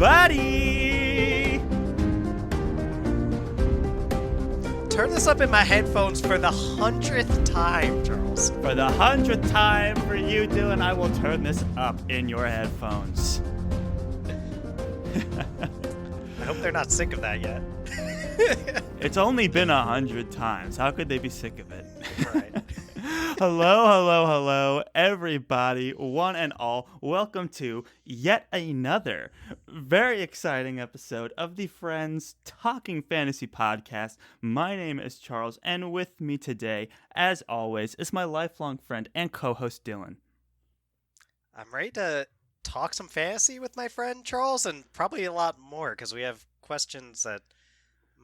everybody! Turn this up in my headphones for the 100th time, Charles. For the 100th time for you, Dylan, I will turn this up in your headphones. I hope they're not sick of that yet. It's only been 100 times. How could they be sick of it? Right. Hello, everybody, one and all. Welcome to yet another very exciting episode of the Friends Talking Fantasy Podcast. My name is Charles, and with me today, as always, is my lifelong friend and co-host Dylan. I'm ready to talk some fantasy with my friend Charles, and probably a lot more, because we have questions that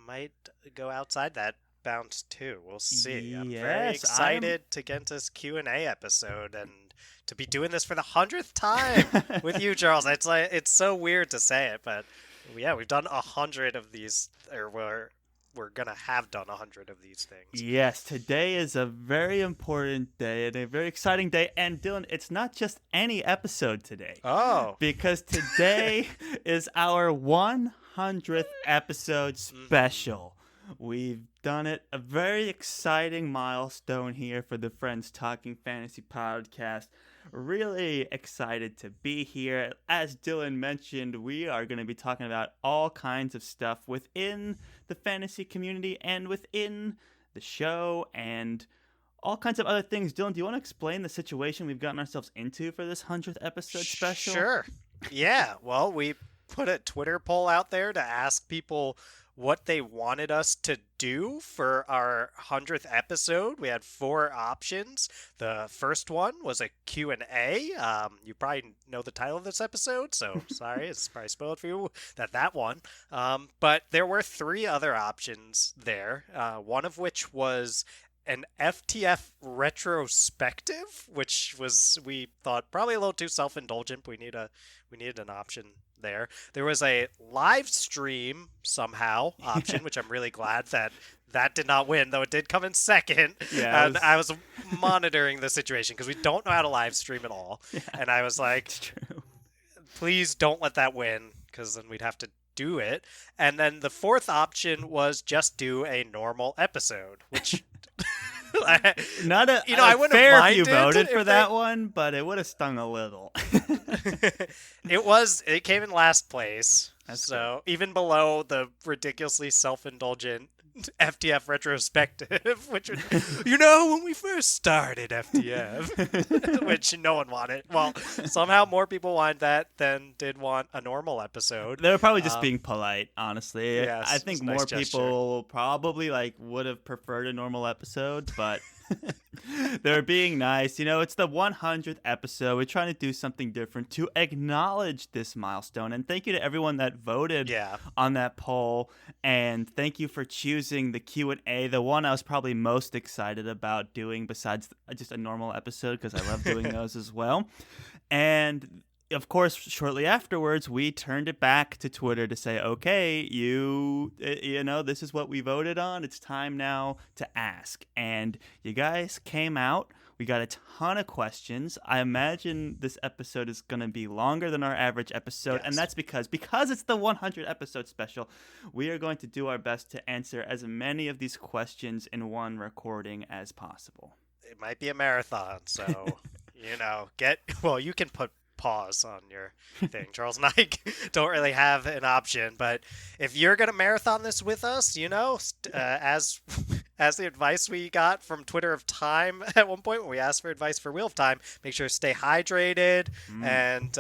might go outside that bounce too. We'll see. I'm very excited to get into this Q&A episode and to be doing this for the 100th time with you, Charles. It's so weird to say it, but yeah, we've done 100 of these, or we're gonna have done 100 of these things. Yes, today is a very important day and a very exciting day. And Dylan, it's not just any episode today. Oh, because today is our 100th episode special. We've done it. A very exciting milestone here for the Friends Talking Fantasy Podcast. Really excited to be here. As Dylan mentioned, we are going to be talking about all kinds of stuff within the fantasy community and within the show and all kinds of other things. Dylan, do you want to explain the situation we've gotten ourselves into for this 100th episode special? Sure. Yeah, well, we put a Twitter poll out there to ask people what they wanted us to do for our 100th episode. We had 4 options. The first one was a Q&A. You probably know the title of this episode, so sorry, it's probably spoiled for you that one. But there were 3 other options there, one of which was an FTF retrospective, which was, we thought, probably a little too self-indulgent. We needed an option there. There was a live stream somehow option, which I'm really glad that did not win, though it did come in second. Yeah, and I was monitoring the situation because we don't know how to live stream at all. Yeah, and I was like, please don't let that win, because then we'd have to do it. And then the 4th option was just do a normal episode, which not a, you know, I wouldn't fair have if you voted for that they... one, but it would have stung a little. It came in last place. That's so good. Even below the ridiculously self-indulgent FTF retrospective, which would, when we first started FTF, which no one wanted. Well, somehow more people wanted that than did want a normal episode. They were probably just being polite, honestly. Yes, I think more people probably would have preferred a normal episode, but they're being nice. It's the 100th episode. We're trying to do something different to acknowledge this milestone. And thank you to everyone that voted on that poll. And thank you for choosing the Q&A, the one I was probably most excited about doing besides just a normal episode, because I love doing those as well. And of course, shortly afterwards, we turned it back to Twitter to say, okay, this is what we voted on. It's time now to ask. And you guys came out. We got a ton of questions. I imagine this episode is going to be longer than our average episode. Yes. And that's because it's the 100 episode special. We are going to do our best to answer as many of these questions in one recording as possible. It might be a marathon. So, you can put pause on your thing. Charles and I don't really have an option, but if you're gonna marathon this with us, as the advice we got from Twitter of Time at one point when we asked for advice for Wheel of Time, make sure to stay hydrated and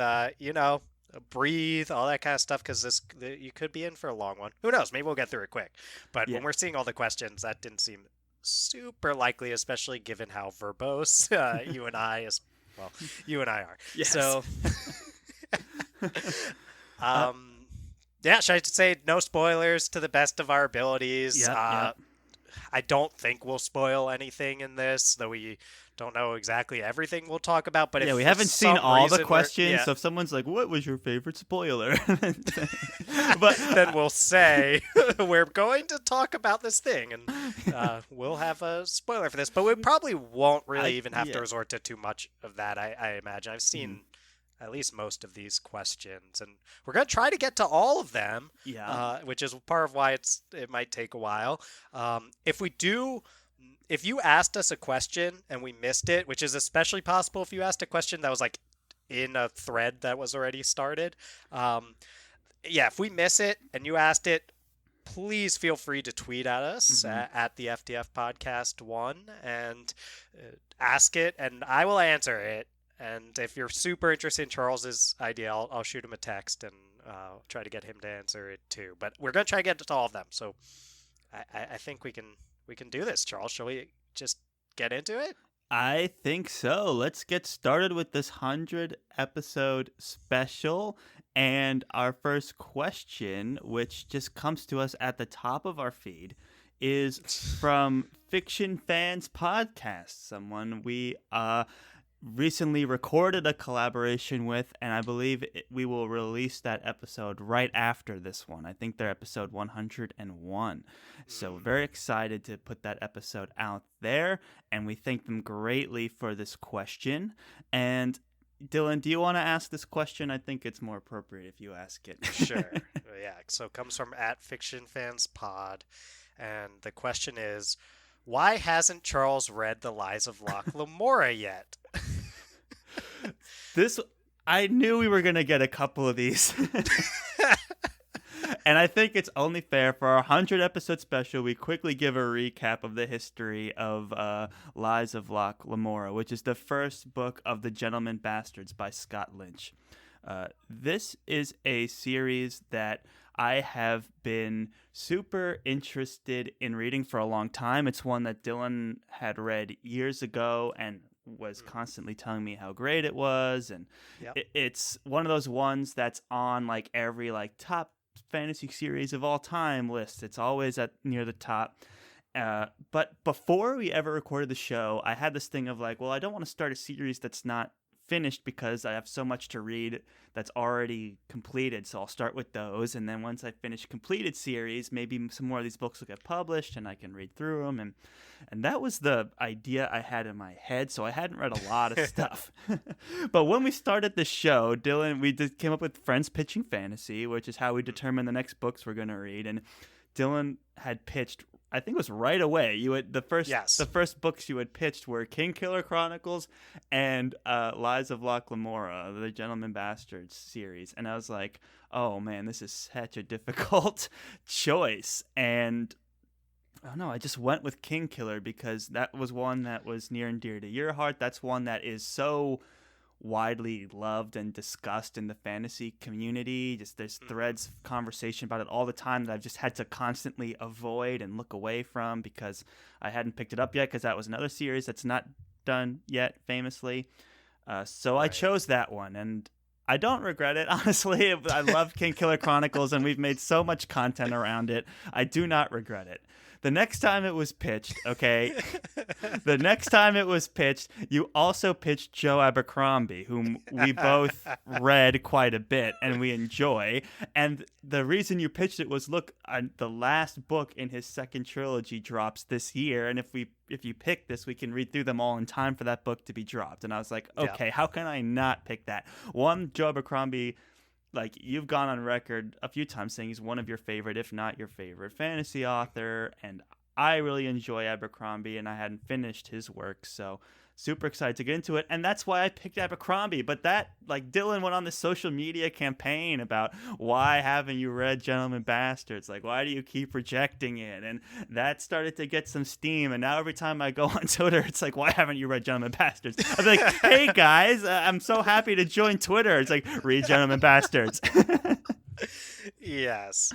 breathe, all that kind of stuff, because you could be in for a long one. Who knows? Maybe we'll get through it quick. But when we're seeing all the questions, that didn't seem super likely, especially given how verbose you and I are. Yes. So, should I say no spoilers to the best of our abilities? Yep. I don't think we'll spoil anything in this, though we don't know exactly everything we'll talk about. But we haven't seen all the questions, so if someone's like, what was your favorite spoiler? But then we'll say, we're going to talk about this thing, and we'll have a spoiler for this. But we probably won't really even have to resort to too much of that, I imagine. I've seen at least most of these questions, and we're gonna try to get to all of them. Yeah. Which is part of why it might take a while. If we do. If you asked us a question and we missed it, which is especially possible if you asked a question that was like in a thread that was already started, yeah, if we miss it and you asked it, please feel free to tweet at us at the FDF Podcast 1 and ask it, and I will answer it. And if you're super interested in Charles's idea, I'll shoot him a text and try to get him to answer it too. But we're gonna try to get to all of them. So I think we can do this, Charles. Shall we just get into it? I think so. Let's get started with this 100 episode special. And our first question, which just comes to us at the top of our feed, is from Fiction Fans Podcast, someone we recently recorded a collaboration with, and I believe we will release that episode right after this one. I think they're episode 101. So very excited to put that episode out there, and we thank them greatly for this question. And Dylan, do you want to ask this question? I think it's more appropriate if you ask it. Sure. Yeah. So it comes from at Fiction Fans Pod, and the question is, why hasn't Charles read The Lies of Locke Lamora yet? I knew we were going to get a couple of these. And I think it's only fair for our 100 episode special, we quickly give a recap of the history of Lies of Locke Lamora, which is the first book of The Gentleman Bastards by Scott Lynch. This is a series that I have been super interested in reading for a long time. It's one that Dylan had read years ago and was constantly telling me how great it was, and it's one of those ones that's on like every like top fantasy series of all time list. It's always at near the top. But before we ever recorded the show, I had this thing of like, well, I don't want to start a series that's not finished because I have so much to read that's already completed. So I'll start with those, and then once I finish completed series, maybe some more of these books will get published and I can read through them. And that was the idea I had in my head. So I hadn't read a lot of stuff. But when we started the show, Dylan, we came up with Friends Pitching Fantasy, which is how we determine the next books we're going to read. And Dylan had pitched, I think it was right away. The first books you had pitched were Kingkiller Chronicles and Lies of Locke Lamora, the Gentleman Bastards series. And I was like, oh man, this is such a difficult choice. And I don't know, I just went with Kingkiller because that was one that was near and dear to your heart. That's one that is so widely loved and discussed in the fantasy community. Just there's threads of conversation about it all the time that I've just had to constantly avoid and look away from because I hadn't picked it up yet, because that was another series that's not done yet, famously. So I chose that one, and I don't regret it, honestly. I love Kingkiller Chronicles, and we've made so much content around it. I do not regret it. The next time it was pitched, you also pitched Joe Abercrombie, whom we both read quite a bit and we enjoy. And the reason you pitched it was, look, the last book in his second trilogy drops this year, and if you pick this, we can read through them all in time for that book to be dropped. And I was like, okay, how can I not pick that? One, Joe Abercrombie, like, you've gone on record a few times saying he's one of your favorite, if not your favorite, fantasy author, and I really enjoy Abercrombie, and I hadn't finished his work, so super excited to get into it, and that's why I picked Abercrombie. But that, like, Dylan went on this social media campaign about, why haven't you read Gentleman Bastards? Like, why do you keep rejecting it? And that started to get some steam, and now every time I go on Twitter, it's like, why haven't you read Gentleman Bastards? I'm like, hey guys, I'm so happy to join Twitter. It's like, read Gentleman Bastards. Yes.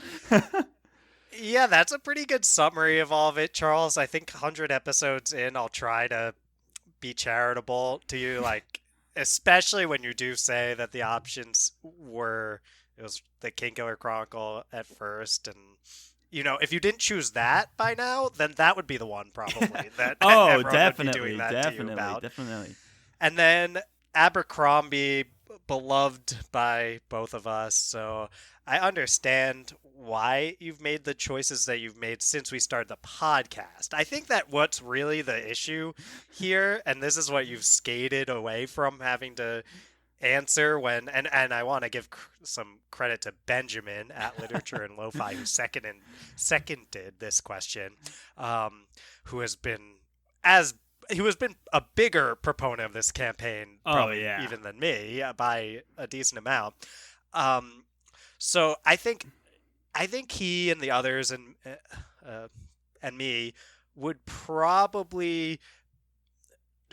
Yeah, that's a pretty good summary of all of it, Charles. I think 100 episodes in, I'll try to be charitable to you, like, especially when you do say that the options it was the Kingkiller Chronicle at first, and if you didn't choose that by now, then that would be the one probably that definitely And then Abercrombie, beloved by both of us, so I understand why you've made the choices that you've made since we started the podcast. I think that what's really the issue here, and this is what you've skated away from having to answer when and I want to give some credit to Benjamin at Literature and Lo-Fi who seconded this question, who has been a bigger proponent of this campaign probably even than me by a decent amount. So I think he and the others and me would probably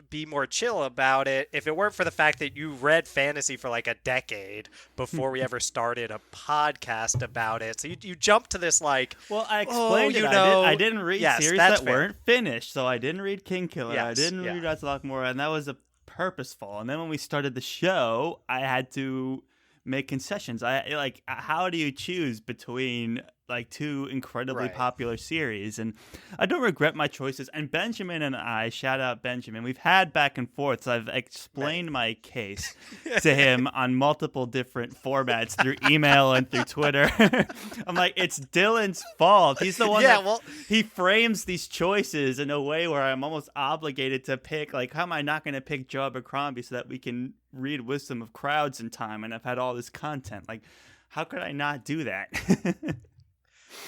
be more chill about it if it weren't for the fact that you read fantasy for like a decade before we ever started a podcast about it. So you jumped to this like, well, I explained it. I didn't read series that weren't finished, so I didn't read Kingkiller. I didn't read Rise of Lochmora, and that was a purposeful. And then when we started the show, I had to make concessions. How do you choose between like two incredibly popular series? And I don't regret my choices. And Benjamin and I, shout out Benjamin, we've had back and forth. So I've explained my case to him on multiple different formats through email and through Twitter. I'm like, it's Dylan's fault. He's the one he frames these choices in a way where I'm almost obligated to pick, like, how am I not going to pick Joe Abercrombie so that we can read Wisdom of Crowds in time? And I've had all this content. Like, how could I not do that?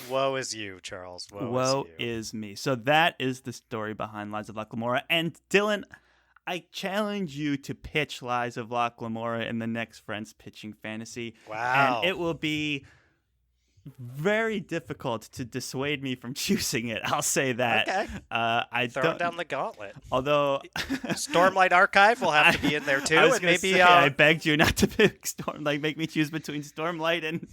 Woe is you, Charles. Woe is me. So that is the story behind Lies of Lochmora. And Dylan, I challenge you to pitch Lies of Lochmora in the next Friends Pitching Fantasy. Wow. And it will be very difficult to dissuade me from choosing it. I'll say that. Okay. Throw down the gauntlet. Although Stormlight Archive will have to be in there too. I begged you not to pick make me choose between Stormlight and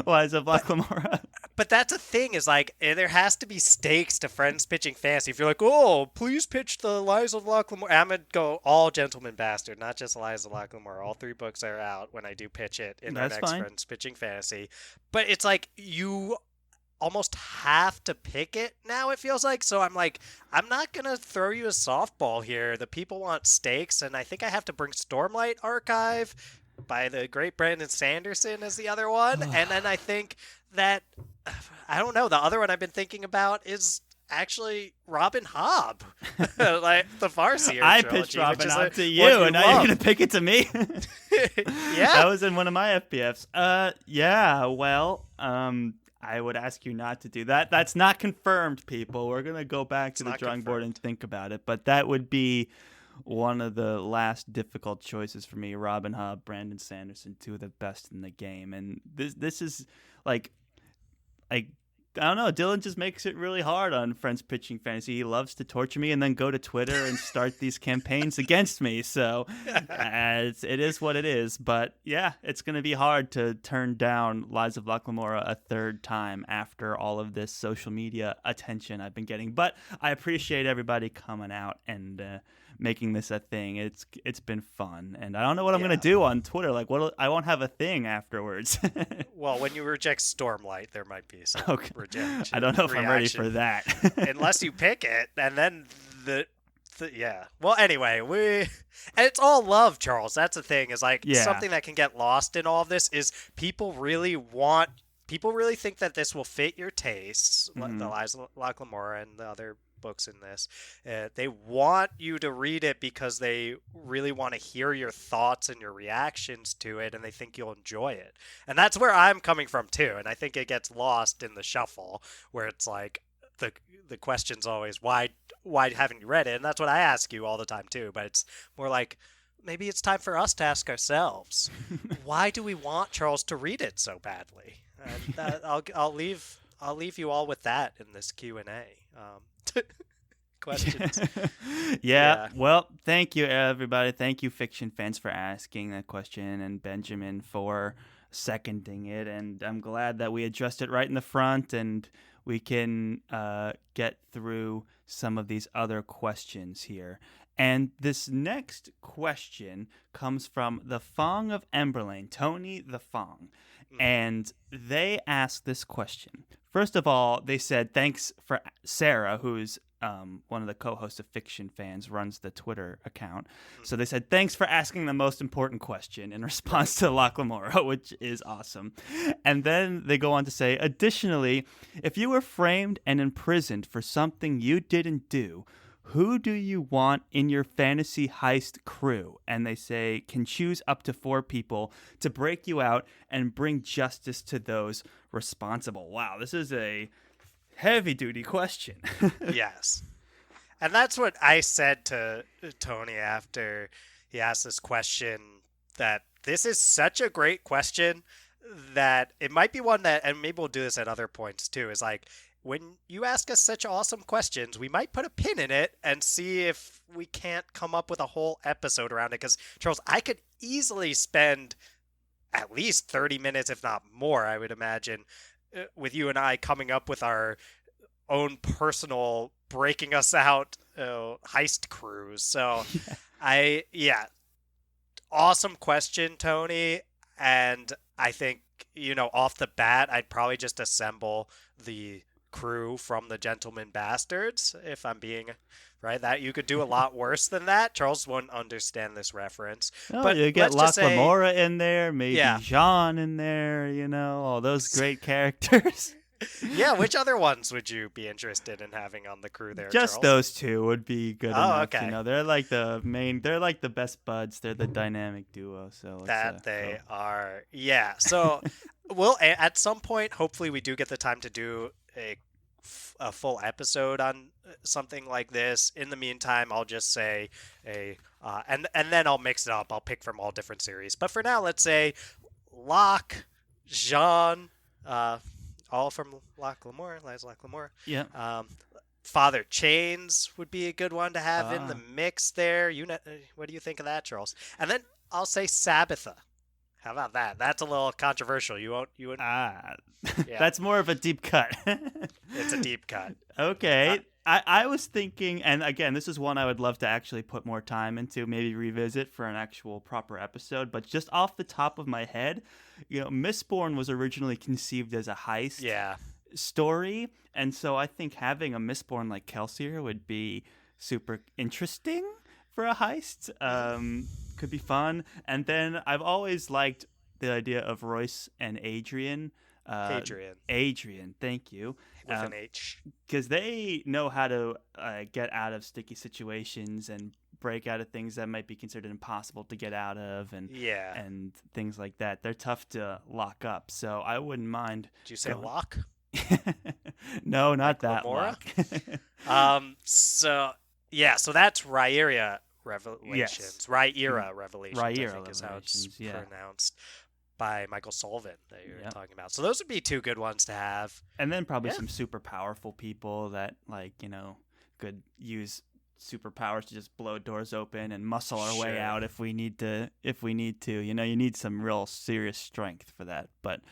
Lies of Lochmora. But that's a thing, is like there has to be stakes to Friends Pitching Fantasy. If you're like, oh, please pitch the Lies of Lochmora, I'm gonna go all Gentleman Bastard, not just Lies of Lochmora. All 3 books are out when I do pitch it in our next Friends Pitching Fantasy. But it's like you almost have to pick it now, it feels like. So I'm like, I'm not gonna throw you a softball here. The people want stakes, and I think I have to bring Stormlight Archive by the great Brandon Sanderson as the other one. And then I think that, I don't know, the other one I've been thinking about is actually Robin Hobb, like the Farseer I pitched Robin Hobb to you, and now you're going to pick it to me? Yeah. That was in one of my FPFs. I would ask you not to do that. That's not confirmed, people. We're going to go back to the drawing board and think about it. But that would be one of the last difficult choices for me. Robin Hobb, Brandon Sanderson, 2 of the best in the game. And this is like I don't know. Dylan just makes it really hard on Friends Pitching Fantasy. He loves to torture me and then go to Twitter and start these campaigns against me. So it is what it is. But yeah, it's going to be hard to turn down Lies of Lochmora a 3rd time after all of this social media attention I've been getting. But I appreciate everybody coming out and making this a thing. It's been fun, and I don't know what I'm gonna do on Twitter. Like, I won't have a thing afterwards. Well, when you reject Stormlight, there might be some rejection. I don't know if I'm ready for that. Unless you pick it, and then yeah. Well, anyway, and it's all love, Charles. That's the thing. Is like something that can get lost in all of this is people really think that this will fit your tastes. Mm-hmm. The Lies of Lochmora and the other books in this. They want you to read it because they really want to hear your thoughts and your reactions to it, and they think you'll enjoy it. And that's where I'm coming from too. And I think it gets lost in the shuffle where it's like the question's always why haven't you read it? And that's what I ask you all the time too. But it's more like, maybe it's time for us to ask ourselves, why do we want Charles to read it so badly? And I'll leave you all with that in this Q&A. Questions. Yeah. Well, thank you, everybody. Thank you, fiction fans, for asking that question, and Benjamin for seconding it. And I'm glad that we addressed it right in the front, and we can get through some of these other questions here. And this next question comes from the Fong of Emberlane, Tony the Fong. And they asked this question. First of all, they said, thanks for Sarah, who's one of the co-hosts of Fiction Fans, runs the Twitter account. So they said, thanks for asking the most important question in response to Lochmora, which is awesome. And then they go on to say, additionally, if you were framed and imprisoned for something you didn't do, who do you want in your fantasy heist crew? And they say can choose up to 4 people to break you out and bring justice to those responsible. Wow, this is a heavy duty question. Yes. And that's what I said to Tony after he asked this question, that this is such a great question that it might be one that, and maybe we'll do this at other points too, is like, when you ask us such awesome questions, we might put a pin in it and see if we can't come up with a whole episode around it. Because, Charles, I could easily spend at least 30 minutes, if not more, I would imagine, with you and I coming up with our own personal breaking us out heist crews. So, awesome question, Tony. And I think, off the bat, I'd probably just assemble the crew from the Gentleman Bastards, if I'm being right. That you could do a lot worse than that. Charles won't understand this reference. Oh, But you get let's just say, Lamora in there, maybe Yeah. Jean in there, all those great characters. yeah, which other ones would you be interested in having on the crew there, Just Charles? those 2 would be good Oh, enough. okay. They're like they're like the best buds. They're the dynamic duo. So let's, That they go. are. Yeah. So we'll, at some point, hopefully we do get the time to do a full episode on something like this. In the meantime, I'll just say and then I'll mix it up. I'll pick from all different series. But for now, let's say Locke, Jean, all from Locke Lamora, Liza Locke Lamora. Yeah. Father Chains would be a good one to have in the Ah. mix there. What do you think of that, Charles? And then I'll say Sabitha. How about that? That's a little controversial. You won't. Yeah. That's more of a deep cut. It's a deep cut. Okay. I was thinking, and again, this is one I would love to actually put more time into, maybe revisit for an actual proper episode. But just off the top of my head, Mistborn was originally conceived as a heist story, and so I think having a Mistborn like Kelsier would be super interesting for a heist. Could be fun. And then I've always liked the idea of Royce and Adrian. Adrian, thank you. With an H. Because they know how to get out of sticky situations and break out of things that might be considered impossible to get out of, and things like that. They're tough to lock up, so I wouldn't mind. Did you say Locke? No, not like that Lamora? Lock. So that's Rhaenyra Revelations. Yes. Rhaenyra Revelations, I Rhaenyra think is how it's Revelations, yeah. pronounced, by Michael Sullivan that you're Yep. talking about. So those would be 2 good ones to have. And then probably some super powerful people that could use superpowers to just blow doors open and muscle our way Sure. out if we need to. You need some real serious strength for that. But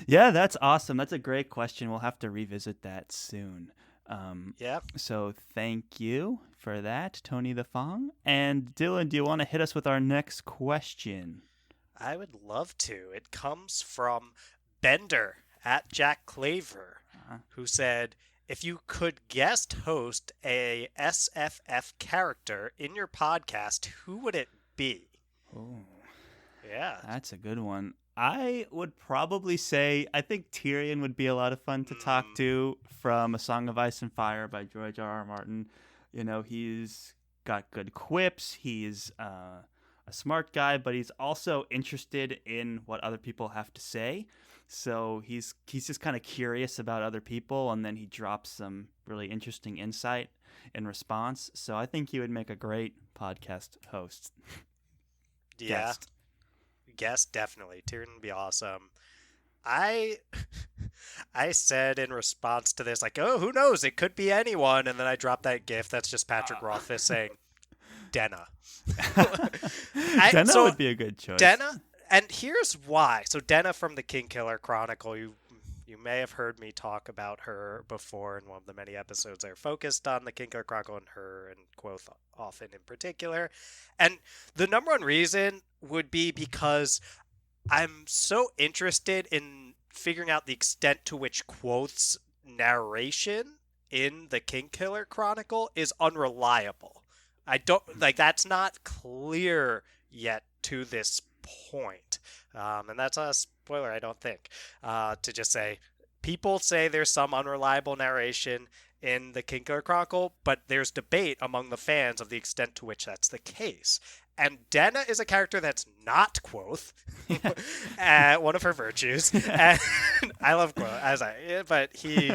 yeah, that's awesome. That's a great question. We'll have to revisit that soon. So thank you for that, Tony the Fong. And Dylan, do you want to hit us with our next question? I would love to. It comes from Bender at Jack Claver, who said, if you could guest host a SFF character in your podcast, who would it be? Oh, Yeah. that's a good one. I would probably say I think Tyrion would be a lot of fun to talk to from A Song of Ice and Fire by George R.R. Martin. He's got good quips. He's a smart guy, but he's also interested in what other people have to say. So he's just kind of curious about other people, and then he drops some really interesting insight in response. So I think he would make a great podcast host. Yeah. Guest, definitely. Tyrion would be awesome. I said in response to this, like, oh, who knows? It could be anyone. And then I dropped that gif. That's just Patrick Rothfuss saying, Denna. Denna would be a good choice. Denna, and here's why. So Denna from the Kingkiller Chronicle, you may have heard me talk about her before in one of the many episodes that are focused on the Kingkiller Chronicle and her and Quoth often in particular. And the number one reason would be because I'm so interested in figuring out the extent to which Quoth's narration in the Kingkiller Chronicle is unreliable. I don't that's not clear yet to this point. And that's a spoiler, I don't think, to just say people say there's some unreliable narration in the Kinko Chronicle, but there's debate among the fans of the extent to which that's the case. And Denna is a character that's not Quoth, one of her virtues. And I love Quoth, but he,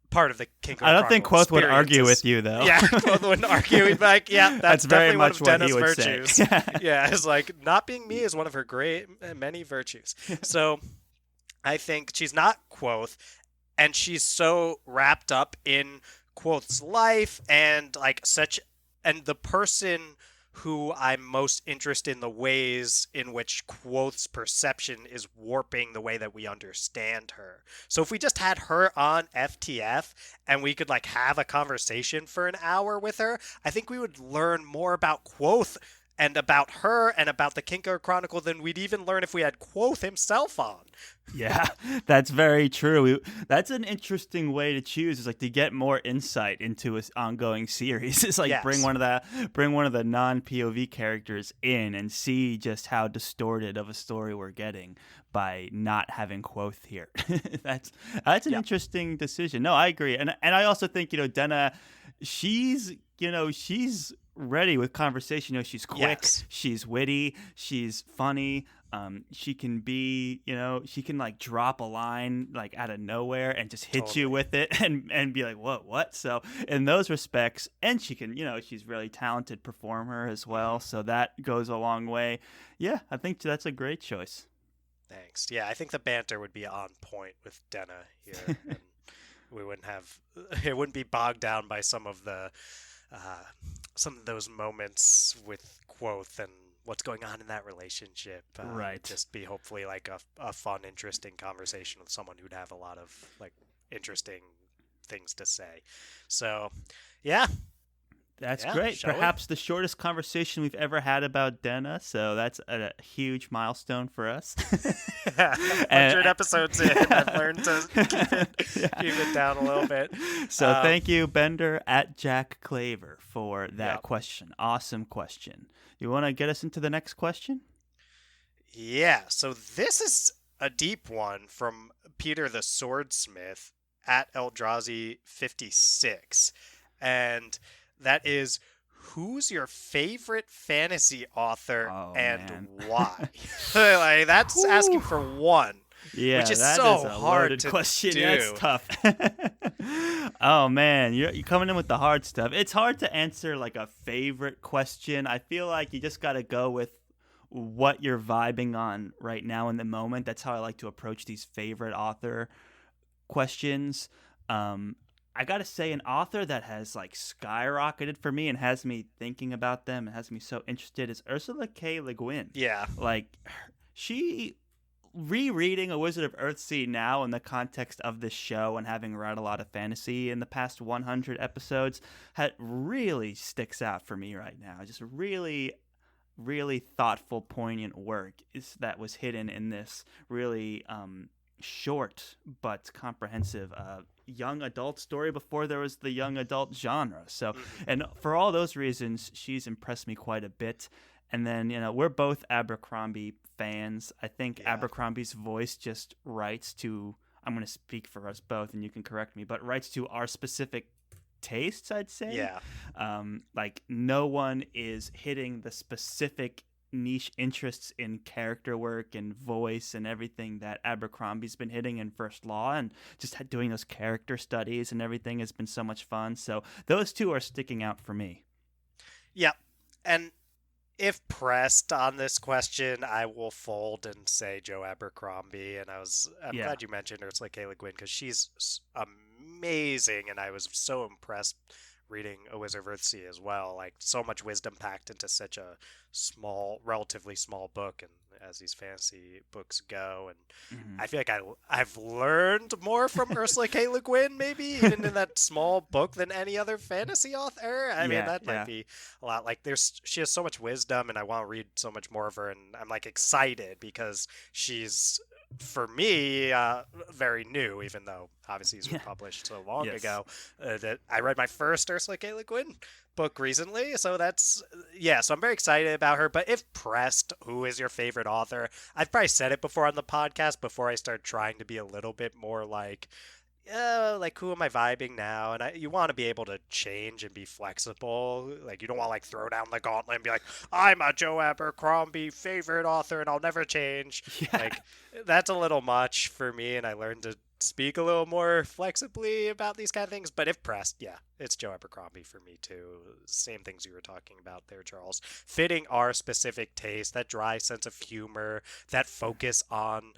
part of the Kinko Chronicle. I don't think Quoth would argue with you, though. Yeah, Quoth wouldn't argue. He'd be like, yeah, that's very definitely much one of what he Denna's would virtues. say. Yeah, it's like not being me is one of her many virtues. So I think she's not Quoth, and she's so wrapped up in Quoth's life and and the person who I'm most interested in the ways in which Quoth's perception is warping the way that we understand her. So if we just had her on FTF and we could have a conversation for an hour with her, I think we would learn more about Quoth and about her and about the Kinko Chronicle than we'd even learn if we had Quoth himself on. Yeah, that's very true. That's an interesting way to choose, is to get more insight into an ongoing series. It's Yes. bring one of the non-POV characters in and see just how distorted of a story we're getting by not having Quoth here. That's an interesting decision. No, I agree. And I also think, Denna, she's ready with conversation. She's quick, Yes. she's witty, she's funny. She can be, she can drop a line out of nowhere and just hit you with it and be like, what? So in those respects, and she can, she's really talented performer as well. So that goes a long way. Yeah, I think that's a great choice. Thanks. Yeah, I think the banter would be on point with Denna here. And it wouldn't be bogged down by some of those moments with Quoth and what's going on in that relationship. Right. It'd just be hopefully a fun, interesting conversation with someone who'd have a lot of interesting things to say. So, yeah. That's great. Perhaps the shortest conversation we've ever had about Denna, so that's a huge milestone for us. 100 episodes in, I've learned to keep it down a little bit. So thank you, Bender at Jack Claver, for that question. Awesome question. You want to get us into the next question? Yeah, so this is a deep one from Peter the Swordsmith at Eldrazi56. And that is, who's your favorite fantasy author why? That's asking for one. Yeah, which is that so is a hard loaded to question. do. That's tough. Oh man, you're coming in with the hard stuff. It's hard to answer a favorite question. I feel like you just got to go with what you're vibing on right now in the moment. That's how I like to approach these favorite author questions. I gotta say, an author that has skyrocketed for me and has me thinking about them and has me so interested is Ursula K. Le Guin. Yeah. She rereading A Wizard of Earthsea now in the context of this show and having read a lot of fantasy in the past 100 episodes really sticks out for me right now. Just really, really thoughtful, poignant work that was hidden in this really short but comprehensive young adult story before there was the young adult genre. So, and for all those reasons, she's impressed me quite a bit. And then, we're both Abercrombie fans. I think Abercrombie's voice just writes to, I'm going to speak for us both and you can correct me, but writes to our specific tastes, I'd say. Yeah. No one is hitting the specific niche interests in character work and voice and everything that Abercrombie's been hitting in First Law, and just doing those character studies and everything has been so much fun. So those two are sticking out for me. Yep. And if pressed on this question, I will fold and say Joe Abercrombie. And I'm glad you mentioned Ursula K. Le Guin because she's amazing, and I was so impressed reading A Wizard of Earthsea as well. So much wisdom packed into such a relatively small book, and as these fantasy books go, and I feel like I've learned more from Ursula K. Le Guin maybe even in that small book than any other fantasy author. I mean, that might be a lot. She has so much wisdom, and I want to read so much more of her, and I'm excited because she's, for me, very new, even though obviously these were published so long ago. That I read my first Ursula K. Le Guin book recently, so so I'm very excited about her. But if pressed, who is your favorite author? I've probably said it before on the podcast before I start trying to be a little bit more like who am I vibing now? And you want to be able to change and be flexible. Like you don't want to like throw down the gauntlet and be like, I'm a Joe Abercrombie favorite author and I'll never change. Yeah. Like that's a little much for me, and I learned to speak a little more flexibly about these kind of things. But if pressed, yeah, it's Joe Abercrombie for me too. Same things you were talking about there, Charles. Fitting our specific taste, that dry sense of humor, that focus on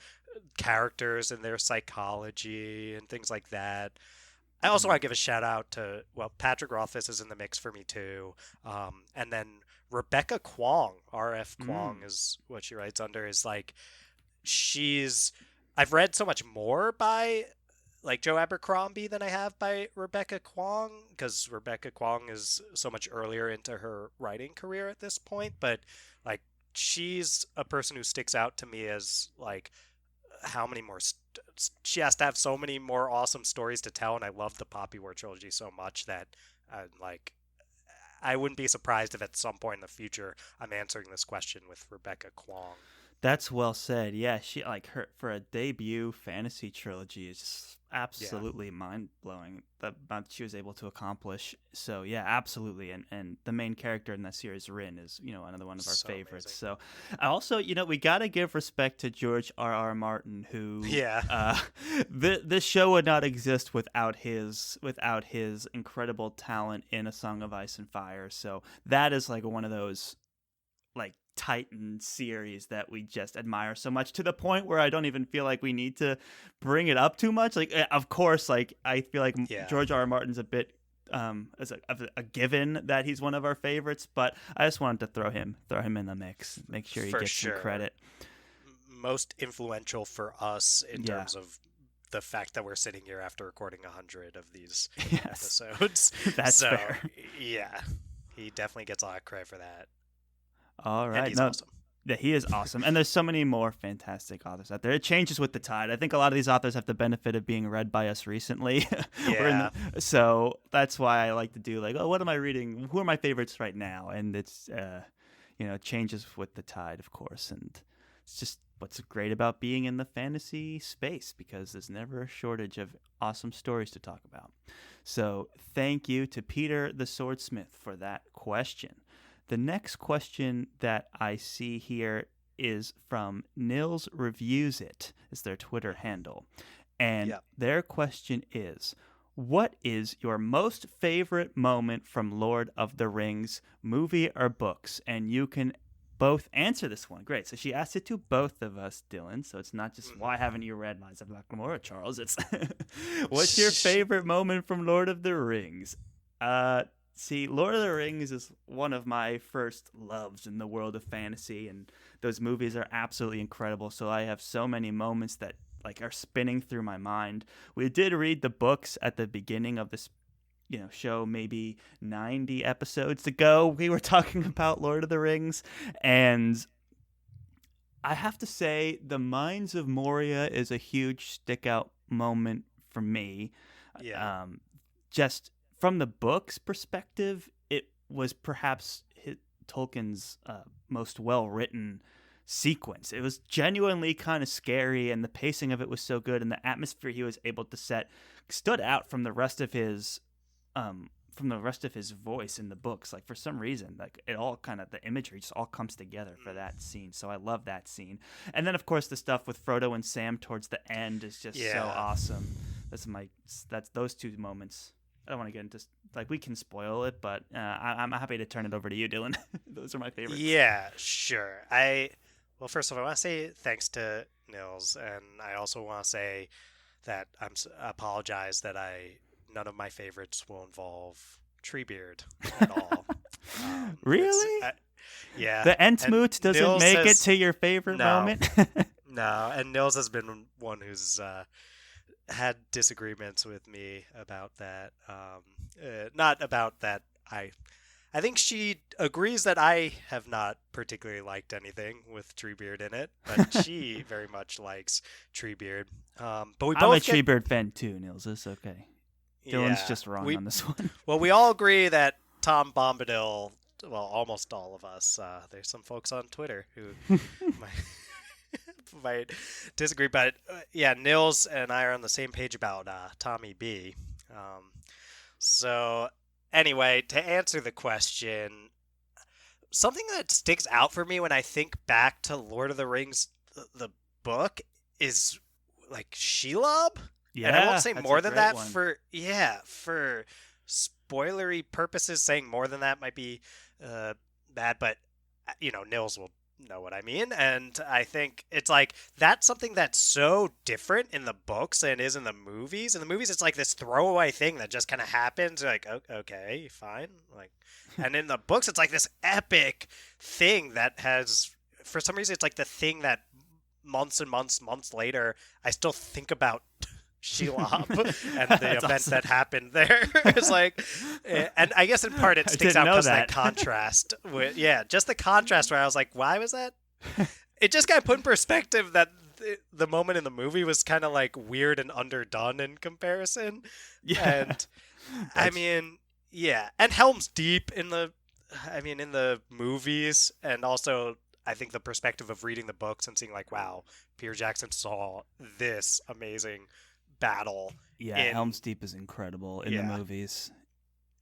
characters and their psychology and things like that. I also want to give a shout out to, well, Patrick Rothfuss is in the mix for me too. And then Rebecca Kwong, R.F. Kwong is what she writes under, is like, I've read so much more by like Joe Abercrombie than I have by Rebecca Kwong, because Rebecca Kwong is so much earlier into her writing career at this point. But like, she's a person who sticks out to me as like, how many more she has to have so many more awesome stories to tell, and I love the Poppy War trilogy so much that like I wouldn't be surprised if at some point in the future I'm answering this question with Rebecca Kwong. That's well said. Yeah, she like her for a debut fantasy trilogy is just absolutely mind blowing the amount she was able to accomplish. So yeah, absolutely. And the main character in that series, Rin, is another one of our So favorites. amazing. So also we gotta give respect to George R. Martin, who this show would not exist without his incredible talent in A Song of Ice and Fire. So that is like one of those like Titan series that we just admire so much, to the point where I don't even feel like we need to bring it up too much. Like, of course, like I feel like George R. Martin's a bit as a given that he's one of our favorites, but I just wanted to throw him in the mix, make sure he gets some credit. Most influential for us in terms of the fact that we're sitting here after recording 100 of these episodes. That's fair. Yeah, he definitely gets a lot of credit for that. All right. And he's awesome. Yeah, he is awesome. And there's so many more fantastic authors out there. It changes with the tide. I think a lot of these authors have the benefit of being read by us recently. Yeah. So that's why I like to do like, what am I reading? Who are my favorites right now? And it's, changes with the tide, of course. And it's just what's great about being in the fantasy space, because there's never a shortage of awesome stories to talk about. So thank you to Peter the Swordsmith for that question. The next question that I see here is from Nils Reviews It, is their Twitter handle. And their question is, what is your most favorite moment from Lord of the Rings, movie or books? And you can both answer this one. Great. So she asked it to both of us, Dylan. So it's not just, why haven't you read Lies of Lackmore, Charles? It's, what's your favorite moment from Lord of the Rings? See, Lord of the Rings is one of my first loves in the world of fantasy, and those movies are absolutely incredible. So I have so many moments that like are spinning through my mind. We did read the books at the beginning of this, show, maybe 90 episodes ago. We were talking about Lord of the Rings, and I have to say, the Mines of Moria is a huge stick-out moment for me. Yeah. Just from the book's perspective, it was perhaps Tolkien's most well-written sequence. It was genuinely kind of scary, and the pacing of it was so good, and the atmosphere he was able to set stood out from the rest of his voice in the books. Like, for some reason, like it all kind of, the imagery just all comes together for that scene. So I love that scene. And then of course the stuff with Frodo and Sam towards the end is just so awesome. That's those two moments. I don't want to get into, like, we can spoil it, but I'm happy to turn it over to you, Dylan. Those are my favorites. Yeah, sure. Well, first of all, I want to say thanks to Nils, and I also want to say that I apologize that none of my favorites will involve Treebeard at all. Really? Yeah. The Entmoot doesn't Nils make it to your favorite moment? No, and Nils has been one who's had disagreements with me about that. Not about that. I think she agrees that I have not particularly liked anything with Treebeard in it, but she very much likes Treebeard. But we both I'm a Treebeard fan too, Nils. It's okay. Dylan's just wrong on this one. Well, we all agree that Tom Bombadil, well, almost all of us, there's some folks on Twitter who might disagree, but yeah, Nils and I are on the same page about Tommy B. So anyway, to answer the question, something that sticks out for me when I think back to Lord of the Rings, the book, is like Shelob. And I won't Yeah, say that's more a than great that one. for spoilery purposes. Saying more than that might be bad, but Nils will know what I mean. And I think it's like that's something that's so different in the books than it is in the movies. In the movies, it's like this throwaway thing that just kind of happens. You're like, okay, fine. Like, and in the books, it's like this epic thing that has, for some reason, it's like the thing that months and months later, I still think about Shelob and the That's event awesome. that happened there. It's like, and I guess in part it I sticks didn't out know because of that that. contrast. With, yeah, just the contrast where I was like, why was that? It just got put in perspective that the moment in the movie was kind of like weird and underdone in comparison. Yeah, And I that's mean, yeah, and Helm's Deep in the movies, and also I think the perspective of reading the books and seeing like, wow, Peter Jackson saw this amazing battle yeah. in Helm's Deep is incredible in the yeah, movies.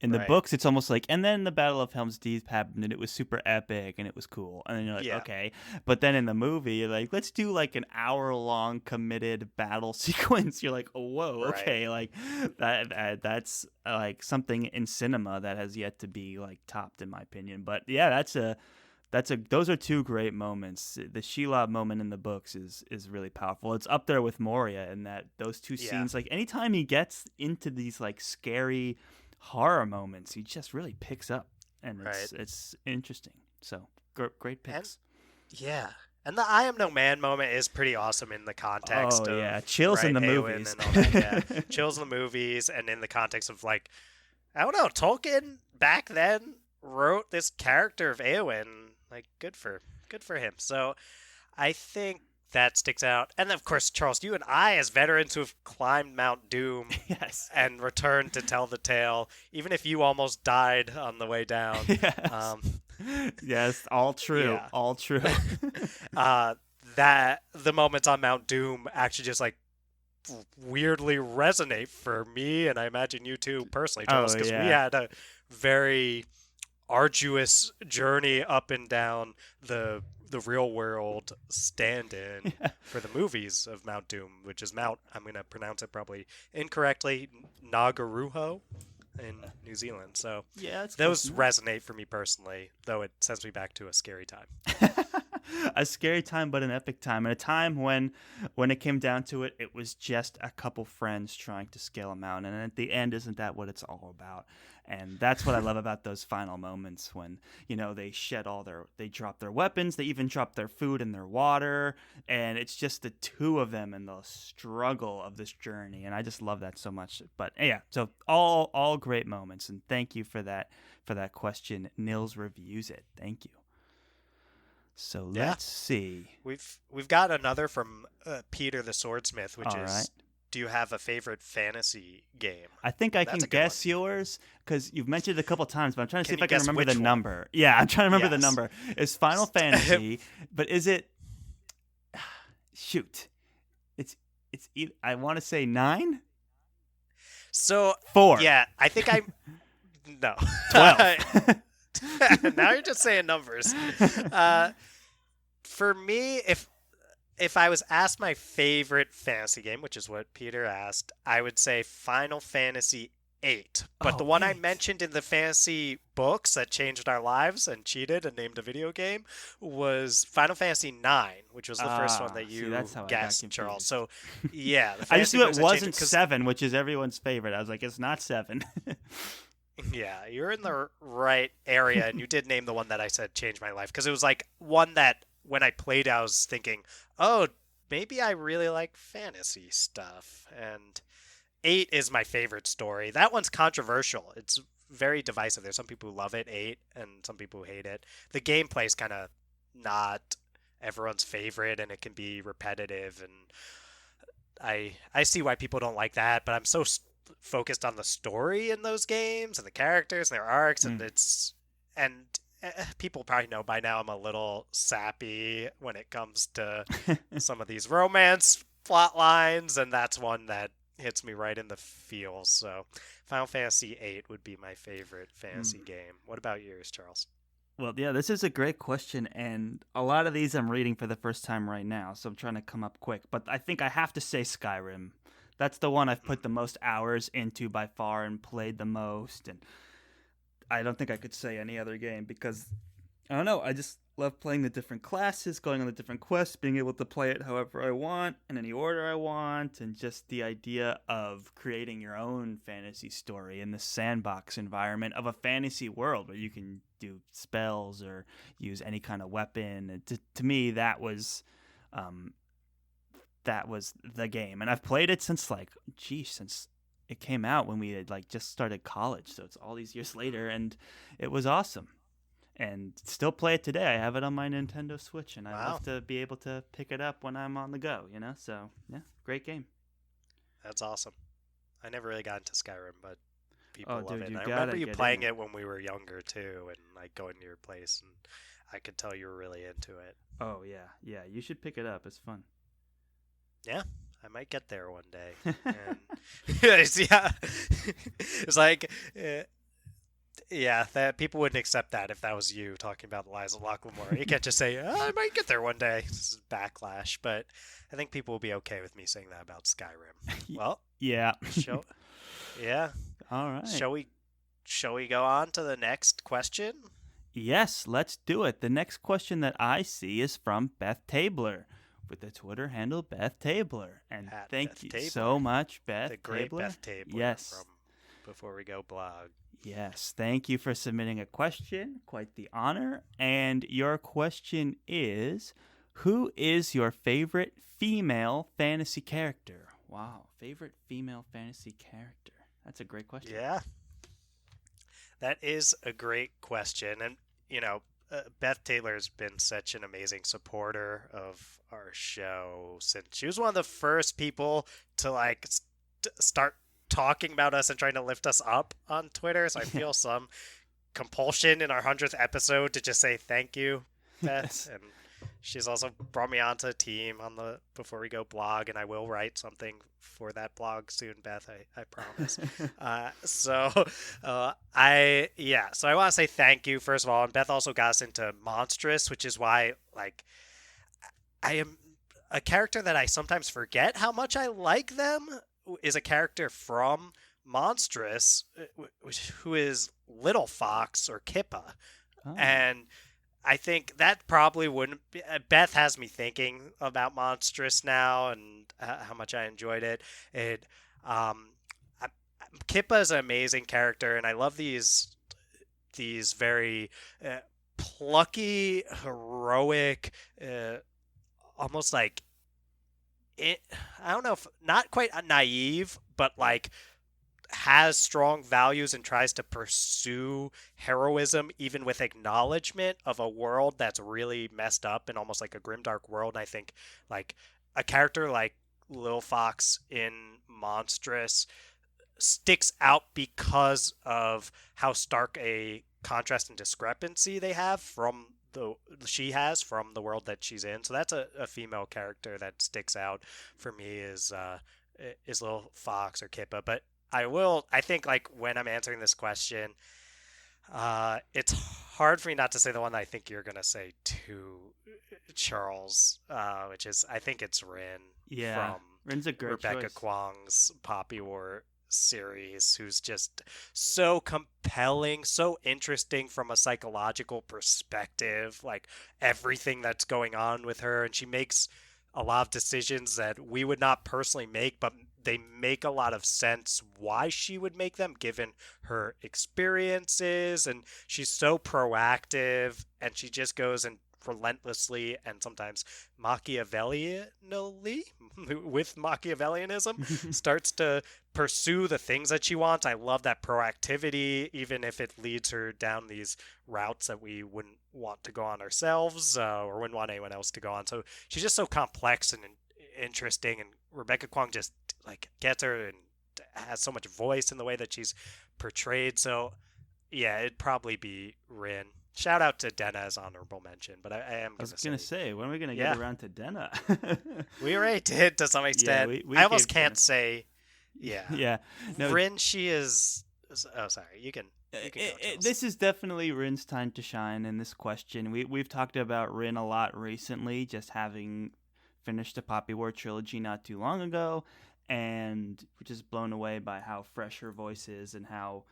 In the right, books, it's almost like, and then the Battle of Helm's Deep happened, and it was super epic, and it was cool. And then you're like, yeah, okay. But then in the movie, you're like, let's do like an hour-long committed battle sequence. You're like, oh, whoa, right, okay, like that's like something in cinema that has yet to be like topped, in my opinion. But yeah, those are two great moments. The Shelob moment in the books is really powerful. It's up there with Moria in that those two yeah, scenes. Like anytime he gets into these like scary horror moments, he just really picks up, and right, it's interesting. So great and picks. yeah. And the I am no man moment is pretty awesome in the Oh context yeah, of chills in right the Eowyn movies. and all that. Yeah, chills in the movies, and in the context of like I don't know, Tolkien back then wrote this character of Eowyn. Like good for him. So I think that sticks out. And of course, Charles, you and I, as veterans who have climbed Mount Doom Yes. and returned to tell the tale, even if you almost died on the way down. Yes. Um, Yes, all true. yeah. All true. uh, that the moments on Mount Doom actually just like weirdly resonate for me, and I imagine you too personally, Charles, Oh because we yeah. had a very arduous journey up and down the real world stand-in Yeah. for the movies of Mount Doom, which is Mount, I'm going to pronounce it probably incorrectly, Nagaruho in New Zealand. So Yeah, that's close those enough. resonate for me personally, though it sends me back to a scary time. A scary time, but an epic time, and a time when it came down to it, it was just a couple friends trying to scale a mountain, and at the end, isn't that what it's all about? And that's what I love about those final moments when they drop their weapons, they even drop their food and their water, and it's just the two of them and the struggle of this journey, and I just love that so much. But yeah, so all great moments, and thank you for that question. Nils reviews it. Thank you. So Yeah, let's see. we've got another from Peter the Swordsmith, which All right. is, do you have a favorite fantasy game? I think I can That's a good one. guess yours because you've mentioned it a couple times, but I'm trying to see Can if you I can guess remember the which one? number. Yeah, I'm trying to remember the Yes. number. It's Final Fantasy, but is it? Shoot, I want to say 9, So 4, yeah, I think I no. 12. Now you're just saying numbers. For me, if I was asked my favorite fantasy game, which is what Peter asked, I would say Final Fantasy VIII. But the Oh, one I 8. mentioned in the fantasy books that changed our lives and cheated and named a video game was Final Fantasy IX, which was the first one that See, you that's how I got guessed, Charles. confused. So yeah, the I just fantasy knew books it that changed wasn't because 7, which is everyone's favorite. I was like, it's not 7. yeah, you're in the right area, and you did name the one that I said changed my life because it was like one that when I played, I was thinking, oh, maybe I really like fantasy stuff. And 8 is my favorite story. That one's controversial. It's very divisive. There's some people who love it, 8, and some people who hate it. The gameplay is kind of not everyone's favorite, and it can be repetitive. And I see why people don't like that, but I'm so focused on the story in those games and the characters and their arcs, and Mm. it's and people probably know by now I'm a little sappy when it comes to some of these romance plot lines, and that's one that hits me right in the feels. So Final Fantasy VIII would be my favorite fantasy Mm. game. What about yours, Charles? Well, yeah, this is a great question, and a lot of these I'm reading for the first time right now, so I'm trying to come up quick. But I think I have to say Skyrim. That's the one I've put the most hours into by far and played the most, and I don't think I could say any other game because I don't know. I just love playing the different classes, going on the different quests, being able to play it however I want, in any order I want, and just the idea of creating your own fantasy story in the sandbox environment of a fantasy world where you can do spells or use any kind of weapon. To me, um, that was the game, and I've played it since since it came out when we had just started college. So it's all these years later, and it was awesome and still play it today. I have it on my Nintendo Switch, and I Wow, love to be able to pick it up when I'm on the go, So, yeah, great game. that's awesome. I never really got into Skyrim, but people Oh, love dude, it. you And I gotta remember you get playing in. it when we were younger too, and like going to your place, and I could tell you were really into it. Oh, yeah. Yeah, you should pick it up. It's fun. Yeah, I might get there one day. And yeah, it's like, yeah, that people wouldn't accept that if that was you talking about Liza Locklemore. You can't just say, oh, I might get there one day. This is backlash, but I think people will be okay with me saying that about Skyrim. Well, Yeah. show, yeah, All right. shall we go on to the next question? Yes, let's do it. The next question that I see is from Beth Tabler with the Twitter handle Beth Tabler. And At thank Beth you Tabler, so much, Beth the great Tabler. Beth Tabler Yes. from Before We Go blog. Yes, thank you for submitting a question. Quite the honor. And your question is, who is your favorite female fantasy character? Wow, favorite female fantasy character. That's a great question. Yeah, that is a great question. And, Beth Taylor's been such an amazing supporter of our show since she was one of the first people to start talking about us and trying to lift us up on Twitter. So I Yeah. feel some compulsion in our 100th episode to just say thank you, Beth. Yes. And she's also brought me onto a team on the Before We Go blog, and I will write something for that blog soon, Beth. I promise. So I want to say thank you first of all. And Beth also got us into Monstrous, which is why I am a character that I sometimes forget how much I like them. Is a character from Monstrous, who is Little Fox or Kippa, Oh. and I think that probably wouldn't be, Beth has me thinking about Monstrous now and how much I enjoyed it. Um, I, Kippa is an amazing character, and I love these very plucky, heroic, almost like I don't know if not quite naive, but has strong values and tries to pursue heroism even with acknowledgement of a world that's really messed up and almost like a grimdark world. And I think like a character like Lil Fox in Monstrous sticks out because of how stark a contrast and discrepancy they have from she has from the world that she's in. So that's a female character that sticks out for me is Little Fox or Kippa. But I think when I'm answering this question, it's hard for me not to say the one that I think you're gonna say too, Charles, which is I think it's Rin Yeah. from Rin's a great Rebecca choice. Kwong's Poppy War series, who's just so compelling, so interesting from a psychological perspective, like everything that's going on with her, and she makes a lot of decisions that we would not personally make, but they make a lot of sense why she would make them given her experiences, and she's so proactive, and she just goes and relentlessly and sometimes Machiavellianly with Machiavellianism starts to pursue the things that she wants. I love that proactivity, even if it leads her down these routes that we wouldn't want to go on ourselves or wouldn't want anyone else to go on. So she's just so complex and interesting, and Rebecca Kwong just gets her and has so much voice in the way that she's portrayed. So yeah, it'd probably be Rin. Shout out to Denna as honorable mention, but I am I was gonna gonna say, say, when are we gonna yeah, get around to Denna? we already did to some Yeah, extent. we I gave almost Denna. can't say, yeah, Yeah, no. Rin. She is. Oh, sorry. You can go, Jules. This is definitely Rin's time to shine in this question. We've talked about Rin a lot recently, just having finished the Poppy War trilogy not too long ago, and we're just blown away by how fresh her voice is and how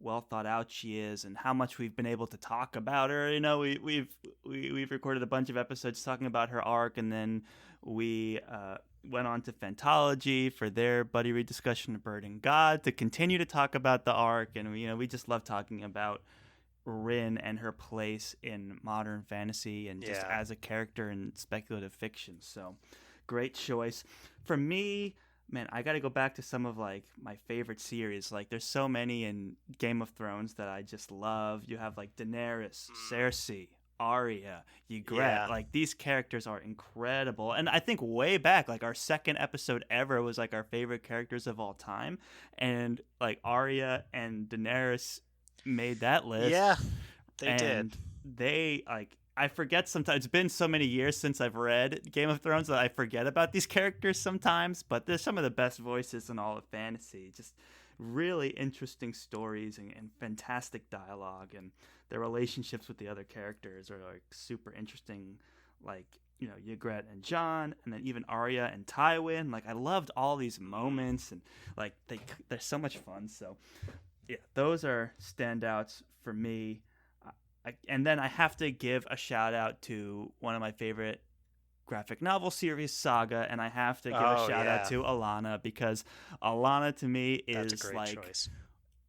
well thought out she is and how much we've been able to talk about her. You know, we've recorded a bunch of episodes talking about her arc, and then we went on to Phantology for their Buddy Read discussion of Bird and God to continue to talk about the arc, and we just love talking about Rin and her place in modern fantasy and just Yeah. as a character in speculative fiction. So, great choice. For me, man, I got to go back to some of like my favorite series. Like there's so many in Game of Thrones that I just love. You have like Daenerys, Cersei, Arya, Ygritte. Yeah. Like these characters are incredible. And I think way back, like our second episode ever was like our favorite characters of all time. And like Arya and Daenerys made that list. Yeah, they And did. they like I forget sometimes. It's been so many years since I've read Game of Thrones that I forget about these characters sometimes, but they're some of the best voices in all of fantasy. Just really interesting stories and fantastic dialogue, and their relationships with the other characters are like super interesting. Like, Ygritte and Jon, and then even Arya and Tywin. Like, I loved all these moments, and like they're so much fun. So yeah, those are standouts for me. And then I have to give a shout out to one of my favorite graphic novel series, Saga, and I have to give a Oh, shout out yeah. to Alana because Alana to me That's a is great like choice.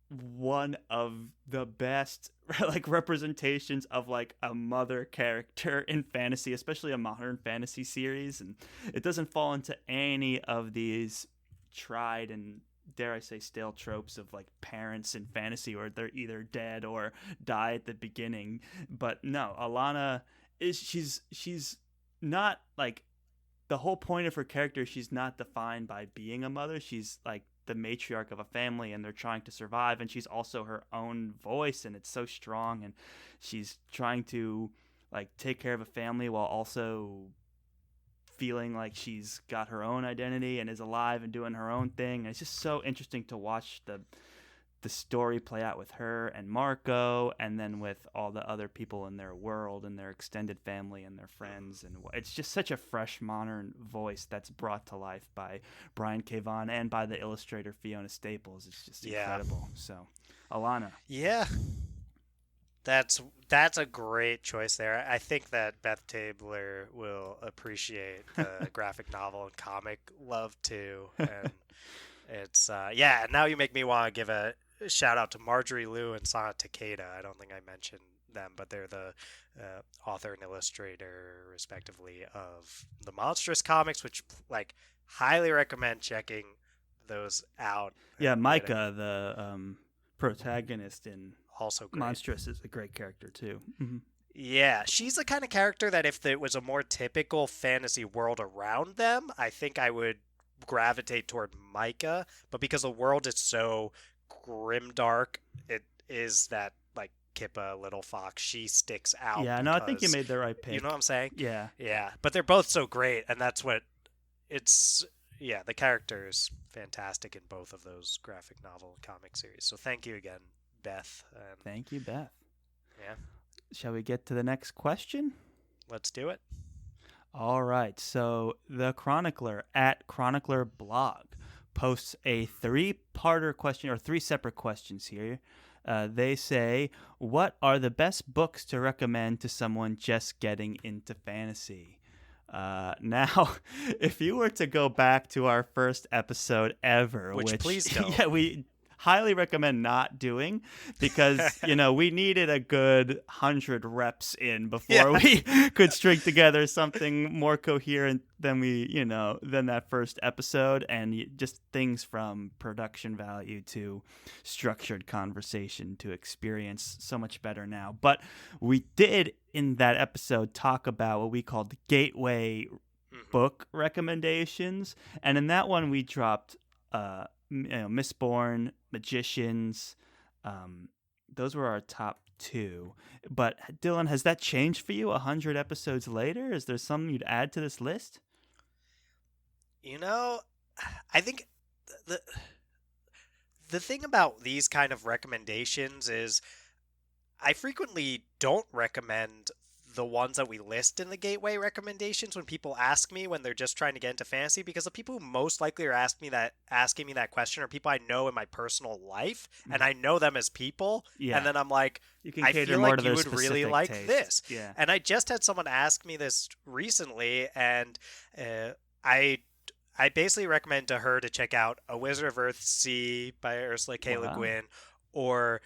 one of the best like representations of like a mother character in fantasy, especially a modern fantasy series, and it doesn't fall into any of these tried and dare I say stale tropes of like parents in fantasy or they're either dead or die at the beginning. But no, Alana is she's not like the whole point of her character. She's not defined by being a mother. She's like the matriarch of a family and they're trying to survive, and she's also her own voice, and it's so strong, and she's trying to like take care of a family while also feeling like she's got her own identity and is alive and doing her own thing. And it's just so interesting to watch the story play out with her and Marco, and then with all the other people in their world and their extended family and their friends. And it's just such a fresh, modern voice that's brought to life by Brian K. Vaughan and by the illustrator Fiona Staples. It's just Yeah. incredible. So, Alana. Yeah, that's a great choice there. I think that Beth Tabler will appreciate the graphic novel and comic love too. And it's yeah. Now you make me want to give a shout out to Marjorie Liu and Sana Takeda. I don't think I mentioned them, but they're the author and illustrator, respectively, of the Monstrous comics, which like highly recommend checking those out. Yeah, And Micah, the protagonist in also great. Monstrous, is a great character too. Mm-hmm. Yeah, she's the kind of character that if it was a more typical fantasy world around them, I think I would gravitate toward Micah. But because the world is so grim dark, it is that like Kippa, Little Fox, she sticks out. Yeah, no, I think you because- made the right pick. You know what I'm saying? Yeah. Yeah, but they're both so great, and that's what it's. Yeah, the character's fantastic in both of those graphic novel and comic series. So thank you again, Beth. And Thank you, Beth. yeah, Shall we get to the next question? let's do it. All right. So the Chronicler at Chronicler Blog posts a three-parter question, or three separate questions here. They say, what are the best books to recommend to someone just getting into fantasy? Now, if you were to go back to our first episode ever, Which please don't. yeah, we highly recommend not doing, because we needed a good 100 reps in before we could string together something more coherent than than that first episode, and just things from production value to structured conversation to experience so much better now. But we did in that episode talk about what we called the gateway book recommendations, and in that one we dropped Mistborn, Magicians. Those were our top 2. But Dylan, has that changed for you 100 episodes later? Is there something you'd add to this list? You know, I think the the thing about these kind of recommendations is I frequently don't recommend the ones that we list in the gateway recommendations when people ask me when they're just trying to get into fantasy, because the people who most likely are asking me that question are people I know in my personal life, and I know them as people, Yeah. and then I'm like, You can I cater feel more like to you their would really specific like tastes. this. Yeah. And I just had someone ask me this recently, and I basically recommend to her to check out A Wizard of Earthsea by Ursula K. Le Wow. Guin, or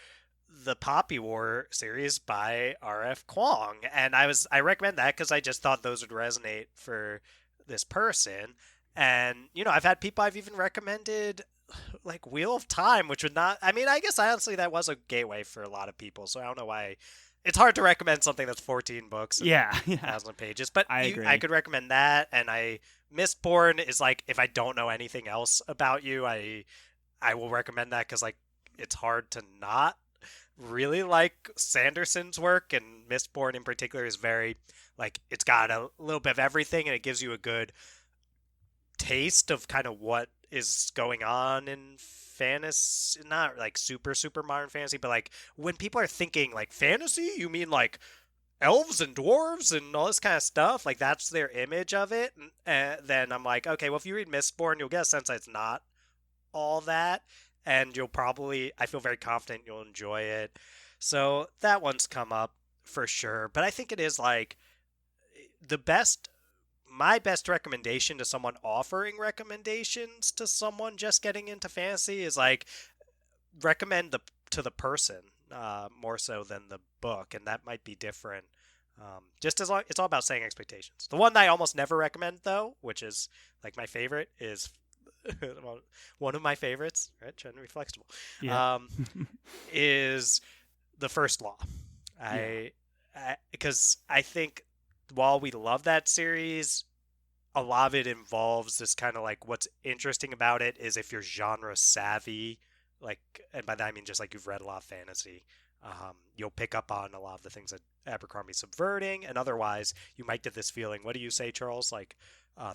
the Poppy War series by R.F. Kuang. And I recommend that because I just thought those would resonate for this person. And, I've had people I've even recommended like Wheel of Time, which would not, I mean, I guess honestly that was a gateway for a lot of people. So I don't know why it's hard to recommend something that's 14 books and Yeah. 1,000 pages. But I agree. I could recommend that. And Mistborn is like, if I don't know anything else about you, I will recommend that because like it's hard to not really like Sanderson's work, and Mistborn in particular is very like it's got a little bit of everything, and it gives you a good taste of kind of what is going on in fantasy, not like super modern fantasy, but like when people are thinking like fantasy, you mean like elves and dwarves and all this kind of stuff, like that's their image of it. And then I'm like, okay, well if you read Mistborn, you'll get a sense that it's not all that, and you'll probably, I feel very confident you'll enjoy it. So that one's come up for sure. But I think it is like my best recommendation to someone offering recommendations to someone just getting into fantasy is like recommend to the person more so than the book, and that might be different. Just as long, it's all about setting expectations. The one that I almost never recommend though, which is like my favorite, is one of my favorites, right? Trying to be flexible. Yeah. Is The First Law. Because I think while we love that series, a lot of it involves this kind of like what's interesting about it is if you're genre savvy, like, and by that I mean just like you've read a lot of fantasy, you'll pick up on a lot of the things that Abercrombie's subverting, and otherwise you might get this feeling. What do you say, Charles? Like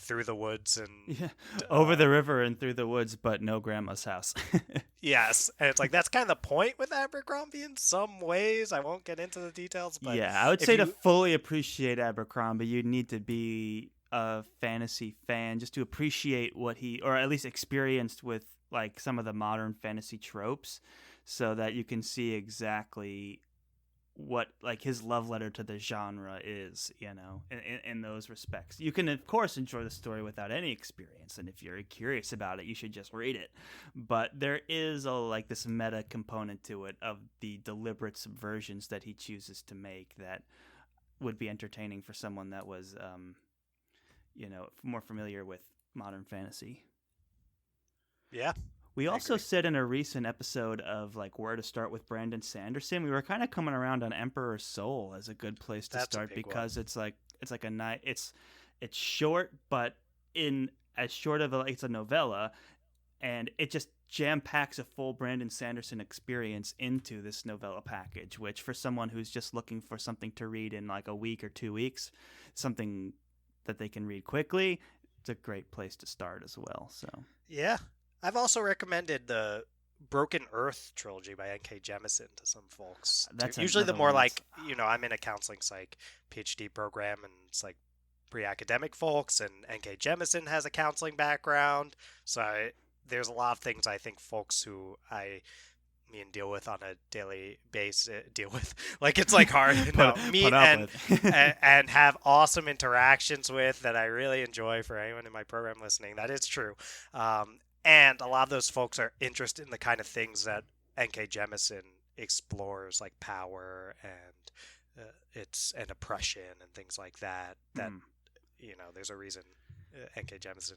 through the woods and over the river and through the woods, but no grandma's house. Yes, and it's like that's kind of the point with Abercrombie in some ways. I won't get into the details, but yeah, I would say to fully appreciate Abercrombie, you'd need to be a fantasy fan just to appreciate what he, or at least experienced with like some of the modern fantasy tropes, so that you can see exactly what like his love letter to the genre is, in those respects. You can of course enjoy the story without any experience, and if you're curious about it, you should just read it. But there is like this meta component to it of the deliberate subversions that he chooses to make that would be entertaining for someone that was more familiar with modern fantasy. Yeah. We also said in a recent episode of like where to start with Brandon Sanderson, we were kind of coming around on Emperor's Soul as a good place to start, because it's like a night. It's short, but in as short of it's a novella, and it just jam packs a full Brandon Sanderson experience into this novella package, which for someone who's just looking for something to read in like a week or 2 weeks, something that they can read quickly, it's a great place to start as well. So yeah. I've also recommended the Broken Earth trilogy by N.K. Jemisin to some folks. That's usually the more like, I'm in a counseling psych PhD program, and it's like pre-academic folks, and N.K. Jemisin has a counseling background. So there's a lot of things I think folks who deal with on a daily basis like it's like hard meet and have awesome interactions with that I really enjoy. For anyone in my program listening, that is true. And a lot of those folks are interested in the kind of things that N.K. Jemisin explores, like power and oppression and things like that. That there's a reason N.K. Jemisin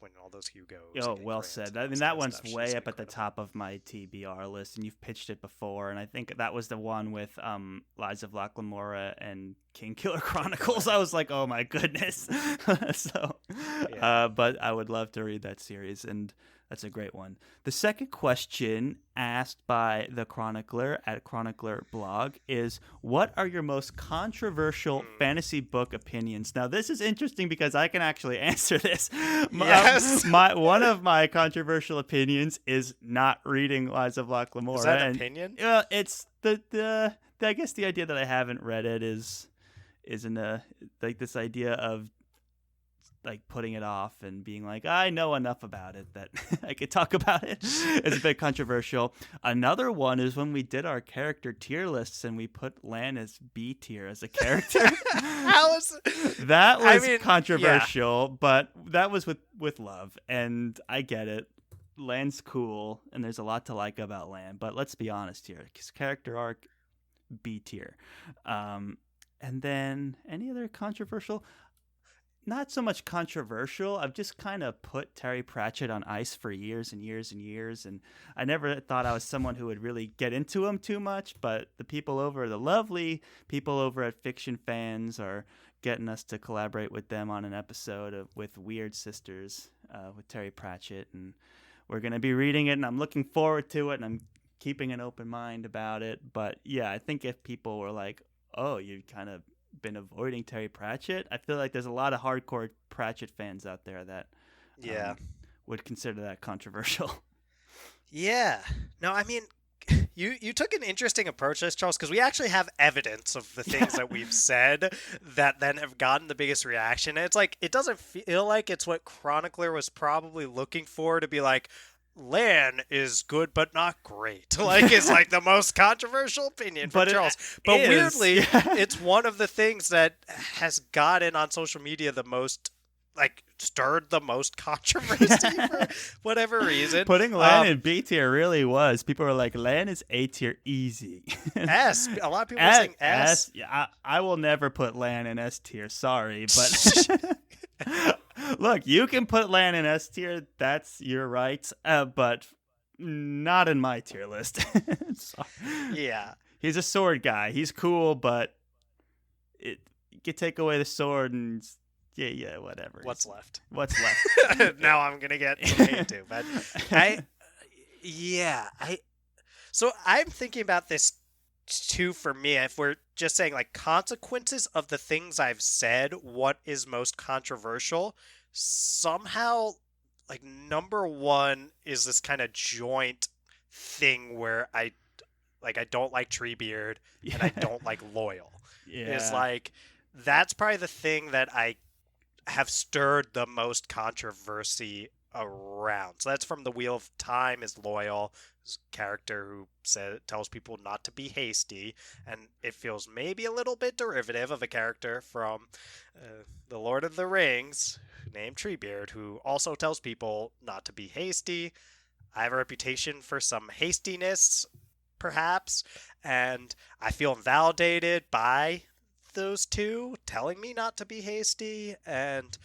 winning all those Hugos. Oh, well said. I mean, that one's way up at the top of my TBR list, and you've pitched it before, and I think that was the one with Lies of Locke Lamora and Kingkiller Chronicles. I was like, oh my goodness. So, but I would love to read that series, and That's a great one. The second question asked by the Chronicler at Chronicler Blog is, what are your most controversial fantasy book opinions? Now, this is interesting because I can actually answer this. Yes. One of my controversial opinions is not reading Lies of Locke Lamora. Is that an opinion? It's the I guess the idea that I haven't read it isn't like this idea of like putting it off and being like, I know enough about it that I could talk about it. It's a bit controversial. Another one is when we did our character tier lists and we put Lan as B tier as a character. That was controversial, but that was with love, and I get it. Lan's cool, and there's a lot to like about Lan, but let's be honest here. His character arc, B tier. And then any other controversial? Not so much controversial. I've just kind of put Terry Pratchett on ice for years and years and years, and I never thought I was someone who would really get into him too much, but the lovely people over at Fiction Fans are getting us to collaborate with them on an episode with Weird Sisters with Terry Pratchett, and we're going to be reading it, and I'm looking forward to it, and I'm keeping an open mind about it. But yeah, I think if people were like, oh, you kind of been avoiding Terry Pratchett, I feel like there's a lot of hardcore Pratchett fans out there that would consider that controversial. Yeah. No, I mean, you took an interesting approach to this, Charles, because we actually have evidence of the things that we've said that then have gotten the biggest reaction. And it's like, it doesn't feel like it's what Chronicler was probably looking for, to be like, Lan is good but not great. Like, it's like the most controversial opinion from Charles. But weirdly, it's one of the things that has gotten on social media the most, like, stirred the most controversy for whatever reason. Putting Lan in B tier really was. People were like, Lan is A tier easy. S. A lot of people are saying S. Yeah, I will never put Lan in S tier. Sorry, but look, you can put Lan in S tier. That's your right, but not in my tier list. Yeah, he's a sword guy. He's cool, but you could take away the sword and yeah, whatever. What's left? Now I'm gonna get some hate too, but So I'm thinking about this too. For me, if we're just saying like consequences of the things I've said, what is most controversial? Somehow, like, number one is this kind of joint thing where I don't like Treebeard and I don't like Loyal. Yeah. It's like, that's probably the thing that I have stirred the most controversy around. So that's from the Wheel of Time, is Loyal, character who tells people not to be hasty, and it feels maybe a little bit derivative of a character from The Lord of the Rings named Treebeard, who also tells people not to be hasty. I have a reputation for some hastiness, perhaps, and I feel invalidated by those two telling me not to be hasty, and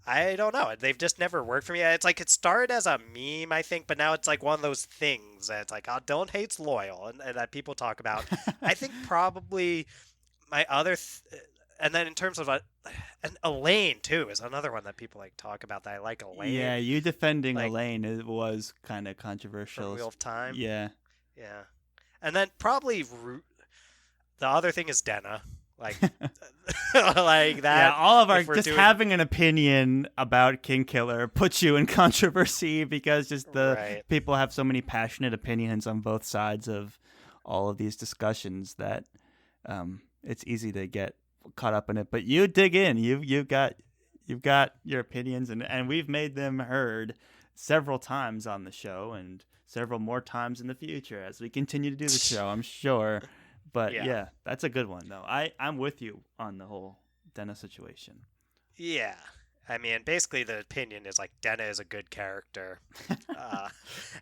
I don't know. They've just never worked for me. It's like, it started as a meme, I think, but now it's like one of those things that it's like, oh, Dylan hates Loyal, and that people talk about. I think probably my other, and then in terms of and Elaine too is another one that people like talk about, that I like Elaine. Yeah, you defending Elaine was kind of controversial. Wheel of Time. Yeah. Yeah, and then probably the other thing is Denna. Like, like that. Yeah, all of our having an opinion about Kingkiller puts you in controversy, because just people have so many passionate opinions on both sides of all of these discussions that it's easy to get caught up in it. But you dig in. You've got your opinions, and we've made them heard several times on the show, and several more times in the future as we continue to do the show, I'm sure. But yeah, that's a good one, though. I'm with you on the whole Denna situation. Yeah. I mean, basically the opinion is like, Denna is a good character.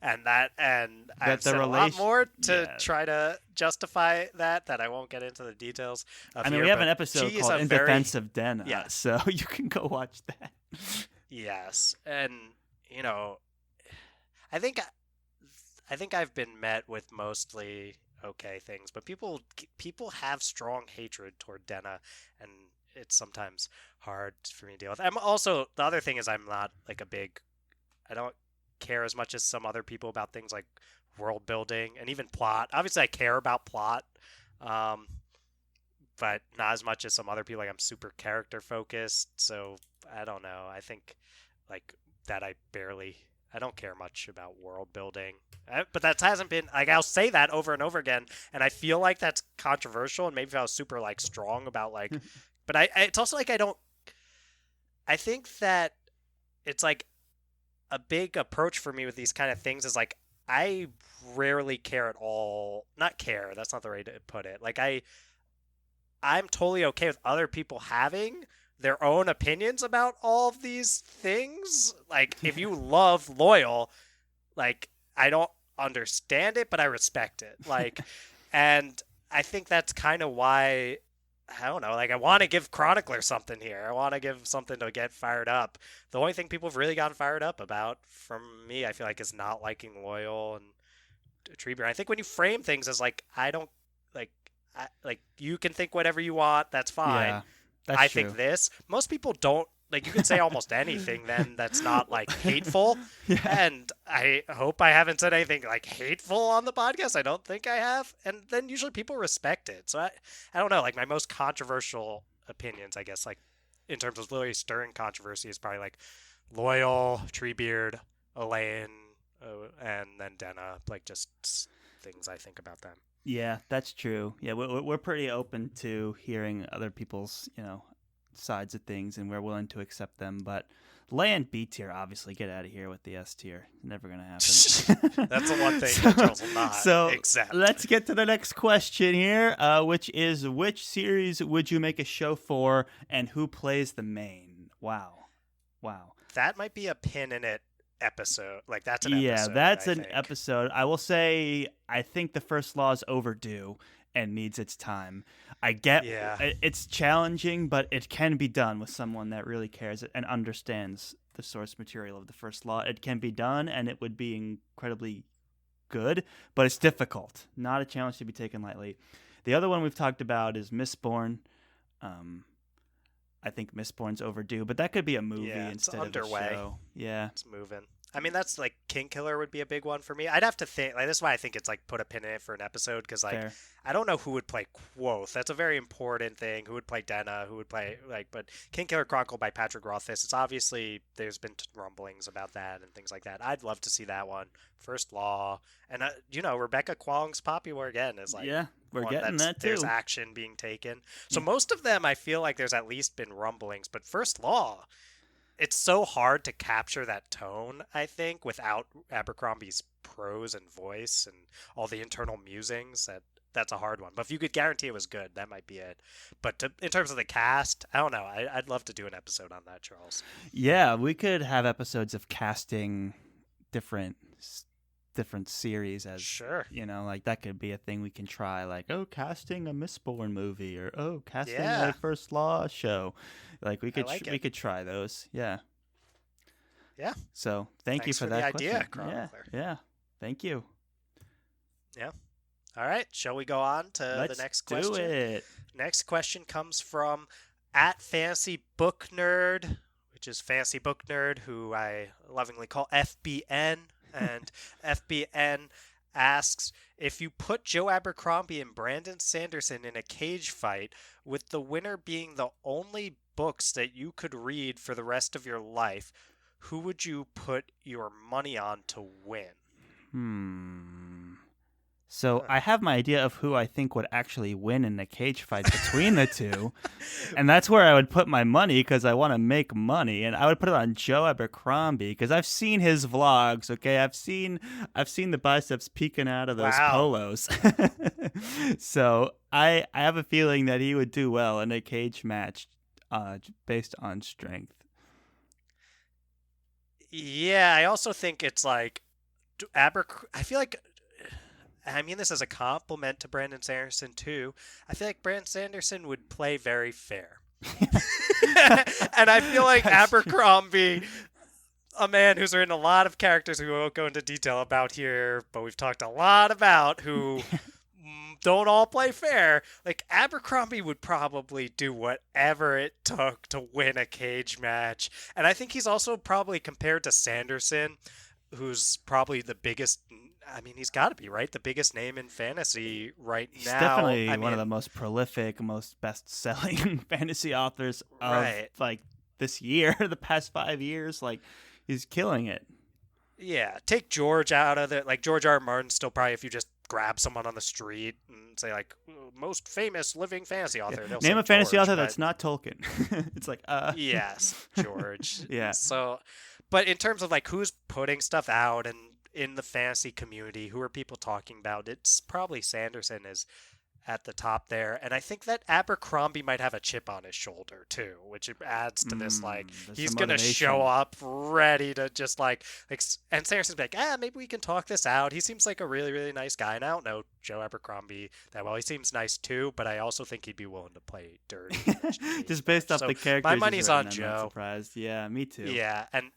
And I've said a lot more to try to justify that I won't get into the details of. I mean, we have an episode called In Defense of Denna, so you can go watch that. Yes. And, you know, I think I've been met with mostly okay things, but people have strong hatred toward Denna, and it's sometimes hard for me to deal with. I'm also, the other thing is, I'm not like I don't care as much as some other people about things like world building and even plot. Obviously, I care about plot, but not as much as some other people. Like I'm super character focused, so I don't know. I think like that I don't care much about world building. But that hasn't been like I'll say that over and over again, and I feel like that's controversial, and maybe if I was super like strong about like, but it's also like I don't. I think that it's like a big approach for me with these kind of things is like I rarely care at all. Not care. That's not the way to put it. Like I'm totally okay with other people having their own opinions about all of these things. Like if you love Loyal, like I don't understand it, but I respect it. Like, and I think that's kind of why I don't know. Like I want to give Chronicler something here. I want to give something to get fired up. The only thing people have really gotten fired up about, from me, I feel like, is not liking Loyal and Treebeard. I think when you frame things as like I don't like. Like you can think whatever you want, that's fine. Yeah, that's I true. think this. Most people don't like. You can say almost anything then that's not like hateful. Yeah. And I hope I haven't said anything like hateful on the podcast. I don't think I have. And then usually people respect it. So I don't know. Like my most controversial opinions, I guess, like in terms of literally stirring controversy, is probably like Loyal, Treebeard, Elaine, and then Denna. Like just things I think about them. Yeah, that's true. Yeah, we're pretty open to hearing other people's, sides of things, and we're willing to accept them. But land B tier, obviously, get out of here with the S tier. Never gonna happen. That's the one thing that Charles will not accept. Let's get to the next question here, which is which series would you make a show for, and who plays the main? Wow. That might be a pin in it episode. Like that's an episode. Yeah, that's an episode. I will say I think The First Law is overdue and needs its time. I get it's challenging, but it can be done with someone that really cares and understands the source material of The First Law. It can be done, and it would be incredibly good, but it's difficult. Not a challenge to be taken lightly. The other one we've talked about is Mistborn. I think Mistborn's overdue, but that could be a movie instead of a show. Yeah, it's moving. I mean, that's like Kingkiller would be a big one for me. I'd have to think. Like, that's why I think it's like put a pin in it for an episode because like fair. I don't know who would play Quoth. That's a very important thing. Who would play Denna? Who would play but Kingkiller Chronicle by Patrick Rothfuss. It's obviously there's been rumblings about that and things like that. I'd love to see that one. First Law, and Rebecca Kwong's Poppy War again is like we're getting that too. There's action being taken. So most of them, I feel like there's at least been rumblings. But First Law, it's so hard to capture that tone, I think, without Abercrombie's prose and voice and all the internal musings. That's a hard one. But if you could guarantee it was good, that might be it. But in terms of the cast, I don't know. I'd love to do an episode on that, Charles. Yeah, we could have episodes of casting different series as like that could be a thing we can try, like casting a Mistborn movie or casting a First Law show. Like we could try those. Yeah. So thanks you for that idea, question. Yeah. Thank you. Yeah. All right. Shall we go on to the next question? Let's do it. Next question comes from @FantasyBookNerd, which is Fancy Book Nerd, who I lovingly call FBN. And FBN asks, if you put Joe Abercrombie and Brandon Sanderson in a cage fight, with the winner being the only books that you could read for the rest of your life, who would you put your money on to win? So I have my idea of who I think would actually win in the cage fight between the two, and that's where I would put my money because I want to make money, and I would put it on Joe Abercrombie because I've seen his vlogs. Okay, I've seen the biceps peeking out of those polos, so I have a feeling that he would do well in a cage match, based on strength. Yeah, I also think it's like I feel like. I mean this as a compliment to Brandon Sanderson too. I feel like Brandon Sanderson would play very fair. And I feel like Abercrombie, a man who's written a lot of characters who we won't go into detail about here, but we've talked a lot about, who don't all play fair. Like Abercrombie would probably do whatever it took to win a cage match. And I think he's also probably, compared to Sanderson, who's probably the biggest. I mean, he's got to be, right? The biggest name in fantasy right He's now. definitely I one of mean, the most prolific, most best-selling fantasy authors of right. like this year, the past 5 years. Like, he's killing it. Yeah, take George out of it. Like George R. R. Martin still probably, if you just grab someone on the street and say like most famous living fantasy Yeah. author, they'll Name say a fantasy George. author But that's not Tolkien. It's like, yes, George. yeah. So, but in terms of like who's putting stuff out and in the fantasy community, who are people talking about? It's probably Sanderson is at the top there, and I think that Abercrombie might have a chip on his shoulder too, which adds to this like There's he's some gonna show motivation. up ready to just like and Sanderson's like, maybe we can talk this out. He seems like a really nice guy, and I don't know Joe Abercrombie that well. He seems nice too, but I also think he'd be willing to play dirty and mention Just Cage based Match. off So the my characters he's money's written, on I'm not Joe. surprised. Yeah, me too. Yeah, and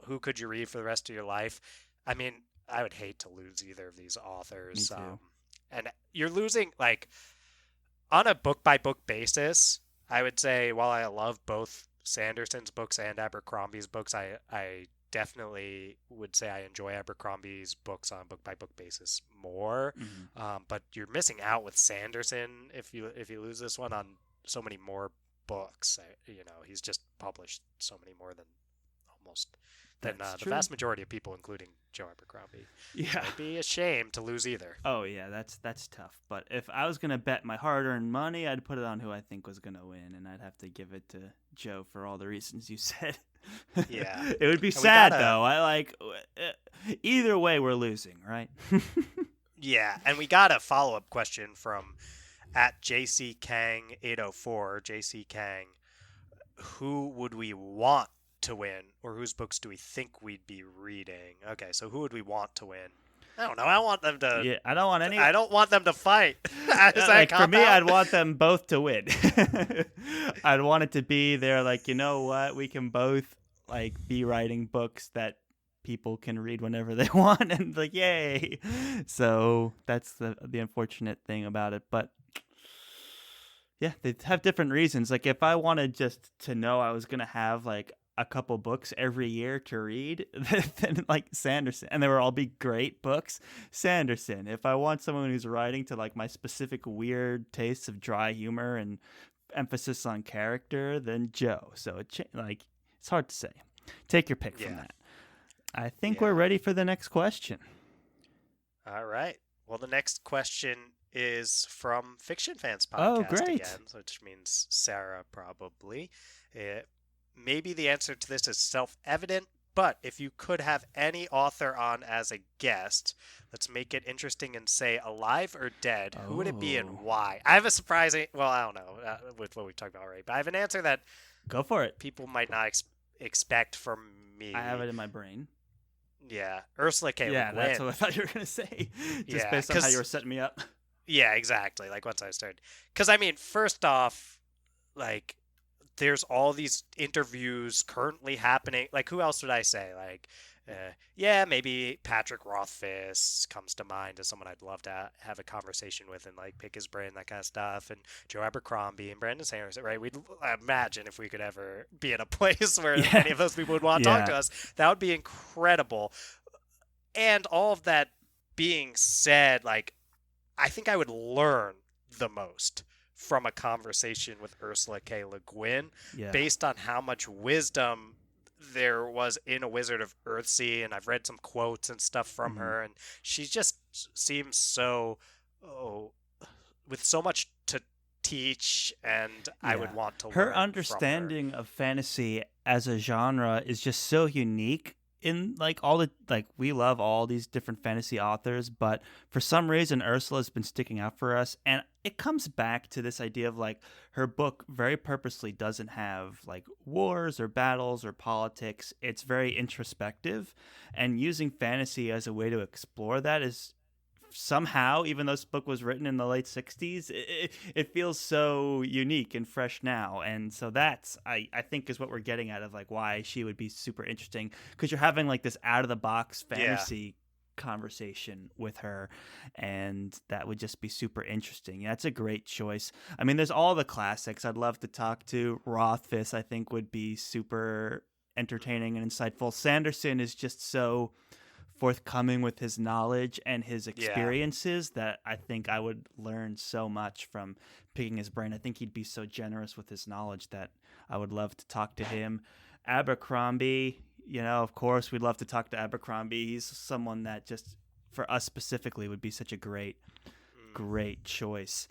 who could you read for the rest of your life? I mean, I would hate to lose either of these Me authors. too. And you're losing like on a book by book basis. I would say while I love both Sanderson's books and Abercrombie's books, I definitely would say I enjoy Abercrombie's books on a book by book basis more. Mhm. But you're missing out with Sanderson if you lose this one on so many more books. He's just published so many more than almost than That's the true. vast majority of people, including Joe Abercrombie. So Yeah. it'd be a shame to lose either. Oh yeah, that's tough. But if I was gonna bet my hard-earned money, I'd put it on who I think was gonna win, and I'd have to give it to Joe for all the reasons you said. Yeah, It would be and we sad gotta though. I like either way we're losing, right? Yeah, and we got a follow up question from at JC Kang 804. JC Kang, who would we want to win, or whose books do we think we'd be reading? Okay, so who would we want to win? I don't know. I want them to. Yeah, I don't want any. I don't want them to fight. Is that Like for cop me, out? I'd want them both to win. I'd want it to be they're like, you know what, we can both like be writing books that people can read whenever they want, and like, yay. So that's the unfortunate thing about it, but yeah, they have different reasons. Like if I wanted just to know I was gonna have like a couple books every year to read, then like Sanderson, and they were all be great books. Sanderson. If I want someone who's writing to like my specific weird tastes of dry humor and emphasis on character, then Joe. So like it's hard to say. Take your pick from Yeah. that. I think we're Yeah. ready for the next question. All right. Well, the next question is from Fiction Fans Oh, Podcast great. again, which means Sarah probably. Maybe the answer to this is self-evident, but if you could have any author on as a guest, let's make it interesting and say alive or dead, who would it be and Oh. why? I have a surprising, well, I don't know with what we talked about already, but I have an answer that Go for it. people might not expect from me. I have it in my brain. Yeah, Ursula K. Yeah, Le that's Guin. what I thought you were gonna say. Just Yeah, based on how 'cause- you were setting me up. Yeah, exactly. Like once I started, because I mean, first off, like there's all these interviews currently happening. Like who else would I say? Like, yeah, maybe Patrick Rothfuss comes to mind as someone I'd love to have a conversation with and like pick his brain, that kind of stuff. And Joe Abercrombie and Brandon Sanderson, right? We'd imagine if we could ever be in a place where Yeah. any of those people would want to talk to Yeah. us, that would be incredible. And all of that being said, like I think I would learn the most from a conversation with Ursula K. Le Guin Yeah. based on how much wisdom there was in A Wizard of Earthsea, and I've read some quotes and stuff from Mhm. her, and she just seems so with so much to teach, and I would Yeah. want to learn Her from her. understanding of fantasy as a genre is just so unique in like all the like we love all these different fantasy authors, but for some reason Ursula's been sticking out for us, and it comes back to this idea of like her book very purposely doesn't have like wars or battles or politics. It's very introspective, and using fantasy as a way to explore that is somehow, even though this book was written in the late 60s, it feels so unique and fresh now. And so that's I think is what we're getting at of like why she would be super interesting, because you're having like this out of the box fantasy conversation with her, and that would just be super interesting. Yeah, that's a great choice. I mean, there's all the classics I'd love to talk to. Rothfuss I think would be super entertaining and insightful. Sanderson is just so forthcoming with his knowledge and his experiences that I think I would learn so much from picking his brain. I think he'd be so generous with his knowledge that I would love to talk to him. Abercrombie, of course, we'd love to talk to Abercrombie. He's someone that just, for us specifically, would be such a great choice.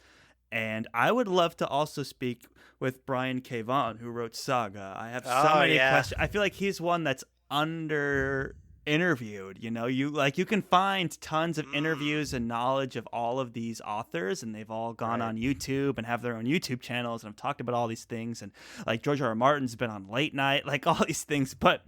And I would love to also speak with Brian K. Vaughan, who wrote Saga. I have so many questions. I feel like he's one that's under interviewed. You can find tons of interviews and knowledge of all of these authors, and they've all gone on YouTube and have their own YouTube channels and have talked about all these things. And like George R. R. Martin's been on Late Night, like all these things. But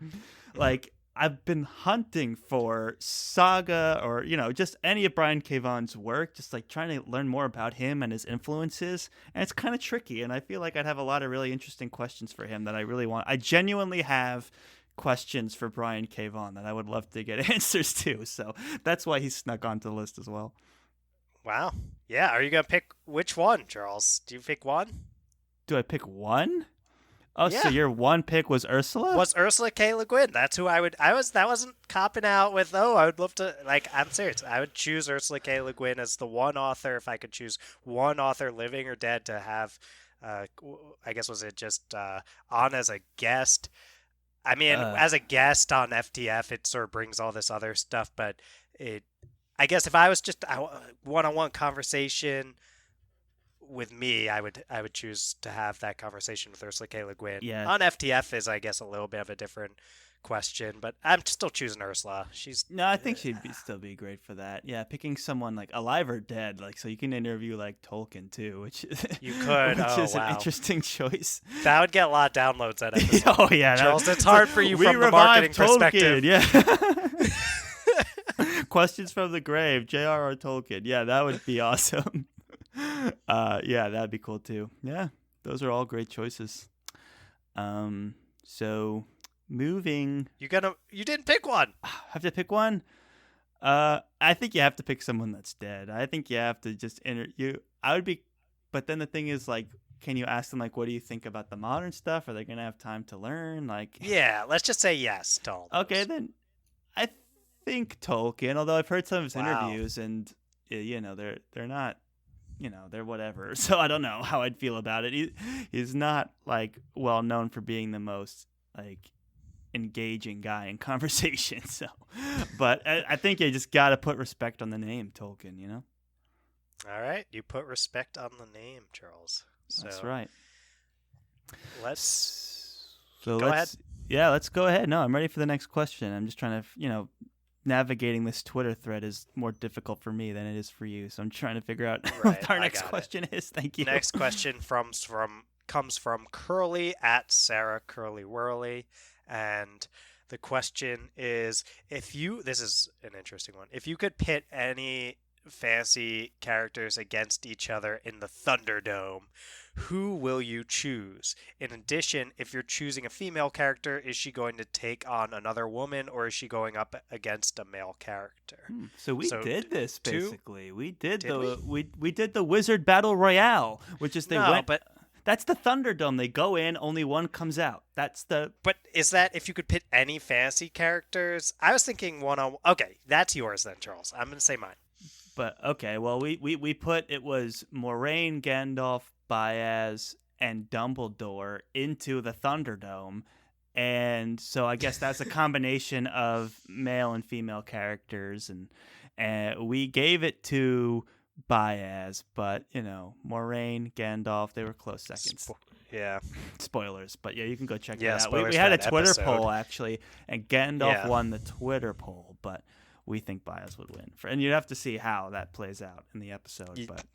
like I've been hunting for Saga or, just any of Brian K. Vaughan's work, just like trying to learn more about him and his influences. And it's kind of tricky. And I feel like I'd have a lot of really interesting questions for him that I really want. I genuinely have questions for Brian K. Vaughan that I would love to get answers to. So that's why he snuck onto the list as well. Wow. Yeah. Are you going to pick which one, Charles? Do you pick one? Do I pick one? Oh, yeah. So your one pick was Ursula? Was Ursula K. Le Guin. That's who that wasn't copping out with, I would love to, I'm serious. I would choose Ursula K. Le Guin as the one author, if I could choose one author, living or dead, to have, I guess, was it just on as a guest? I mean, as a guest on FTF, it sort of brings all this other stuff, but I guess if I was just a one-on-one conversation with me, I would choose to have that conversation with Ursula K. Le Guin. Yeah. On FTF is, I guess, a little bit of a different question, but I'm still choosing Ursula. I think she'd still be great for that. Yeah, picking someone like alive or dead, like so you can interview like Tolkien too, which you could, which is an interesting choice. That would get a lot of downloads. That episode. Oh yeah, Charles, it's hard for you from the marketing Tolkien, perspective. Yeah. Questions from the grave, J.R.R. Tolkien. Yeah, that would be awesome. Yeah, that'd be cool too. Yeah, those are all great choices. So. Moving. You didn't pick one. Have to pick one? I think you have to pick someone that's dead. I think you have to just but then the thing is, like, can you ask them, like, what do you think about the modern stuff? Are they going to have time to learn? Like, yeah, let's just say yes to all those. Okay, then I think Tolkien, although I've heard some of his interviews and, they're not, they're whatever. So I don't know how I'd feel about it. He's not, like, well known for being the most, like, engaging guy in conversation. So, but I think you just got to put respect on the name Tolkien, All right, you put respect on the name, Charles. So that's right. Let's go ahead. Yeah, let's go ahead. No, I'm ready for the next question. I'm just trying to, navigating this Twitter thread is more difficult for me than it is for you. So I'm trying to figure out what our next question is. Thank you. Next question comes from Curly at Sarah Curly Whirly. And the question is, this is an interesting one. If you could pit any fantasy characters against each other in the Thunderdome, who will you choose? In addition, if you're choosing a female character, is she going to take on another woman, or is she going up against a male character? So we did this basically. We did the Wizard Battle Royale, which is that's the Thunderdome. They go in, only one comes out. But is that if you could pit any fantasy characters? I was thinking one-on-one. Okay, that's yours then, Charles. I'm going to say mine. But, okay, well, we put it was Moraine, Gandalf, Baez, and Dumbledore into the Thunderdome. And so I guess that's a combination of male and female characters. And we gave it to Baez, but Moraine, Gandalf, they were close seconds. Yeah, spoilers, but yeah, you can go check it out. We had a Twitter poll actually, and Gandalf Yeah. won the Twitter poll, but we think Baez would win. And you'd have to see how that plays out in the episode. But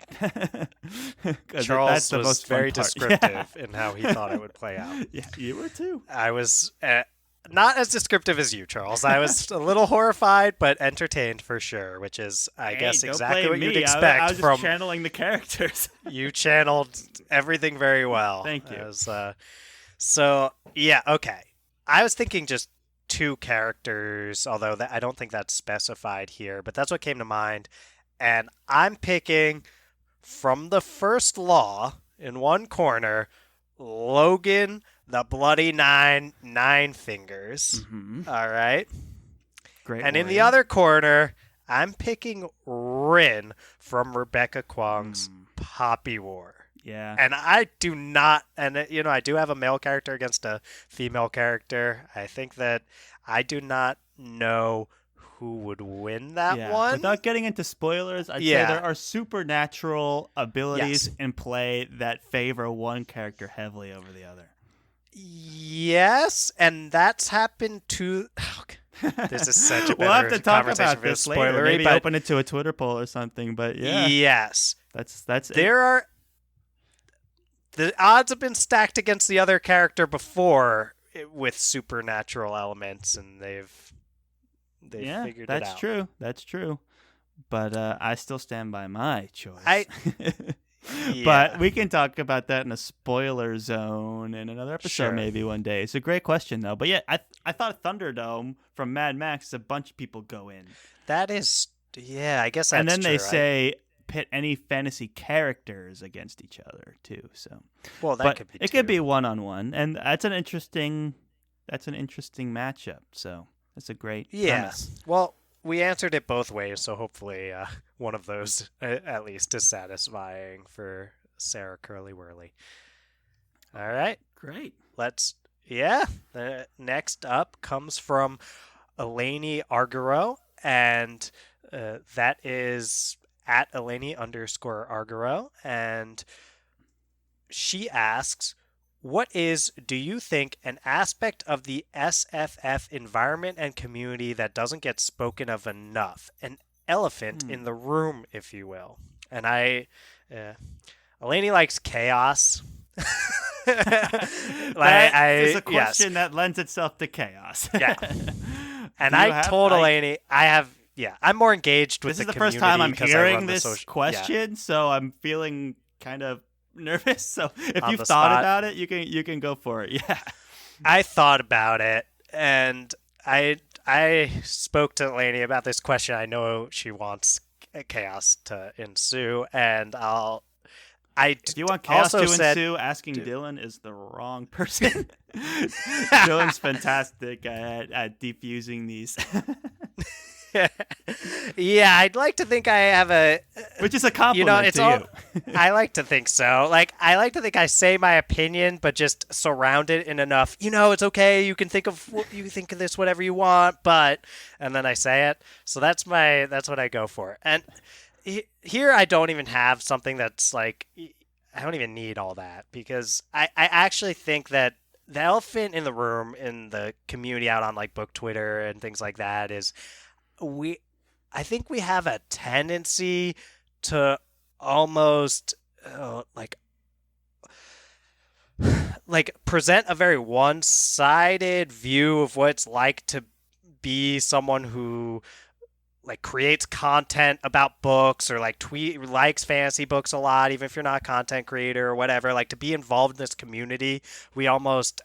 Charles that's the was most fun very part. descriptive in how he thought it would play out. Yeah, you were too. I was not as descriptive as you, Charles. I was a little horrified, but entertained for sure, which is, I guess, don't exactly blame what me. you'd expect I was just from channeling the characters. You channeled everything very well. Thank you. So, yeah, okay. I was thinking just two characters, although I don't think that's specified here, but that's what came to mind. And I'm picking from the First Law in one corner, Logan The Bloody Nine Fingers. Mm-hmm. All right. Great. And in the warrior. other corner, I'm picking Rin from Rebecca Kwong's Poppy War. Yeah. And I do not, and I do have a male character against a female character. I think that I do not know who would win that one. Without getting into spoilers, I'd say there are supernatural abilities in play that favor one character heavily over the other. Yes, and that's happened to. This is such a better we'll have to talk about this this later. Maybe but open it to a Twitter poll or something. But yeah, yes, that's there are. The odds have been stacked against the other character before with supernatural elements, and they've figured it out. That's true. That's true. But I still stand by my choice. But we can talk about that in a spoiler zone in another episode maybe one day. It's a great question, though. But yeah, I thought Thunderdome from Mad Max, a bunch of people go in. That is, I guess that's and then true, they right? say pit any fantasy characters against each other, too. So, well, that could be it could be one-on-one. And that's an interesting matchup. So that's a great premise. Well, we answered it both ways, so hopefully one of those at least is satisfying for Sarah Curly Whirly. All right. Great. Next up comes from Eleni Argaro, and that is at Eleni_Argaro, and she asks, what is, do you think, an aspect of the SFF environment and community that doesn't get spoken of enough? An elephant in the room, if you will. And Eleni likes chaos. It's a question that lends itself to chaos. Yeah. And I told Eleni, I'm more engaged with the community. This is the first time I'm hearing this question, so I'm feeling kind of nervous. So if you've thought about it, you can go for it. Yeah. I thought about it, and I spoke to Eleni about this question. I know she wants chaos to ensue, and if you want chaos to ensue, asking Dylan is the wrong person. Dylan's fantastic at defusing these. Yeah, I'd like to think I have which is a compliment to you. I like to think so. Like, I like to think I say my opinion, but just surround it in enough. It's okay. You can think of this whatever you want, and then I say it. So that's what I go for. And here I don't even have something that's like, I don't even need all that, because I actually think that the elephant in the room in the community out on like book Twitter and things like that is, I think we have a tendency to almost present a very one-sided view of what it's like to be someone who creates content about books, or likes fantasy books a lot, even if you're not a content creator or whatever. To be involved in this community, we almost,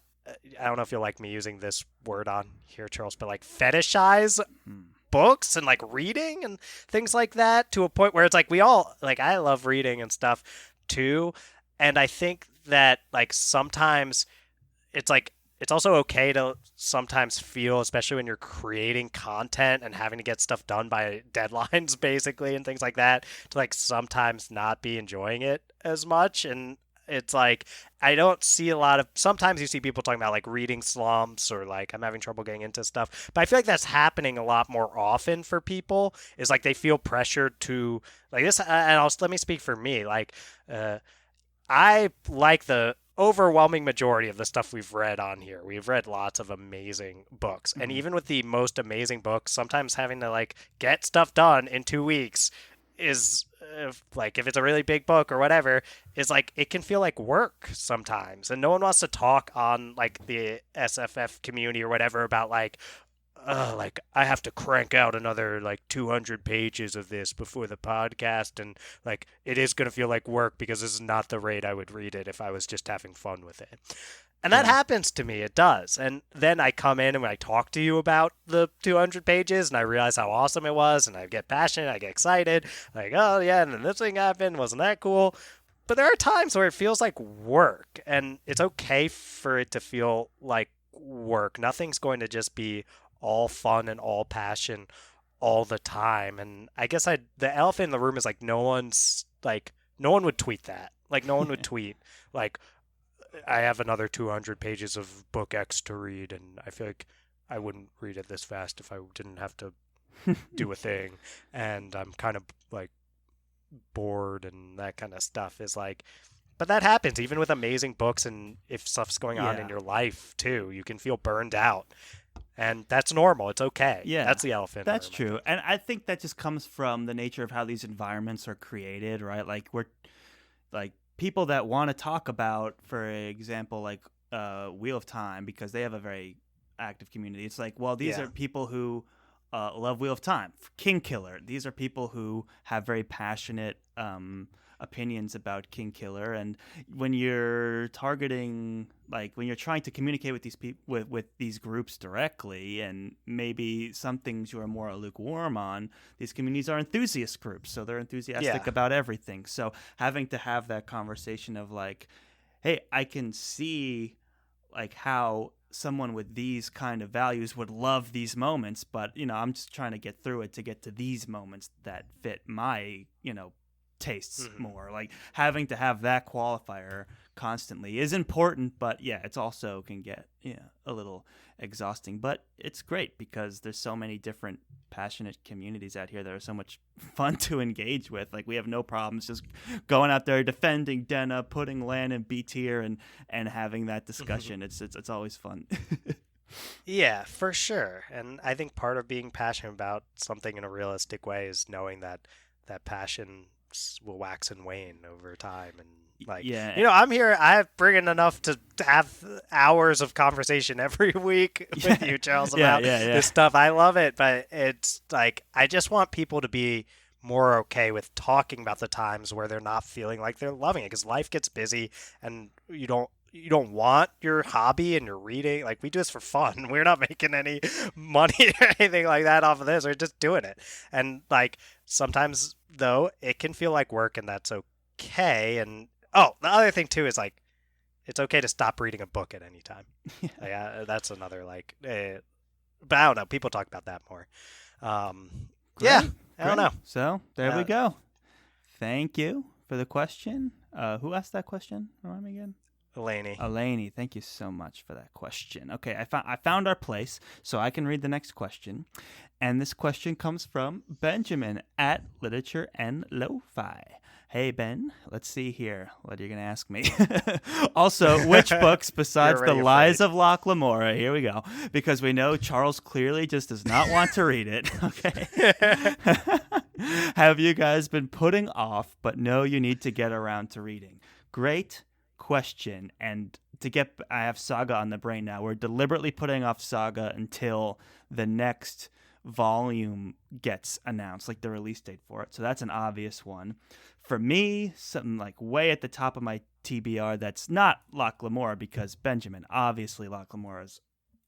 I don't know if you'll like me using this word on here, Charles, but fetishize books and reading and things like that, to a point where it's we all I love reading and stuff too, and I think that sometimes it's it's also okay to sometimes feel, especially when you're creating content and having to get stuff done by deadlines basically and things like that, to sometimes not be enjoying it as much. And it's I don't see a lot of, sometimes you see people talking about reading slumps, or I'm having trouble getting into stuff, but I feel like that's happening a lot more often for people, is they feel pressured to this. And let me speak for me. I like the overwhelming majority of the stuff we've read on here. We've read lots of amazing books, and even with the most amazing books, sometimes having to get stuff done in 2 weeks is if it's a really big book or whatever, is it can feel like work sometimes, and no one wants to talk on the SFF community or whatever about I have to crank out another 200 pages of this before the podcast, and it is going to feel like work, because this is not the rate I would read it if I was just having fun with it. And that happens to me. It does. And then I come in and when I talk to you about the 200 pages, and I realize how awesome it was, and I get passionate, I get excited, oh yeah, and then this thing happened, wasn't that cool? but there are times where it feels like work, and it's okay for it to feel like work. Nothing's going to just be all fun and all passion all the time. And I guess the elephant in the room is like no one would tweet that. Like no one would tweet like I have another 200 pages of book X to read, and I feel like I wouldn't read it this fast if I didn't have to do a thing, and I'm kind of like bored and that kind of stuff is like, but that happens even with amazing books, and if stuff's going on in your life too, you can feel burned out, and that's normal. It's okay. Yeah, that's the elephant. That's true, and I think that just comes from the nature of how these environments are created, right? Like we're like people that want to talk about, for example, like Wheel of Time, because they have a very active community. It's like, well, these are people who love Wheel of Time. Kingkiller, these are people who have very passionate opinions about Kingkiller. And when you're targeting, like when you're trying to communicate with these people, with these groups directly, and maybe some things you are more lukewarm on, these communities are enthusiast groups, so they're enthusiastic about everything. So having to have that conversation of like, hey, I can see like how someone with these kind of values would love these moments, but I'm just trying to get through it to get to these moments that fit my tastes more. Like having to have that qualifier constantly is important, but it's also can get a little exhausting. But it's great because there's so many different passionate communities out here that are so much fun to engage with. Like we have no problems just going out there defending Denna, putting Lan in B tier, and having that discussion. It's always fun. Yeah, for sure. And I think part of being passionate about something in a realistic way is knowing that passion will wax and wane over time. And like, I'm here, I bring in enough to have hours of conversation every week with you, Charles, about this stuff. I love it, but it's like, I just want people to be more okay with talking about the times where they're not feeling like they're loving it, because life gets busy and you don't want your hobby and your reading. Like, we do this for fun. We're not making any money or anything like that off of this. We're just doing it. And like, sometimes though, it can feel like work, and that's okay. And the other thing too is like, it's okay to stop reading a book at any time. That's another like, but I don't know. People talk about that more. I don't know. So there we go. Thank you for the question. Who asked that question? Remind me again. Eleni, thank you so much for that question. Okay, I found our place, so I can read the next question. And this question comes from Benjamin at Literature and Lo-Fi. Hey, Ben, let's see here. What are you going to ask me? Also, which books besides The Lies of Locke Lamora? Here we go. Because we know Charles clearly just does not want to read it. Okay. Have you guys been putting off, but know you need to get around to reading? Great question. And I have Saga on the brain now. We're deliberately putting off Saga until the next volume gets announced, like the release date for it. So that's an obvious one. For me, something like way at the top of my TBR that's not Locke Lamora, because Benjamin, obviously Locke Lamora is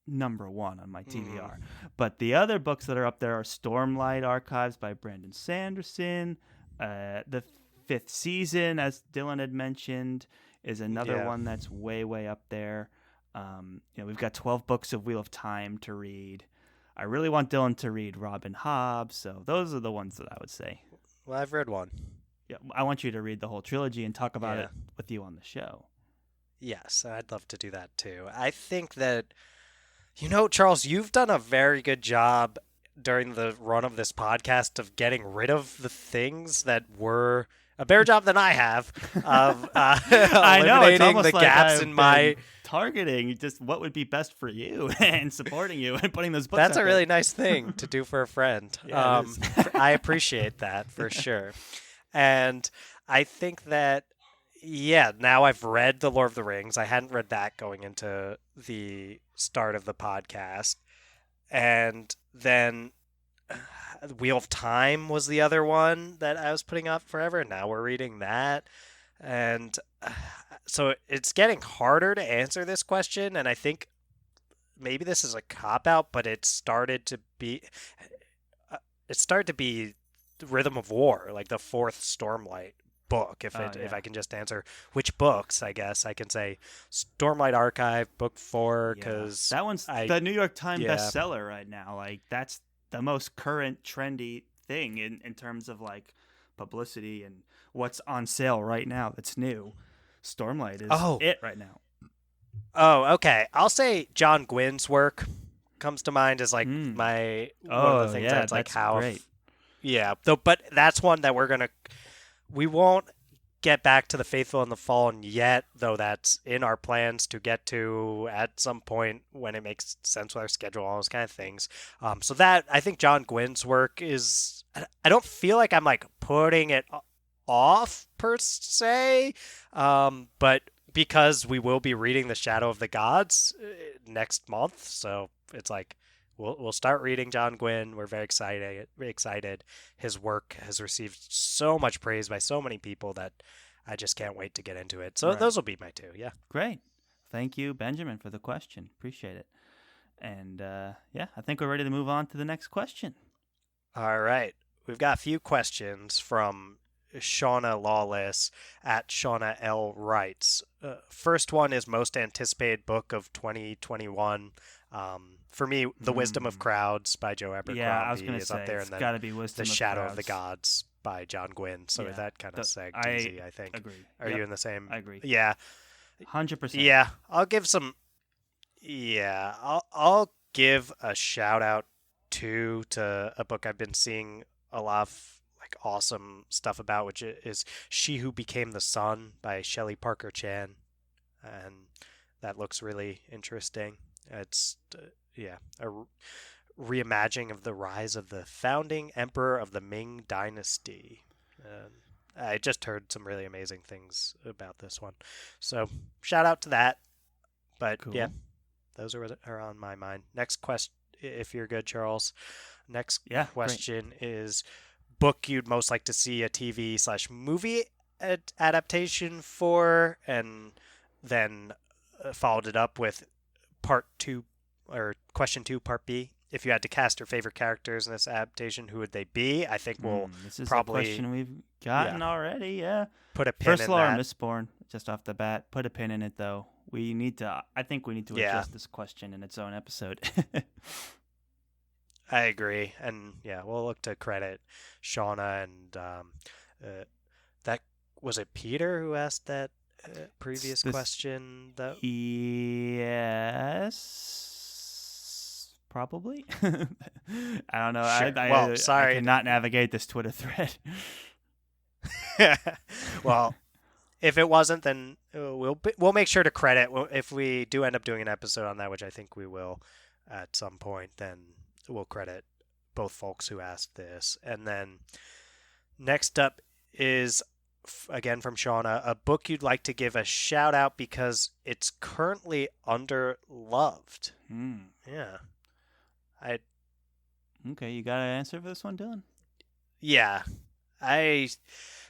number one on my TBR. But the other books that are up there are Stormlight Archives by Brandon Sanderson. The Fifth Season, as Dylan had mentioned, is another one that's way, way up there. We've got 12 books of Wheel of Time to read. I really want Dylan to read Robin Hobb, so those are the ones that I would say. Well, I've read one. Yeah, I want you to read the whole trilogy and talk about it with you on the show. Yes, I'd love to do that too. I think that, Charles, you've done a very good job during the run of this podcast of getting rid of the things that were a better job than I have of eliminating the gaps in my targeting just what would be best for you and supporting you and putting those books. That's a really nice thing to do for a friend. I appreciate that for sure. And I think that, now I've read The Lord of the Rings. I hadn't read that going into the start of the podcast. And then Wheel of Time was the other one that I was putting off forever. Now we're reading that. And so it's getting harder to answer this question. And I think maybe this is a cop-out, but it started to be Rhythm of War, like the fourth Stormlight book. If I can just answer which books, I guess I can say Stormlight Archive, book 4, because that one's the New York Times bestseller right now. Like, that's the most current trendy thing in terms of like publicity and what's on sale right now that's new. Stormlight is it right now. Oh, okay. I'll say John Gwynn's work comes to mind as like one of the things that's like how great. But that's one that we won't get back to The Faithful and the Fallen yet, though that's in our plans to get to at some point when it makes sense with our schedule, all those kind of things. So that, I think John Gwynn's work is, I don't feel like I'm like putting it off per se, but because we will be reading The Shadow of the Gods next month, so it's like we'll start reading John Gwynn. We're very excited. His work has received so much praise by so many people that I just can't wait to get into it. So those will be my 2. Yeah. Great. Thank you, Benjamin, for the question. Appreciate it. And I think we're ready to move on to the next question. All right. We've got a few questions from Shauna Lawless at Shauna L. Writes. First one is most anticipated book of 2021. For me, The Wisdom of Crowds by Joe Abercrombie I was gonna is say, up there, and then gotta be Wisdom The of Shadow Crowds. of the Gods by John Gwynn. So that kind of segged easy, I think. Agree. Are you in the same? I agree. Yeah. 100%. Yeah, I'll give some. Yeah, I'll give a shout out to a book I've been seeing a lot of like awesome stuff about, which is She Who Became the Sun by Shelley Parker Chan, and that looks really interesting. It's a reimagining of the rise of the founding emperor of the Ming Dynasty. I just heard some really amazing things about this one, so shout out to that. But cool. Yeah, those are on my mind. Next question, if you're good, Charles. Next question is book you'd most like to see a TV/movie adaptation for, and then followed it up with part 2 or question 2, part B. If you had to cast your favorite characters in this adaptation, who would they be? I think this is probably a question we've gotten already. Yeah. Put a pin First in Laura that. Mistborn, just off the bat. Put a pin in it, though. I think we need to address this question in its own episode. I agree, and we'll look to credit Shauna and that was it. Peter who asked that previous question. Yes, probably. I don't know. Sure. Sorry, I cannot navigate this Twitter thread. Well, if it wasn't, then we'll make sure to credit if we do end up doing an episode on that, which I think we will at some point. Then we'll credit both folks who asked this. And then next up is again from Shauna, a book you'd like to give a shout out because it's currently underloved. Yeah. Okay, you got an answer for this one, Dylan? Yeah.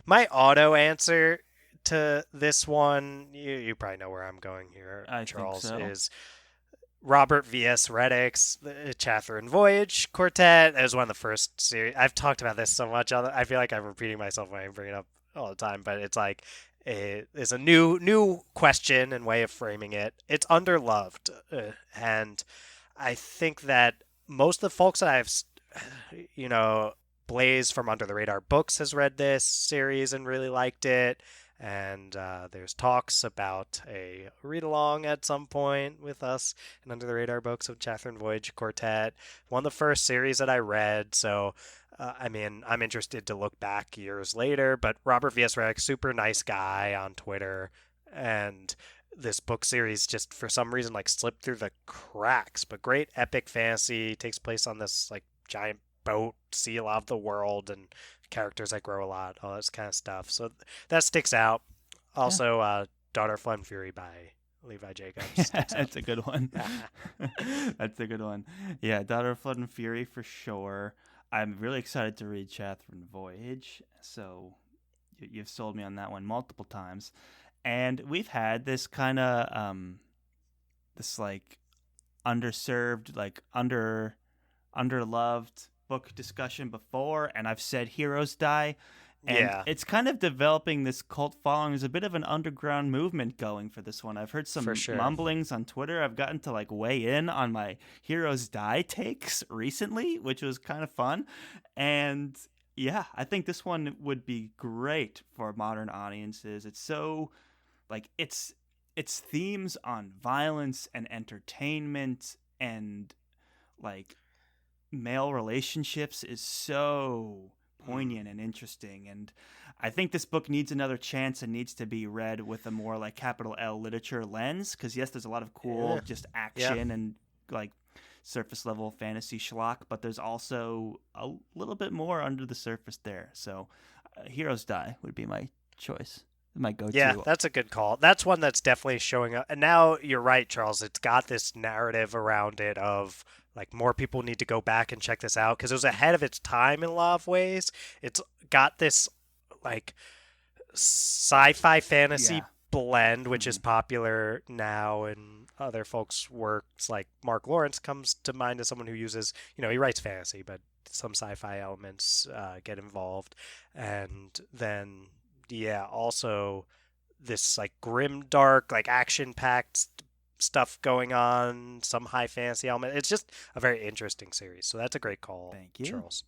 My auto answer to this one, you probably know where I'm going here, Charles, is Robert V.S. Reddick's The Catherine Voyage Quartet. It was one of the first series. I've talked about this so much. I feel like I'm repeating myself when I bring it up all the time, but it's like it's a new question and way of framing it. It's underloved, and I think that most of the folks that I've, Blaze from Under the Radar Books has read this series and really liked it. And there's talks about a read-along at some point with us and Under the Radar Books of Catherine Voyage Quartet. One of the first series that I read, so I'm interested to look back years later. But Robert V.S. Reddick, super nice guy on Twitter, and this book series just for some reason like slipped through the cracks. But great epic fantasy, takes place on this like giant boat, see a lot of the world, and characters that grow a lot, all this kind of stuff. So that sticks out. Also, Daughter of Flood and Fury by Levi Jacobs. That's a good one. That's a good one. Yeah, Daughter of Flood and Fury for sure. I'm really excited to read Catherine Voyage. So you've sold me on that one multiple times. And we've had this kind of this like underserved, like underloved book discussion before, and I've said Heroes Die And Yeah, it's kind of developing this cult following. There's a bit of an underground movement going for this one. I've heard some for sure. mumblings on Twitter. I've gotten to like weigh in on my Heroes Die takes recently, which was kind of fun. And yeah, I think this one would be great for modern audiences. It's so like its themes on violence and entertainment and like male relationships is so poignant and interesting, and I think this book needs another chance and needs to be read with a more like capital L literature lens, because yes, there's a lot of cool just Yeah. action and like surface level fantasy schlock, but there's also a little bit more under the surface there. So Heroes Die would be my choice, my go-to. Yeah, that's a good call. That's one that's definitely showing up. And now you're right, Charles. It's got this narrative around it of like more people need to go back and check this out because it was ahead of its time in a lot of ways. It's got this like sci-fi fantasy Yeah. blend, which is popular now in other folks' works. Like Mark Lawrence comes to mind as someone who uses, he writes fantasy, but some sci-fi elements get involved. And then, yeah, also this like grim, dark, like action-packed stuff going on, some high fantasy element. It's just a very interesting series. So that's a great call, Thank you. Charles.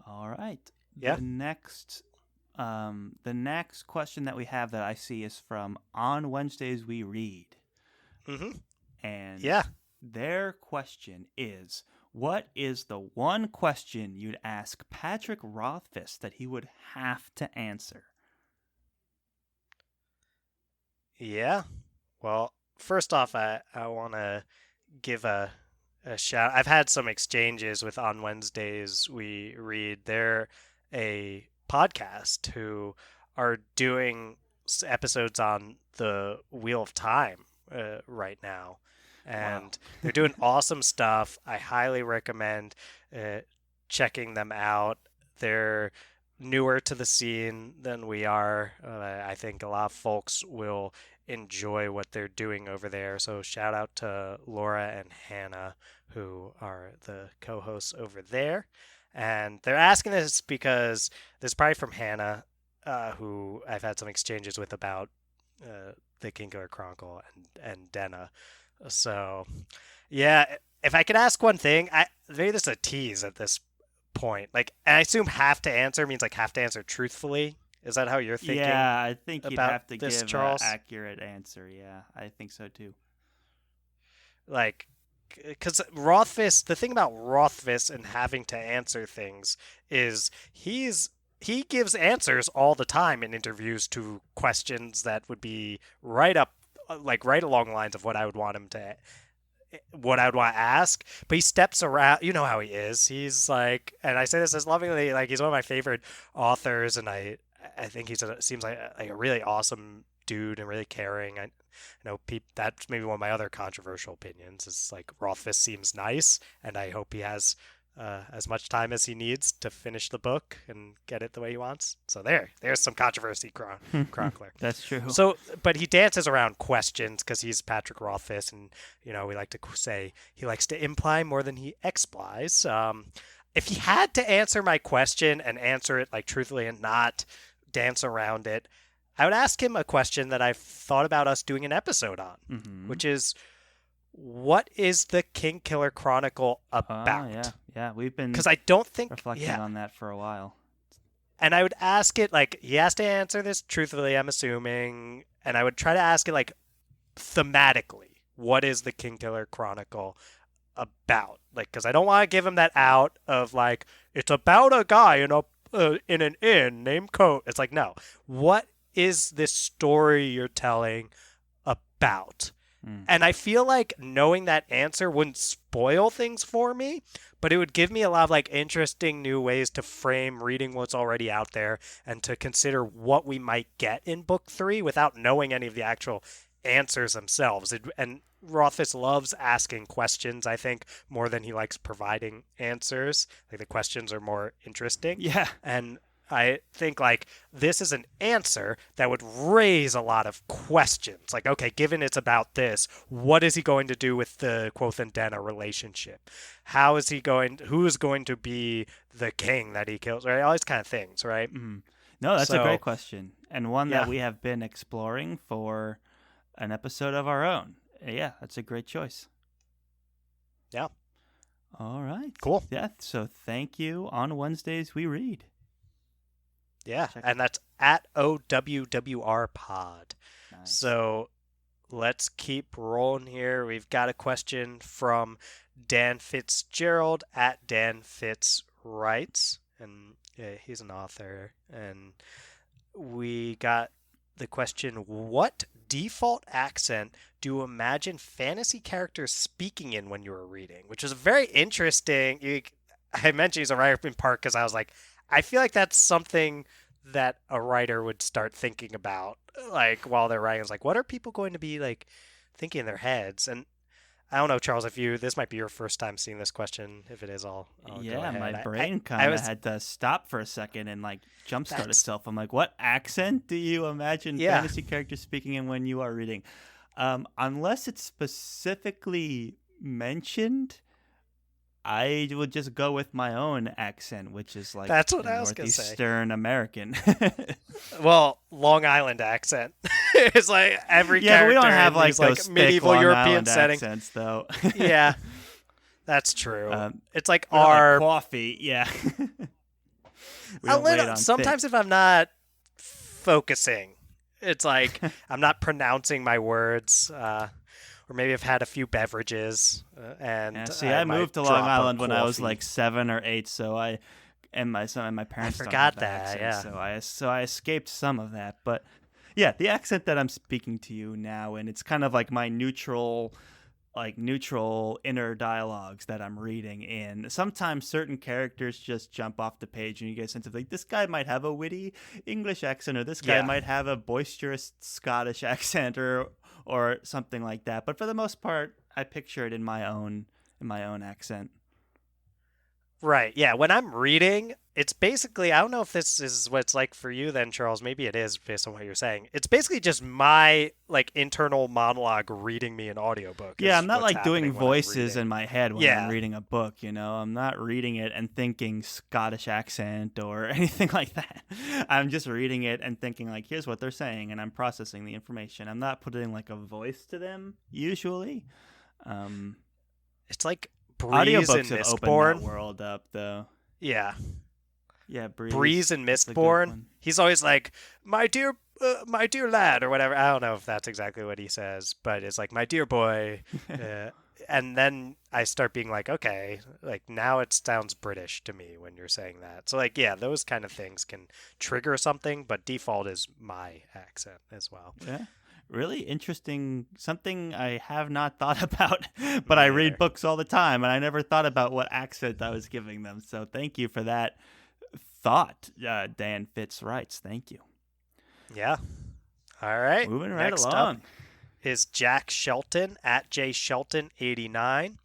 All right. Yeah. The next question that we have that I see is from On Wednesdays We Read. Mm-hmm. And Yeah. their question is, what is the one question you'd ask Patrick Rothfuss that he would have to answer? Yeah. Well, first off, I want to give a shout. I've had some exchanges with On Wednesdays We Read. They're a podcast who are doing episodes on the Wheel of Time right now. And they're doing awesome stuff. I highly recommend checking them out. They're newer to the scene than we are. I think a lot of folks will enjoy what they're doing over there. So shout out to Laura and Hannah, who are the co-hosts over there. And they're asking this because this is probably from Hannah, who I've had some exchanges with about the Kingkiller Chronicle and Denna. So, yeah, if I could ask one thing, maybe this is a tease at this point. Like, and I assume have to answer means like have to answer truthfully. Is that how you're thinking? Yeah, I think you'd about have to this, give Charles? an accurate answer. Yeah, I think so too. Like, because Rothfuss, the thing about Rothfuss and having to answer things is he gives answers all the time in interviews to questions that would be right up, like right along the lines of what I would want to ask, but he steps around. You know how he is. He's like, and I say this as lovingly, like he's one of my favorite authors, and I think seems like a really awesome dude and really caring. I know that's maybe one of my other controversial opinions is like Rothfuss seems nice, and I hope he has as much time as he needs to finish the book and get it the way he wants. So there's some controversy, Chronicler. That's true. So, but he dances around questions because he's Patrick Rothfuss, and we like to say he likes to imply more than he explies. If he had to answer my question and answer it like truthfully and not dance around it, I would ask him a question that I've thought about us doing an episode on, which is, what is the Kingkiller Chronicle about? Yeah, we've been because I don't think reflecting on that for a while. And I would ask it like he has to answer this truthfully, I'm assuming, and I would try to ask it like thematically, what is the Kingkiller Chronicle about? Like, because I don't want to give him that out of like it's about a guy in an inn named Coat. It's like, no, what is this story you're telling about? And I feel like knowing that answer wouldn't spoil things for me, but it would give me a lot of like interesting new ways to frame reading what's already out there and to consider what we might get in book 3 without knowing any of the actual answers themselves. And Rothfuss loves asking questions, I think, more than he likes providing answers. Like the questions are more interesting. Yeah. And I think like this is an answer that would raise a lot of questions. Like, okay, given it's about this, what is he going to do with the Quoth and Denna relationship? Who is going to be the king that he kills? Right, all these kind of things, right? No, that's a So, great question, and one yeah, that we have been exploring for an episode of our own. Yeah, that's a great choice. yeah, All right. cool. Yeah, so thank you. On Wednesdays, we read. Yeah, Check. and that's at OWWR Pod. Nice. So let's keep rolling here. We've got a question from Dan Fitzgerald at Dan Fitz Writes, and yeah, he's an author. And we got the question: what default accent do you imagine fantasy characters speaking in when you were reading? Which was very interesting. I mentioned he's a writer in part because I was like, I feel like that's something that a writer would start thinking about, like while they're writing. It's like, what are people going to be like thinking in their heads? And I don't know, Charles, if this might be your first time seeing this question. If it is, I'll go Yeah, ahead. my I, brain I kind of was had to stop for a second and like jumpstart that's itself. I'm like, what accent do you imagine yeah. fantasy characters speaking in when you are reading? Unless it's specifically mentioned, I would just go with my own accent, which is like That's what a I was gonna say. Northeastern American. Well, Long Island accent. It's like every Yeah, but we character don't have in like these those like thick medieval Long European Island setting. accents, though. Yeah, that's true. It's like we don't like our coffee. Yeah, we a don't wait little. on Sometimes thick. if I'm not focusing, it's like I'm not pronouncing my words, or maybe I've had a few beverages, and Yeah, see, I I might moved to Long drop a Island when I was coffee. like 7 or 8, so my son and my parents don't forgot have that, accents, yeah. so I escaped some of that. But yeah, the accent that I'm speaking to you now, and it's kind of like my neutral inner dialogues that I'm reading in. Sometimes certain characters just jump off the page and you get a sense of like, this guy might have a witty English accent, or this guy Yeah. might have a boisterous Scottish accent, or something like that. But for the most part, I picture it in my own accent. Right. Yeah. When I'm reading, it's basically, I don't know if this is what it's like for you then, Charles. Maybe it is based on what you're saying. It's basically just my like internal monologue reading me an audiobook Yeah, is I'm not what's like doing happening when I'm voices reading. in my head when I'm Yeah. reading a book, I'm not reading it and thinking Scottish accent or anything like that. I'm just reading it and thinking like, here's what they're saying, and I'm processing the information. I'm not putting like a voice to them usually. Um, It's like Breeze in Audiobooks have opened that Mistborn. world up though. Yeah. Yeah, Breeze in That's a good Mistborn. one. He's always like, my dear lad, or whatever. I don't know if that's exactly what he says, but it's like, my dear boy. And then I start being like, okay, like now it sounds British to me when you're saying that. So like, yeah, those kind of things can trigger something, but default is my accent as well. Yeah. Really interesting, something I have not thought about, but Me I neither. read books all the time and I never thought about what accent I was giving them. So thank you for that thought, Dan Fitz writes. Thank you. Yeah. All right. Moving right Next along. up is Jack Shelton at JShelton89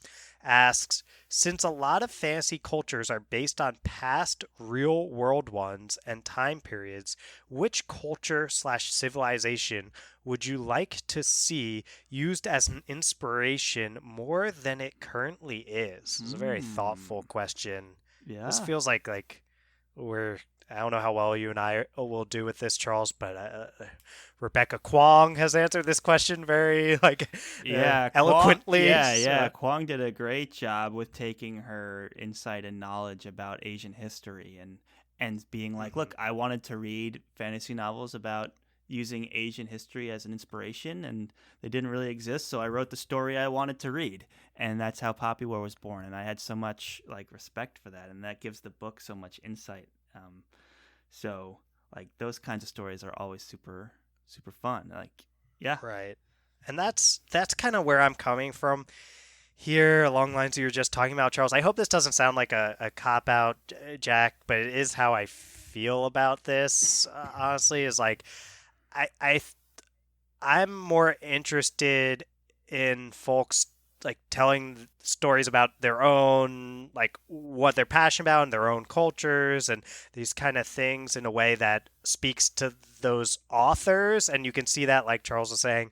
asks, since a lot of fantasy cultures are based on past real world ones and time periods, which culture / civilization would you like to see used as an inspiration more than it currently is? It's a very thoughtful question. Yeah. This feels like I don't know how well you and I will do with this, Charles, but Rebecca Kwong has answered this question very eloquently. Yeah. Kwong did a great job with taking her insight and knowledge about Asian history and being like, look, I wanted to read fantasy novels about using Asian history as an inspiration, and they didn't really exist, so I wrote the story I wanted to read, and that's how Poppy War was born. And I had so much like respect for that, and that gives the book so much insight. So like those kinds of stories are always super super fun. Like, yeah. Right. And that's kind of where I'm coming from here, along the lines you were just talking about, Charles. I hope this doesn't sound like a cop out, Jack, but it is how I feel about this. Honestly, is like I'm more interested in folks like telling stories about their own, like what they're passionate about and their own cultures and these kind of things in a way that speaks to those authors. And you can see that, like Charles was saying,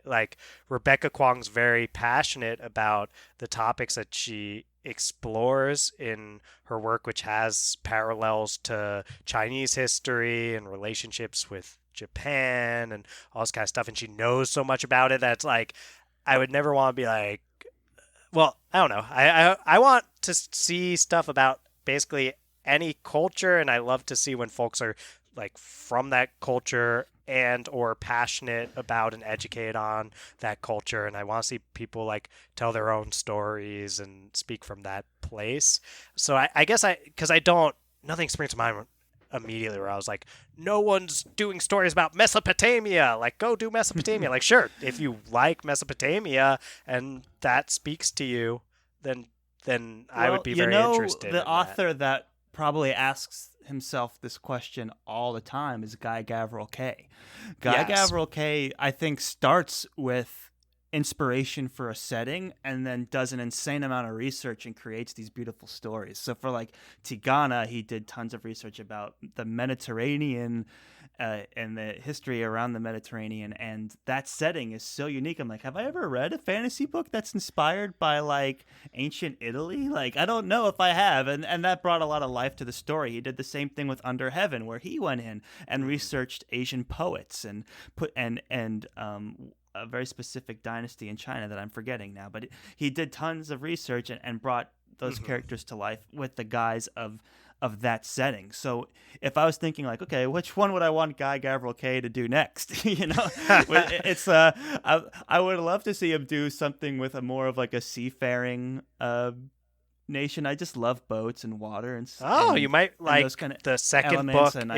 like Rebecca Kwong's very passionate about the topics that she explores in her work, which has parallels to Chinese history and relationships with Japan and all this kind of stuff. And she knows so much about it that's like, I would never want to be like, well, I don't know. I want to see stuff about basically any culture, and I love to see when folks are like from that culture and or passionate about and educated on that culture, and I want to see people like tell their own stories and speak from that place. So I guess because I don't, nothing springs to mind immediately where I was like, no one's doing stories about Mesopotamia. Like, go do Mesopotamia. Like, sure, if you like Mesopotamia and that speaks to you, then I would be very interested. The author that probably asks himself this question all the time is Guy Gavriel Kay. Guy Gavriel Kay, I think, starts with inspiration for a setting and then does an insane amount of research and creates these beautiful stories. So for like Tigana, he did tons of research about the Mediterranean and the history around the Mediterranean, and that setting is so unique. I'm like, have I ever read a fantasy book that's inspired by like ancient Italy? Like, I don't know if I have, and that brought a lot of life to the story. He did the same thing with Under Heaven, where he went in and researched Asian poets and put and a very specific dynasty in China that I'm forgetting now, but he did tons of research and brought those characters to life with the guise of that setting. So if I was thinking like, okay, which one would I want Guy Gavriel Kay to do next? You know, it's I would love to see him do something with a more of like a seafaring nation. I just love boats and water and you might like those kind of the second book in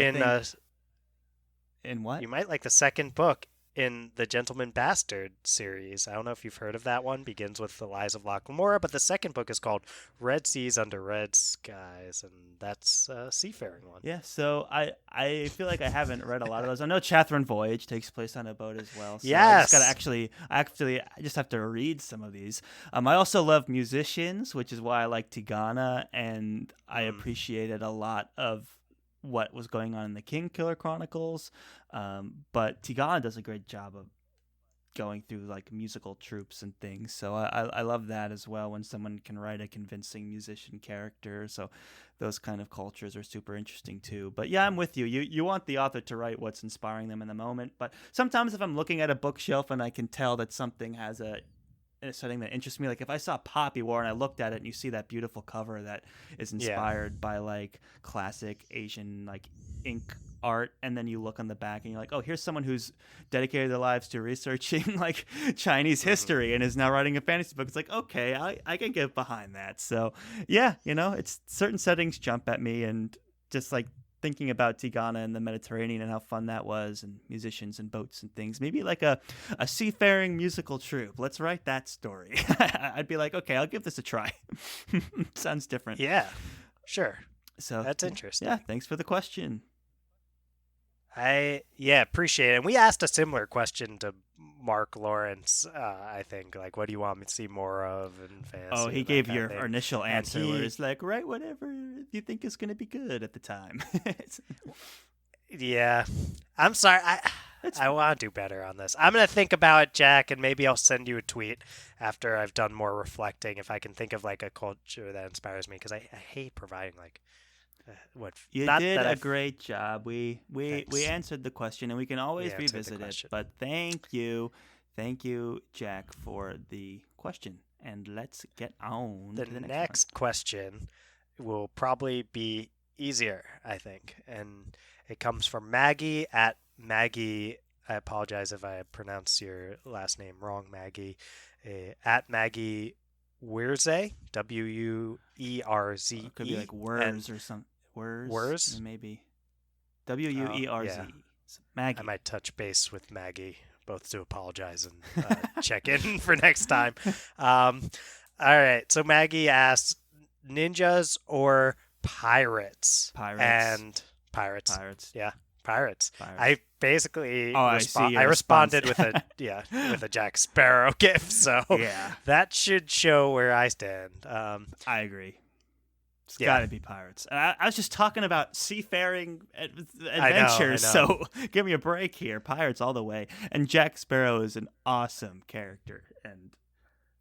what? You might like the second book in the Gentleman Bastard series. I don't know if you've heard of that one. Begins with the Lies of Locke Lamora, but the second book is called Red Seas Under Red Skies, and that's a seafaring one. Yeah, so I feel like I haven't read a lot of those. I know Chatham Voyage takes place on a boat as well. So yes. I just have to read some of these. I also love musicians, which is why I like Tigana, and I appreciated a lot of what was going on in the Kingkiller Chronicles, but Tigana does a great job of going through like musical troupes and things, so I love that as well when someone can write a convincing musician character. So those kind of cultures are super interesting too. But yeah, I'm with you. You want the author to write what's inspiring them in the moment, but sometimes if I'm looking at a bookshelf and I can tell that something has a setting that interests me, like if I saw Poppy War and I looked at it and you see that beautiful cover that is inspired by like classic Asian like ink art, and then you look on the back and you're like, oh, here's someone who's dedicated their lives to researching like Chinese history and is now writing a fantasy book. It's like, okay, I can get behind that. So yeah, you know, it's certain settings jump at me, and just like thinking about Tigana and the Mediterranean and how fun that was, and musicians and boats and things. Maybe like a seafaring musical troupe. Let's write that story. I'd be like, okay, I'll give this a try. Sounds different. Yeah, sure. So that's interesting. Yeah, thanks for the question. I appreciate it. And we asked a similar question to Mark Lawrence, I think, like, what do you want me to see more of in fantasy? Oh, he gave your initial answer where it's like, write whatever you think is going to be good at the time. Yeah. I'm sorry. I want to do better on this. I'm going to think about it, Jack, and maybe I'll send you a tweet after I've done more reflecting if I can think of like a culture that inspires me, because I hate providing like you did a great job. We answered the question, and we can always revisit it. But thank you, Jack, for the question. And let's get on to the next question. Will probably be easier, I think, and it comes from Maggie at Maggie. I apologize if I pronounce your last name wrong, Maggie. At Maggie Wurze, Wuerze. It could be like Wurz or something. Wurz? Maybe. Wuerz. Yeah. Maggie. I might touch base with Maggie, both to apologize and check in for next time. All right. So Maggie asks, ninjas or pirates? Pirates. Pirates. Yeah. Pirates. Pirates. I basically I responded with a Jack Sparrow gift, so yeah. That should show where I stand. I agree. It's got to be pirates. And I was just talking about seafaring adventures, so give me a break here. Pirates all the way. And Jack Sparrow is an awesome character, and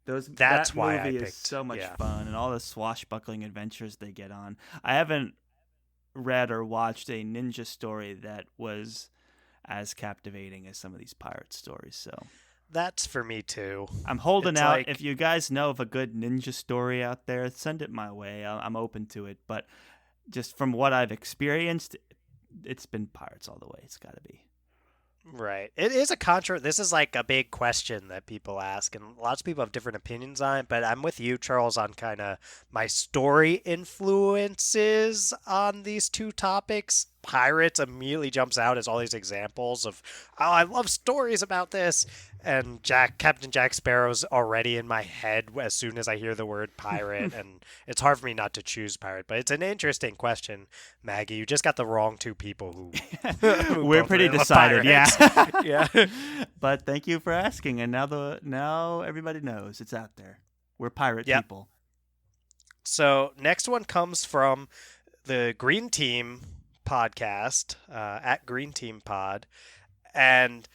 That's that why I movie picked. is so much Yeah. fun, and all the swashbuckling adventures they get on. I haven't read or watched a ninja story that was as captivating as some of these pirate stories. So That's for me too. I'm holding It's out. like If you guys know of a good ninja story out there, send it my way. I'm open to it. But just from what I've experienced, it's been pirates all the way. It's got to be. right. It is this is like a big question that people ask, and lots of people have different opinions on it, but I'm with you, Charles, on kind of my story influences on these two topics. Pirates immediately jumps out as all these examples of, oh, I love stories about this. And Captain Jack Sparrow's already in my head as soon as I hear the word pirate, and it's hard for me not to choose pirate. But it's an interesting question, Maggie. You just got the wrong two people who We're both pretty really love decided, yeah. pirates. Yeah. But thank you for asking, and now everybody knows it's out there. We're pirate Yep. people. So next one comes from the Green Team podcast at Green Team Pod, and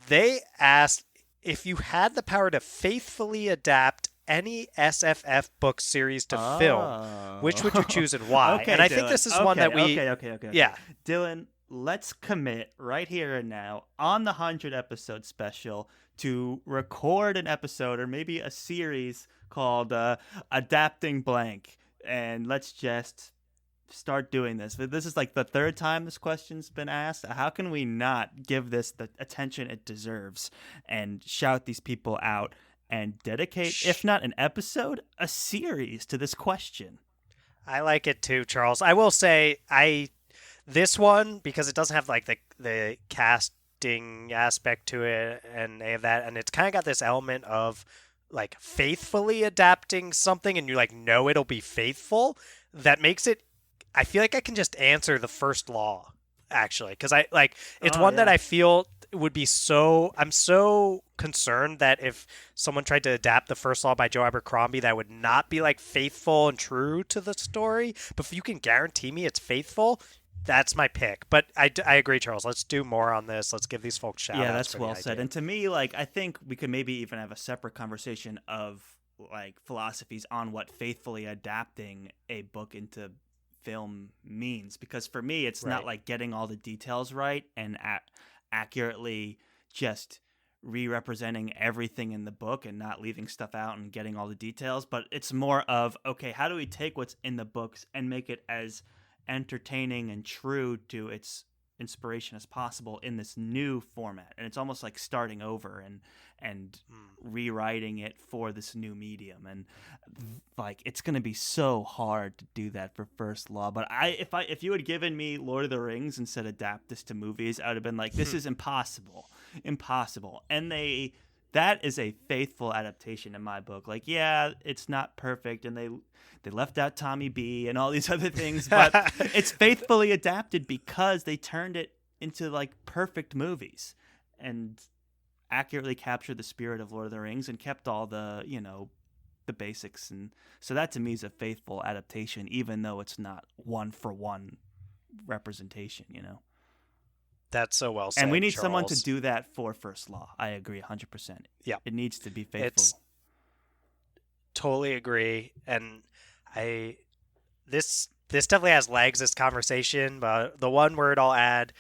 they asked if you had the power to faithfully adapt any SFF book series to film, which would you choose and why? Okay, and I think Dylan. this is one that we Okay. yeah. Dylan, let's commit right here and now on the 100 episode special to record an episode or maybe a series called Adapting Blank, and let's just start doing this. This is like the third time this question's been asked. How can we not give this the attention it deserves and shout these people out and dedicate, if not an episode, a series to this question? I like it too, Charles. I will say this one, because it doesn't have like the casting aspect to it and any of that, and it's kind of got this element of like faithfully adapting something, and you like know it'll be faithful. That makes it. I feel like I can just answer the first law, actually, because I like it's one that I feel would be so. I'm so concerned that if someone tried to adapt the first law by Joe Abercrombie, that would not be like faithful and true to the story. But if you can guarantee me it's faithful, that's my pick. But I agree, Charles. Let's do more on this. Let's give these folks shout outs. Yeah, that's for well the said. idea. And to me, like, I think we could maybe even have a separate conversation of like philosophies on what faithfully adapting a book into film means, because for me it's not like getting all the details right and accurately just re-representing everything in the book and not leaving stuff out and getting all the details, but it's more of, okay, how do we take what's in the books and make it as entertaining and true to its inspiration as possible in this new format? And it's almost like starting over and rewriting it for this new medium, and like it's gonna be so hard to do that for First Law. But if you had given me Lord of the Rings and said adapt this to movies, I would have been like, this is impossible. And that is a faithful adaptation in my book. Like, yeah, it's not perfect, and they left out Tommy B and all these other things, but it's faithfully adapted because they turned it into like perfect movies and accurately captured the spirit of Lord of the Rings and kept all the, the basics. And so that to me is a faithful adaptation, even though it's not one for one representation, That's so well said. And we need Charles. someone to do that for First Law. I agree 100%. Yeah. It needs to be faithful. Totally agree. And this definitely has legs, this conversation, but the one word I'll add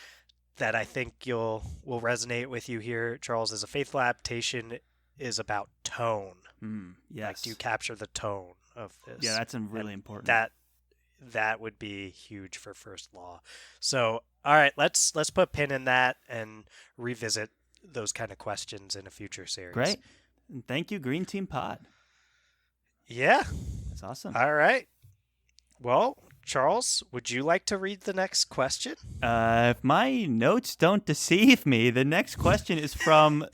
that I think will resonate with you here, Charles, is a faithful adaptation is about tone. Yes. Like, do you capture the tone of this? Yeah, that's really important. That would be huge for First Law. So, all right, let's put a pin in that and revisit those kind of questions in a future series. Great. And thank you, Green Team Pod. Yeah. That's awesome. All right. Well, Charles, would you like to read the next question? If my notes don't deceive me, the next question is from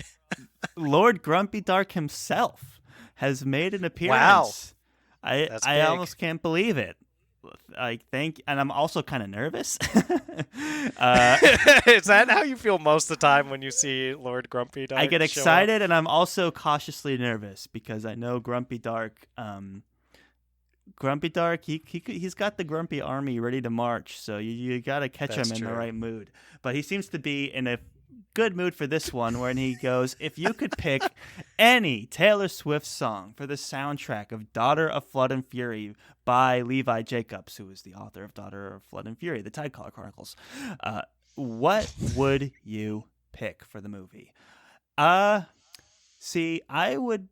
Lord Grumpy Dark himself. Has made an appearance. Wow. I almost can't believe it. And I'm also kind of nervous. Is that how you feel most of the time when you see Lord Grumpy Dark? I get excited, and I'm also cautiously nervous because I know Grumpy Dark. Grumpy Dark, he's got the Grumpy Army ready to march, so you got to catch him in the right mood. But he seems to be in a good mood for this one when he goes, if you could pick any Taylor Swift song for the soundtrack of Daughter of Flood and Fury by Levi Jacobs, who is the author of Daughter of Flood and Fury, the Tidecaller Chronicles, what would you pick for the movie? See, I'm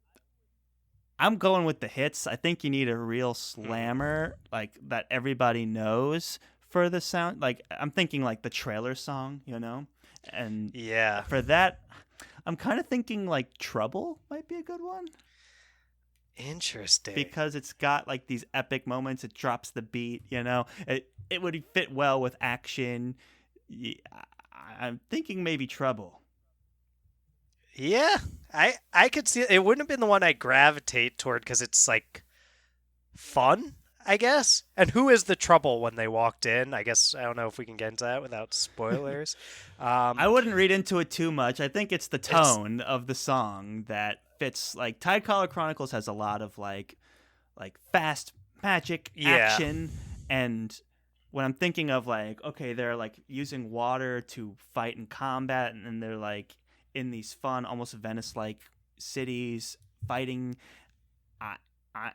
going with the hits. I think you need a real slammer, like that everybody knows for the sound. Like I'm thinking like the trailer song, And Yeah. for that, I'm kind of thinking like Trouble might be a good one. Interesting. Because it's got like these epic moments. It drops the beat, It would fit well with action. I'm thinking maybe Trouble. Yeah, I could see it. It wouldn't have been the one I gravitate toward because it's like fun, I guess. And who is the trouble when they walked in? I guess I don't know if we can get into that without spoilers. I wouldn't read into it too much. I think it's the tone of the song that fits. Like Tidecaller Chronicles has a lot of like fast magic action, and when I'm thinking of like, okay, they're like using water to fight in combat, and then they're like in these fun, almost Venice-like cities fighting,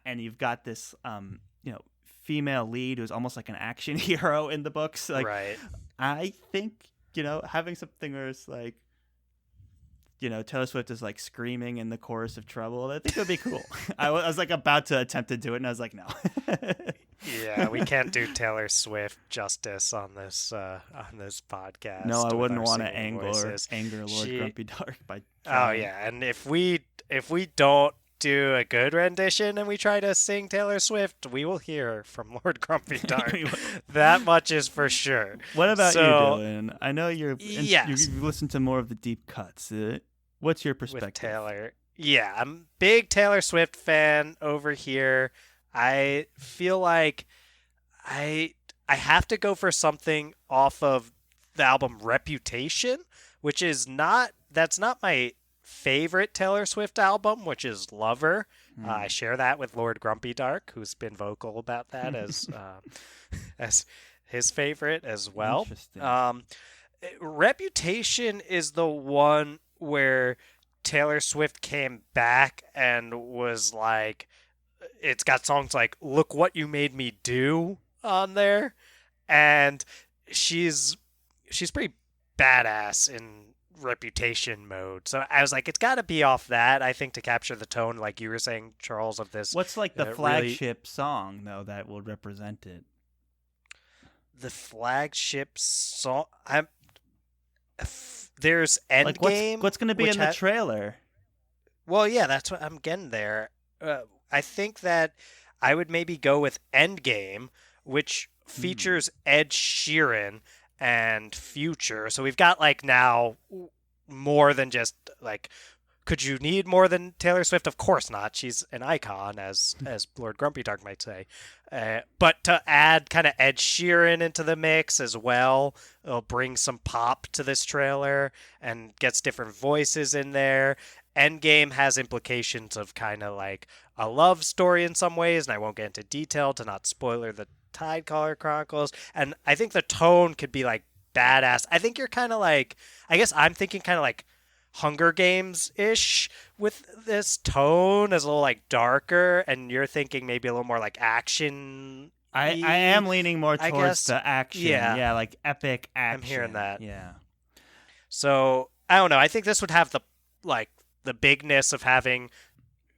and you've got this, female lead who's almost like an action hero in the books. Like, right. I think having something where it's like, Taylor Swift is like screaming in the chorus of Trouble. I think it would be cool. I was like about to attempt to do it, and I was like, no. Yeah, we can't do Taylor Swift justice on this podcast. No, I wouldn't want to anger Lord Grumpy Dark by. Oh yeah, and if we don't do a good rendition and we try to sing Taylor Swift, we will hear from Lord Grumpy Dark. That much is for sure. What about you, Dylan? I know you listen to more of the deep cuts. What's your perspective? With Taylor. Yeah, I'm a big Taylor Swift fan over here. I feel like I have to go for something off of the album Reputation, which is that's not my favorite Taylor Swift album, which is Lover. I share that with Lord Grumpy Dark, who's been vocal about that as his favorite as well. Reputation is the one where Taylor Swift came back and was like, it's got songs like Look What You Made Me Do on there, and she's pretty badass in Reputation mode. So I was like, it's got to be off that, I think, to capture the tone, like you were saying, Charles, of this. What's like the flagship song, though, that will represent it? The flagship song? There's Endgame. Like what's going to be in the trailer? Well, yeah, that's what I'm getting there. I think that I would maybe go with Endgame, which features Ed Sheeran and Future. So we've got like now more than just like, could you need more than Taylor Swift? Of course not. She's an icon, as Lord Grumpy Dark might say. But to add kind of Ed Sheeran into the mix as well, it'll bring some pop to this trailer and gets different voices in there. Endgame has implications of kind of like a love story in some ways, and I won't get into detail to not spoiler the Tidecaller Chronicles. And I think the tone could be like badass. I think you're kind of like, I guess I'm thinking kind of like Hunger Games-ish with this tone, as a little like darker, and you're thinking maybe a little more like action. I am leaning more towards the action. Yeah, like epic action. I'm hearing that. Yeah. So I don't know. I think this would have the bigness of having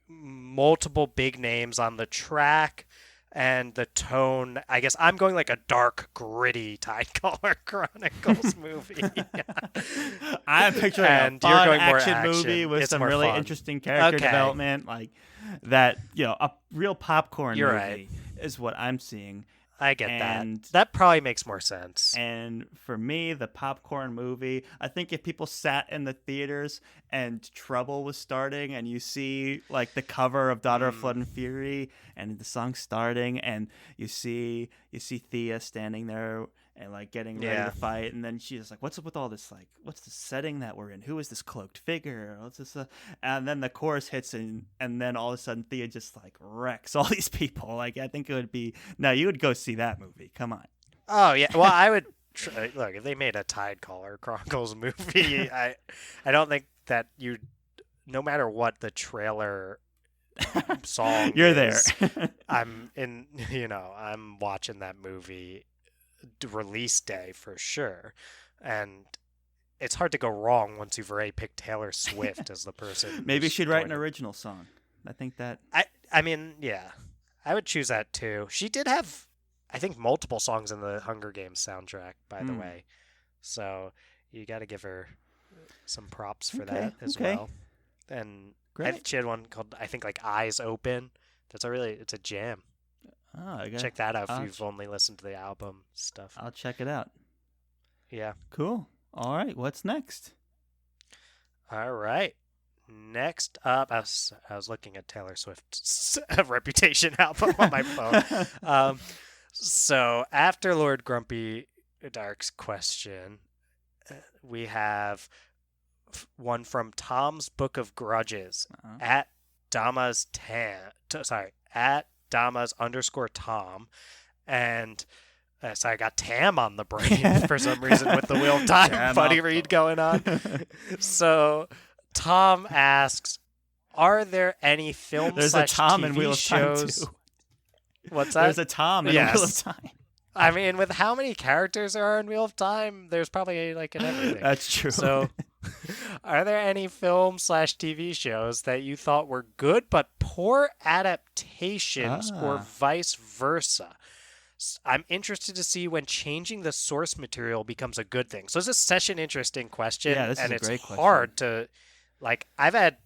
multiple big names on the track, and the tone. I guess I'm going like a dark, gritty Tidecaller Chronicles movie. I'm picturing a fun action movie with some really interesting character development, like that. A real popcorn movie is what I'm seeing. I get that. That probably makes more sense. And for me, the popcorn movie, I think if people sat in the theaters and Trouble was starting, and you see like the cover of Daughter of Flood and Fury, and the song starting, and you see Thea standing there and like getting ready to fight, and then she's like, "What's up with all this? Like, what's the setting that we're in? Who is this cloaked figure? What's this?" And then the chorus hits, and then all of a sudden Thea just like wrecks all these people. Like, I think it would be you would go see that movie. Come on. Oh yeah, well I would look, if they made a Tidecaller Chronicles movie, I don't think that you, no matter what the trailer song You're is, there. I'm in. I'm watching that movie release day for sure, and it's hard to go wrong once you've already picked Taylor Swift as the person. Maybe who's she'd write going an to- original song. I think that. I mean, yeah, I would choose that too. She did have, I think, multiple songs in the Hunger Games soundtrack, by the way. So you got to give her some props for that as well. And Great. she had one called, I think, like Eyes Open. It's a jam. Oh, Check that out if you've only listened to the album stuff. I'll check it out. Yeah. Cool. All right. What's next? All right. Next up, I was looking at Taylor Swift's Reputation album on my phone. So after Lord Grumpy Dark's question, we have one from Tom's Book of Grudges at Damas at Damas_Tom, and so I got Tam on the brain for some reason with the Wheel of Time buddy read going on. So Tom asks, "Are there any films There's a Tom TV in Wheel of shows?" Time too. What's that? There's a Tom in Wheel of Time. I mean, with how many characters there are in Wheel of Time, there's probably like an everything. That's true. So, are there any film/TV shows that you thought were good but poor adaptations or vice versa? I'm interested to see when changing the source material becomes a good thing. So this is such an interesting question. Yeah, this and is a great it's hard to, like, I've had...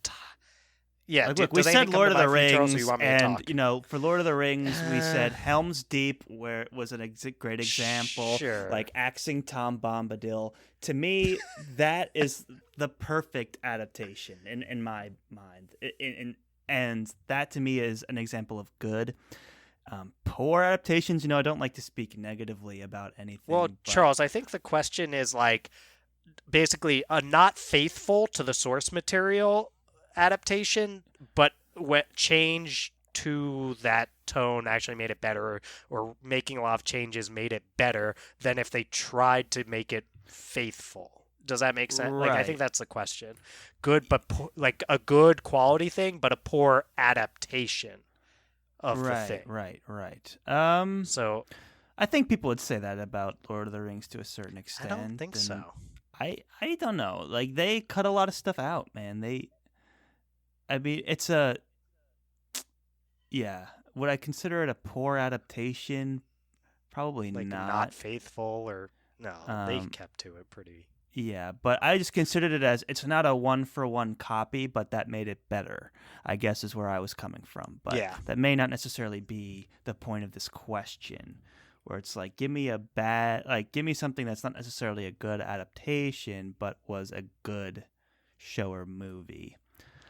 Yeah, like, look, we said Lord of the Rings, and for Lord of the Rings, we said Helm's Deep, where it was a great example. Sure. Like axing Tom Bombadil. To me, that is the perfect adaptation in my mind, and that to me is an example of good. Poor adaptations, I don't like to speak negatively about anything. Well, Charles, I think the question is like basically a not faithful to the source material adaptation, but what change to that tone actually made it better, or making a lot of changes made it better than if they tried to make it faithful. Does that make sense? Right. Like, I think that's the question. Good, but like a good quality thing, but a poor adaptation of the thing. Right. So I think people would say that about Lord of the Rings to a certain extent. I don't think so. I don't know. Like, they cut a lot of stuff out, man. It's would I consider it a poor adaptation? Probably like not faithful, or no, they kept to it pretty. Yeah, but I just considered it as it's not a one-for-one copy, but that made it better, I guess, is where I was coming from. But that may not necessarily be the point of this question, where it's like, give me something that's not necessarily a good adaptation, but was a good show or movie.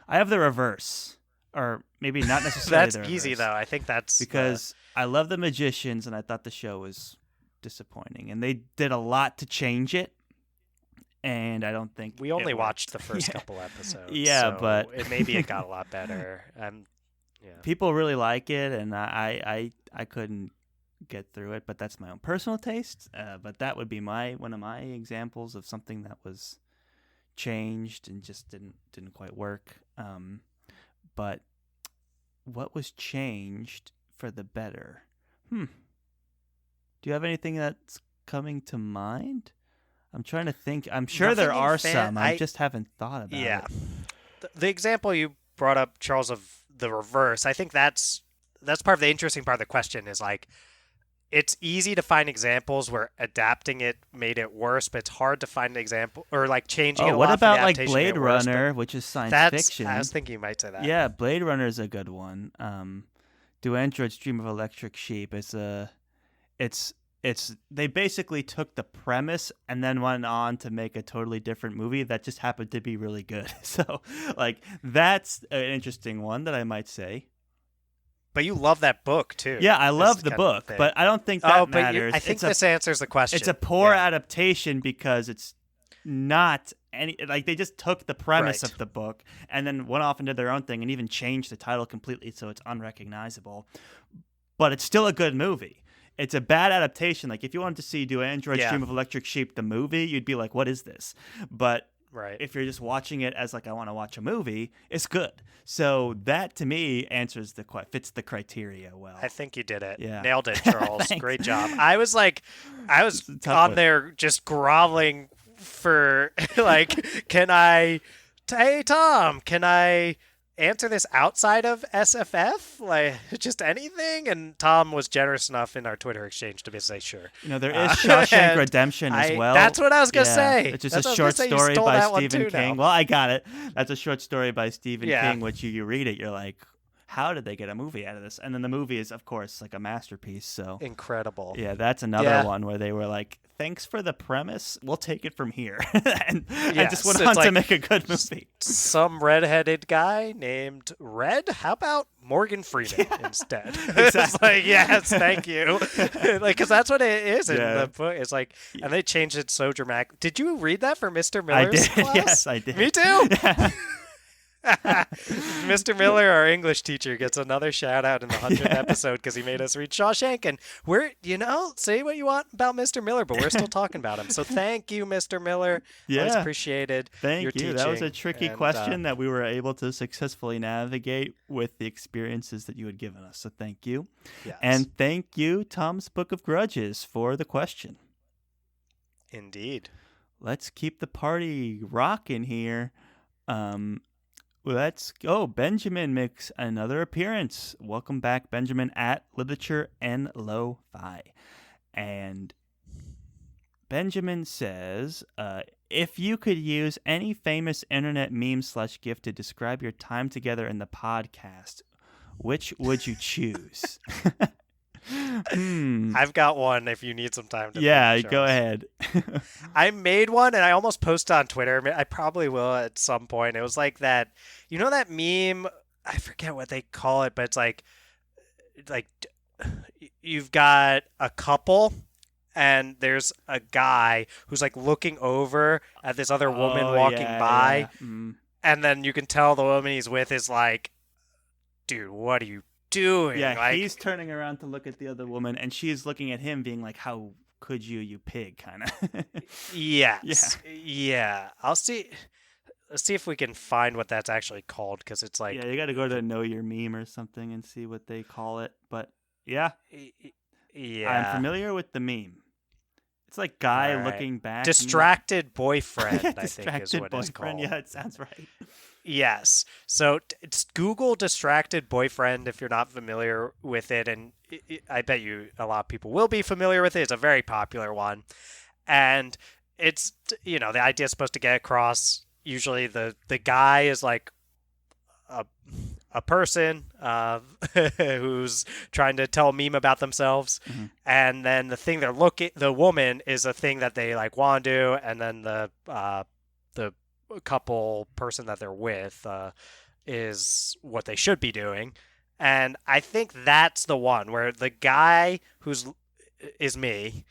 I have the reverse, or maybe not necessarily That's the reverse. easy, though. I think that's... Because I love The Magicians, and I thought the show was disappointing. And they did a lot to change it. And I don't think we only watched the first couple episodes. Yeah, so but maybe it got a lot better. People really like it, and I couldn't get through it. But that's my own personal taste. But that would be one of my examples of something that was changed and just didn't quite work. But what was changed for the better? Do you have anything that's coming to mind? I'm trying to think. I'm sure there are some. I just haven't thought about it. Yeah. The example you brought up, Charles, of the reverse, I think that's part of the interesting part of the question is like, it's easy to find examples where adapting it made it worse, but it's hard to find an example or like changing it a lot. What about for the like adaptation Blade worse, Runner, which is science fiction? I was thinking you might say that. Yeah, Blade Runner is a good one. Do Androids Dream of Electric Sheep? They basically took the premise and then went on to make a totally different movie that just happened to be really good. So, like, that's an interesting one that I might say. But you love that book too. Yeah, I love the book, but I don't think that matters. I think this answers the question. It's a poor adaptation because it's not they just took the premise of the book and then went off and did their own thing and even changed the title completely so it's unrecognizable. But it's still a good movie. it's a bad adaptation. Like if you wanted to see Do Androids Yeah. Dream of Electric Sheep the movie, you'd be like, what is this? But Right. if you're just watching it as like I want to watch a movie, it's good. So that to me fits the criteria well. I think you did it. Yeah. Nailed it, Charles. Thanks. Great job. I was It's a tough on one. there just groveling for like, hey Tom, can I answer this outside of SFF? Like just anything? And Tom was generous enough in our Twitter exchange to say sure. There is Shawshank and Redemption as well. That's what I was gonna Yeah, say. It's just That's a what I was short gonna say. You story stole by that one Stephen too King. now. Well, I got it. That's a short story by Stephen Yeah. King, which you read it, you're like, how did they get a movie out of this? And then the movie is, of course, like a masterpiece. So Incredible. yeah, that's another Yeah. one where they were like, thanks for the premise. We'll take it from here. and Yes, just went it's on to like make a good movie. Some redheaded guy named Red. How about Morgan Freeman instead? It's Exactly. like, yes, thank you. Like, because that's what it is in Yeah. the book. It's like, and they changed it so dramatic. Did you read that for Mr. Miller's I did. class? Yes, I did. Me too. Yeah. Mr. Miller, our English teacher, gets another shout out in the 100th episode because he made us read Shawshank. And we're, say what you want about Mr. Miller, but we're still talking about him. So thank you, Mr. Miller. Always Yeah. appreciated Thank your you. teaching. That was a tricky And, question that we were able to successfully navigate with the experiences that you had given us. So thank you. Yes, And thank you, Tom's Book of Grudges, for the question. indeed. Let's keep the party rocking here. Let's go. Benjamin makes another appearance. Welcome back, Benjamin, at Literature and Lo-Fi. And Benjamin says, if you could use any famous internet meme/gif to describe your time together in the podcast, which would you choose? I've got one if you need some time to Yeah, think, go Charles. ahead. I made one and I almost posted on Twitter. I probably will at some point. It was like that, that meme, I forget what they call it, but it's like you've got a couple and there's a guy who's like looking over at this other woman Oh, walking yeah, by, yeah. Mm. and then you can tell the woman he's with is like, dude, what are you doing? Yeah, like, he's turning around to look at the other woman, and she's looking at him, being like, "How could you pig?" Kind of. Yes. Yeah. Let's see if we can find what that's actually called, because it's like, Yeah, you got to go to Know Your Meme or something and see what they call it. But yeah, yeah. I'm familiar with the meme. It's like guy Alright. looking back. Distracted boyfriend, Yeah, I think is distracted what it's boyfriend. called. Yeah, it sounds right. Yes. So it's Google distracted boyfriend if you're not familiar with it, and I bet you a lot of people will be familiar with it. It's a very popular one, and it's the idea is supposed to get across. Usually, the guy is like a person who's trying to tell a meme about themselves, Mhm. and then the woman is a thing that they like want to do, and then the couple person that they're with is what they should be doing. And I think that's the one where the guy is me,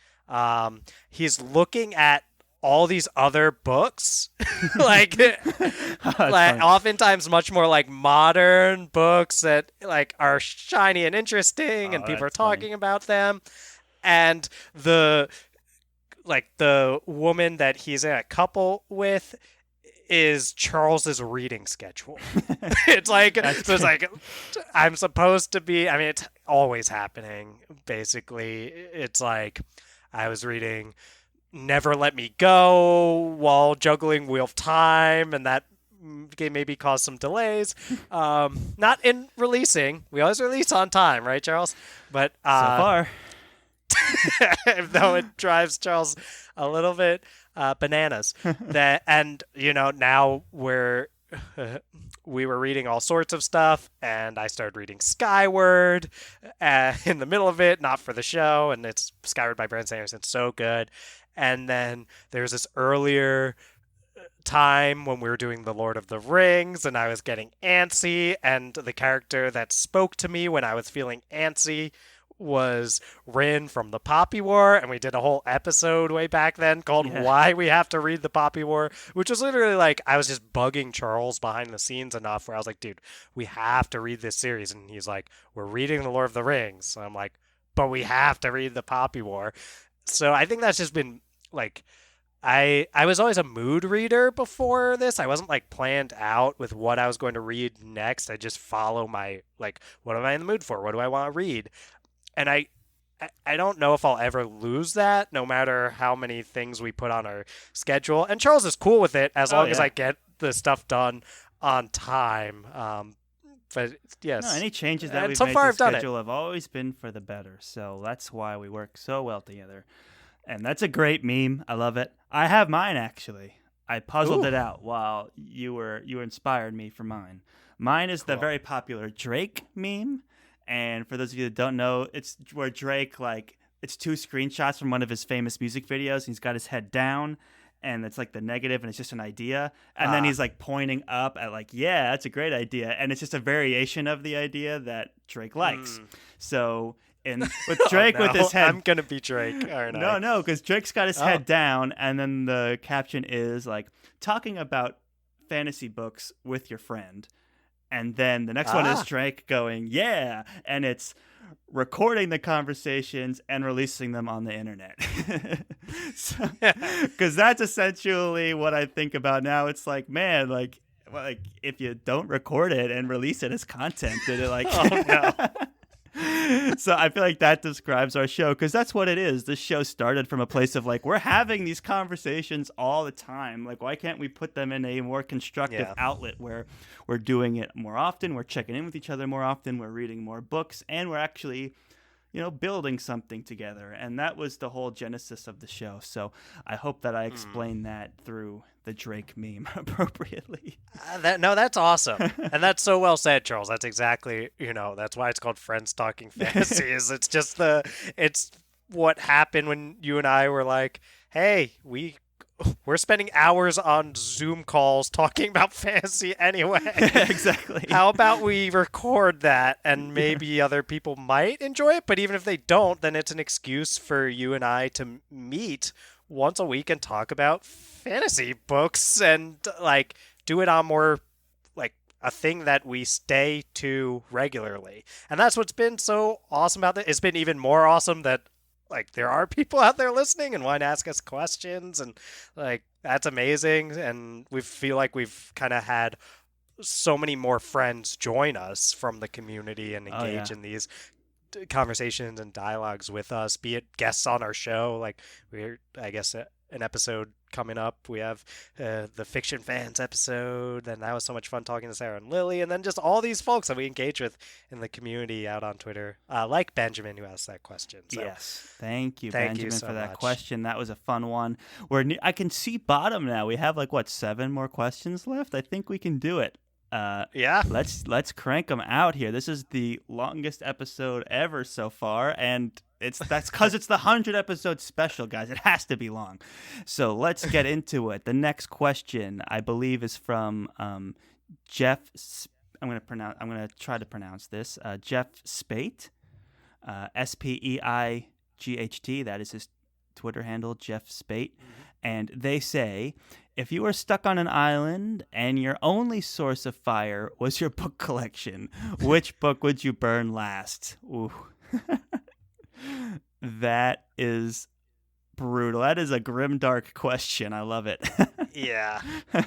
he's looking at all these other books like funny. oftentimes much more like modern books that like are shiny and interesting, and Oh, people are that's funny. talking about them, and the woman that he's in a couple with is Charles's reading schedule. It's like, That's so it's like I'm supposed to be, I mean, it's always happening basically. It's like I was reading Never Let Me Go while juggling Wheel of Time, and that maybe caused some delays. Not in releasing. We always release on time, right, Charles? But So far. though it drives Charles a little bit bananas. And now we were reading all sorts of stuff, and I started reading Skyward in the middle of it, not for the show, and it's Skyward by Brandon Sanderson, so good. And then there's this earlier time when we were doing The Lord of the Rings, and I was getting antsy, and the character that spoke to me when I was feeling antsy was Rin from the Poppy War, and we did a whole episode way back then called Why We Have to Read the Poppy War, which was literally like I was just bugging Charles behind the scenes enough where I was like, dude, we have to read this series. And he's like, we're reading The Lord of the Rings. And I'm like, but we have to read the Poppy War. So I think that's just been like I was always a mood reader before this. I wasn't like planned out with what I was going to read next. I just follow my like what am I in the mood for? What do I want to read? And I don't know if I'll ever lose that, no matter how many things we put on our schedule. And Charles is cool with it as long as I get the stuff done on time. But yes, No, any changes that we've so made far to I've the done it. schedule have always been for the better. So that's why we work so well together. And that's a great meme. I love it. I have mine actually. I puzzled Ooh. it out while you inspired me for mine. Mine is the Cool. very popular Drake meme. And for those of you that don't know, it's where Drake it's two screenshots from one of his famous music videos. And he's got his head down, and it's like the negative, and it's just an idea. And then he's like pointing up at like, yeah, that's a great idea. And it's just a variation of the idea that Drake likes. So with Drake with his head, I'm gonna be Drake, aren't I? no, because Drake's got his head down, and then the caption is like talking about fantasy books with your friend. And then the next one is Drake going, yeah, and it's recording the conversations and releasing them on the internet. Because that's essentially what I think about now. It's like, man, like if you don't record it and release it as content, then it like, Oh no. So I feel like that describes our show, because that's what it is. This show started from a place of like, we're having these conversations all the time. Like, why can't we put them in a more constructive outlet where we're doing it more often, we're checking in with each other more often, we're reading more books, and we're actually, building something together. And that was the whole genesis of the show. So I hope that I explained that through the Drake meme appropriately. That's awesome. And that's so well said, Charles. That's exactly, that's why it's called Friends Talking Fantasy. It's what happened when you and I were like, hey, we're spending hours on Zoom calls talking about fantasy anyway. Exactly. How about we record that, and maybe other people might enjoy it, but even if they don't, then it's an excuse for you and I to meet once a week and talk about fantasy books and like do it on more like a thing that we stay to regularly. And that's what's been so awesome about it. It's been even more awesome that like there are people out there listening and want to ask us questions, and like that's amazing. And we feel like we've kind of had so many more friends join us from the community and engage in these conversations and dialogues with us, be it guests on our show. Like I guess an episode coming up, we have the Fiction Fans episode, and that was so much fun talking to Sarah and Lily, and then just all these folks that we engage with in the community out on Twitter, like Benjamin who asked that question. So, yes, thank you, thank Benjamin, you so for that much. question. That was a fun one. I can see bottom now. We have 7 more questions left. I think we can do it. Yeah, let's crank them out here. This is the longest episode ever so far, and that's because it's the 100 episode special, guys. It has to be long. So let's get into it. The next question, I believe, is from Jeff. I'm gonna try to pronounce this. Jeff Spate, SPEIGHT. That is his Twitter handle, Jeff Spate. And they say, if you were stuck on an island and your only source of fire was your book collection, which book would you burn last? Ooh. That is brutal. That is a grimdark question. I love it. yeah,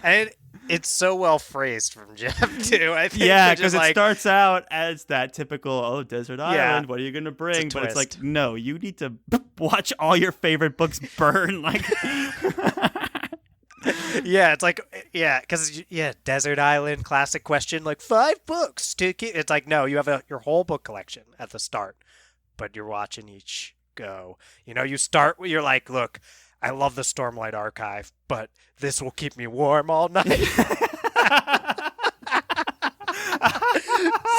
and it's so well phrased from Jeff too. I think because it starts out as that typical desert island. What are you gonna bring? But it's like, no, you need to watch all your favorite books burn. Like, yeah, it's like because desert island, classic question, like 5 books to keep. It's like, no, you have your whole book collection at the start, but you're watching each go. You start. You're like, look, I love the Stormlight Archive, but this will keep me warm all night.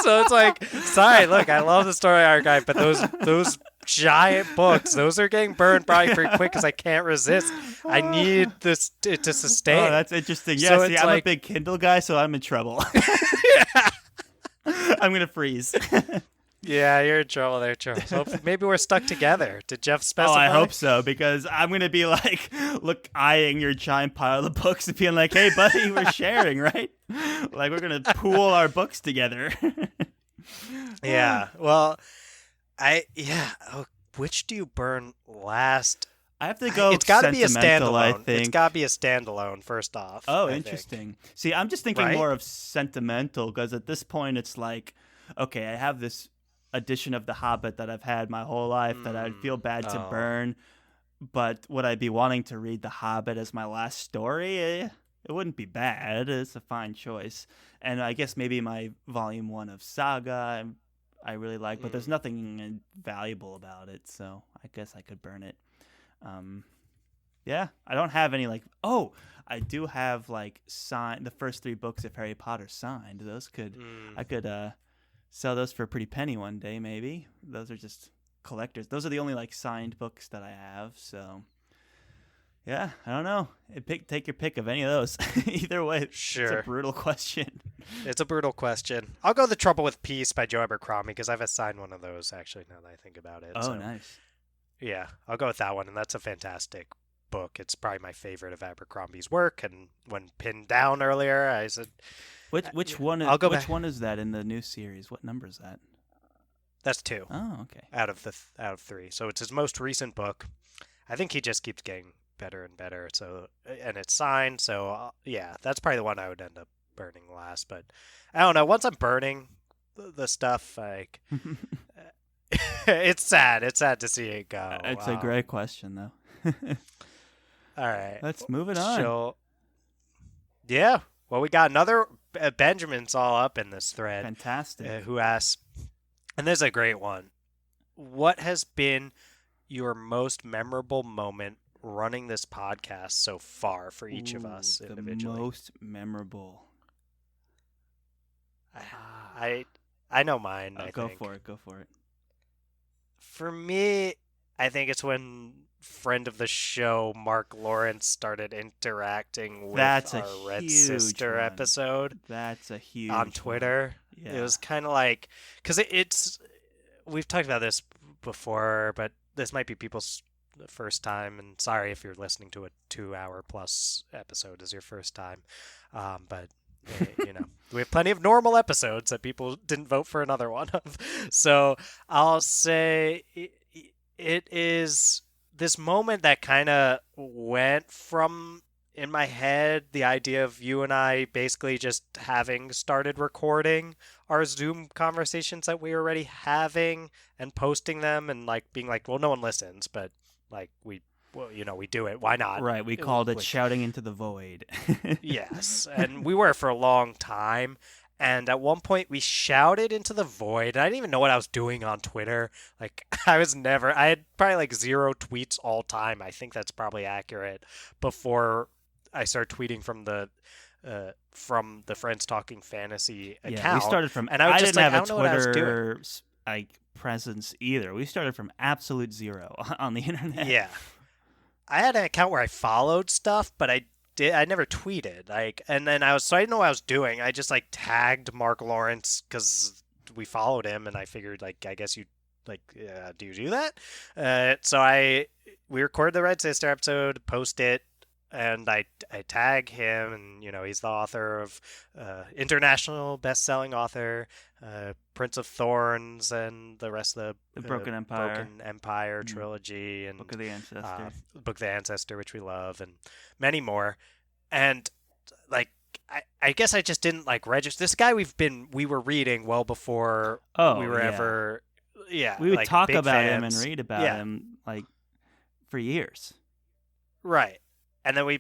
So it's like, sorry, look, I love the Stormlight Archive, but those giant books, those are getting burned probably pretty quick because I can't resist. I need this to sustain. Oh, that's interesting. Yeah, So see, it's I'm like- a big Kindle guy, so I'm in trouble. I'm gonna freeze. Yeah, you're in trouble there, Charles. Maybe we're stuck together. Did Jeff specify? Oh, I hope so, because I'm going to be like, eyeing your giant pile of books and being like, hey, buddy, we're sharing, right? Like, we're going to pool our books together. Yeah. Well, Oh, which do you burn last? I have to go It's got to be a sentimental, I standalone. It's think. got to be a standalone first off, Oh, I think. interesting. See, I'm just thinking Right? more of sentimental because at this point it's like, okay, I have this edition of The Hobbit that I've had my whole life that I'd feel bad to Oh. burn, but would I be wanting to read The Hobbit as my last story? It wouldn't be bad. It's a fine choice. And I guess maybe my volume 1 of Saga I really like, but there's nothing valuable about it, so I guess I could burn it. Yeah, I don't have any like. Oh, I do have like signed the first 3 books of Harry Potter signed. Those could I could sell those for a pretty penny one day, maybe. Those are just collectors. Those are the only like signed books that I have. So yeah, I don't know. Take your pick of any of those. Either way, Sure. It's a brutal question. It's a brutal question. I'll go The Trouble with Peace by Joe Abercrombie because I've assigned one of those actually now that I think about it. Oh, so, nice. Yeah, I'll go with that one, and that's a fantastic book. It's probably my favorite of Abercrombie's work. And when pinned down earlier, I said, Which one? I'll go which back. one is that in the new series? What number is that? That's 2 Oh, okay. out of 3. So it's his most recent book. I think he just keeps getting better and better. So and it's signed. So yeah, that's probably the one I would end up burning last. But I don't know. Once I'm burning the stuff, like it's sad. It's sad to see it go. It's a great question, though. All right, Let's move it on. Yeah. Well, we got another Benjamin's all up in this thread. Fantastic. Who asks, and this is a great one. What has been your most memorable moment running this podcast so far for each of us individually? The most memorable. I know mine. I Go think. for it. Go for it. For me, I think it's when friend of the show Mark Lawrence started interacting with That's our a Red huge Sister one. episode. That's a huge on Twitter. One. Yeah. It was kind of like because it's we've talked about this before, but this might be people's first time. And sorry if you're listening to a 2-hour plus episode as your first time, but. We have plenty of normal episodes that people didn't vote for another one of. So I'll say it is this moment that kind of went from in my head the idea of you and I basically just having started recording our Zoom conversations that we were already having and posting them and like being like, well, no one listens, but like we do it. Why not? Right. We called it shouting into the void. Yes. And we were for a long time. And at one point we shouted into the void. I didn't even know what I was doing on Twitter. Like I had probably like 0 tweets all time. I think that's probably accurate before I started tweeting from the Friends Talking Fantasy account. Yeah, we started from, and I didn't have a Twitter like presence either. We started from absolute 0 on the internet. Yeah. I had an account where I followed stuff, but I never tweeted. And then so I didn't know what I was doing. I just like tagged Mark Lawrence because we followed him, and I figured like I guess you do you do that? So we recorded the Red Sister episode, post it, and I tag him, and he's the author of international best-selling author, Prince of Thorns, and the rest of the Broken Empire trilogy, and Book of the Ancestor, Book of the Ancestor, which we love, and many more. And like I guess I just didn't like register this guy. We were reading well before we were ever. Yeah, we would like, talk about fans. him and read about him like for years. Right. And then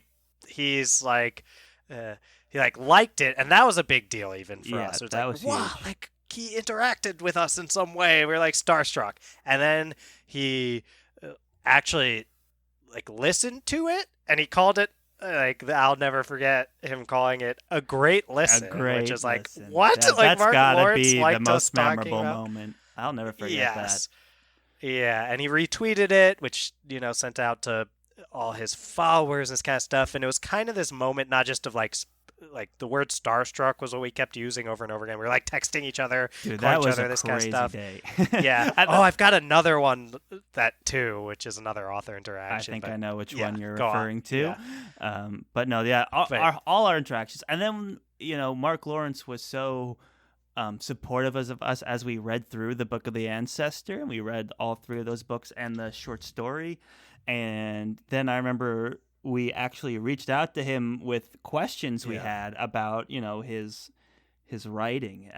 he's like, he liked it, and that was a big deal even for us. It was that was huge. Wow, like he interacted with us in some way. We were like starstruck. And then he actually like listened to it, and he called it I'll never forget him calling it a great listen, which is like listen. what? That's Martin gotta Lawrence be the most memorable about? moment. I'll never forget that. Yeah, and he retweeted it, which sent out to all his followers, this kind of stuff, and it was kind of this moment, not just of like the word starstruck was what we kept using over and over again. We were like texting each other, Dude, calling that was each other, a this crazy kind of stuff. day. Yeah. I've got another one that too, which is another author interaction. I think I know which one you're go referring on. to. Yeah. But no, yeah, all our interactions, and then Mark Lawrence was so supportive of us as we read through the Book of the Ancestor, and we read all 3 of those books and the short story. And then I remember we actually reached out to him with questions we had about, his writing,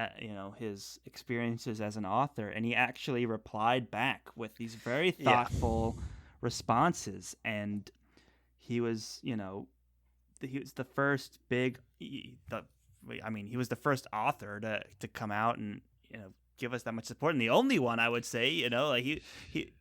his experiences as an author, and he actually replied back with these very thoughtful responses. And he was, he was the first he was the first author to come out and give us that much support, and the only one, I would say, like he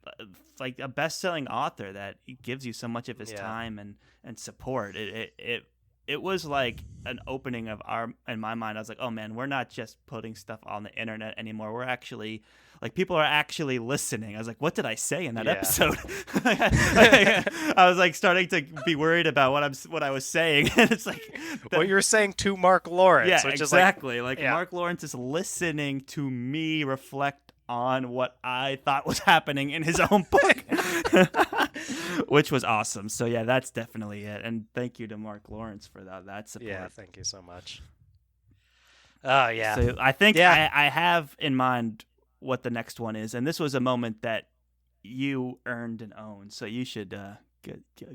like a best-selling author that gives you so much of his time and support. It was like an opening of in my mind. I was like, oh man, we're not just putting stuff on the internet anymore. We're actually, like, people are actually listening. I was like, what did I say in that episode? I was like starting to be worried about what I was saying. And it's like what you were saying to Mark Lawrence. Yeah, which exactly. Is like Mark Lawrence is listening to me reflect on what I thought was happening in his own book, which was awesome. So yeah, that's definitely it. And thank you to Mark Lawrence for that support. Yeah, thank you so much. Oh yeah. So I think I have in mind what the next one is, and this was a moment that you earned and owned. So you should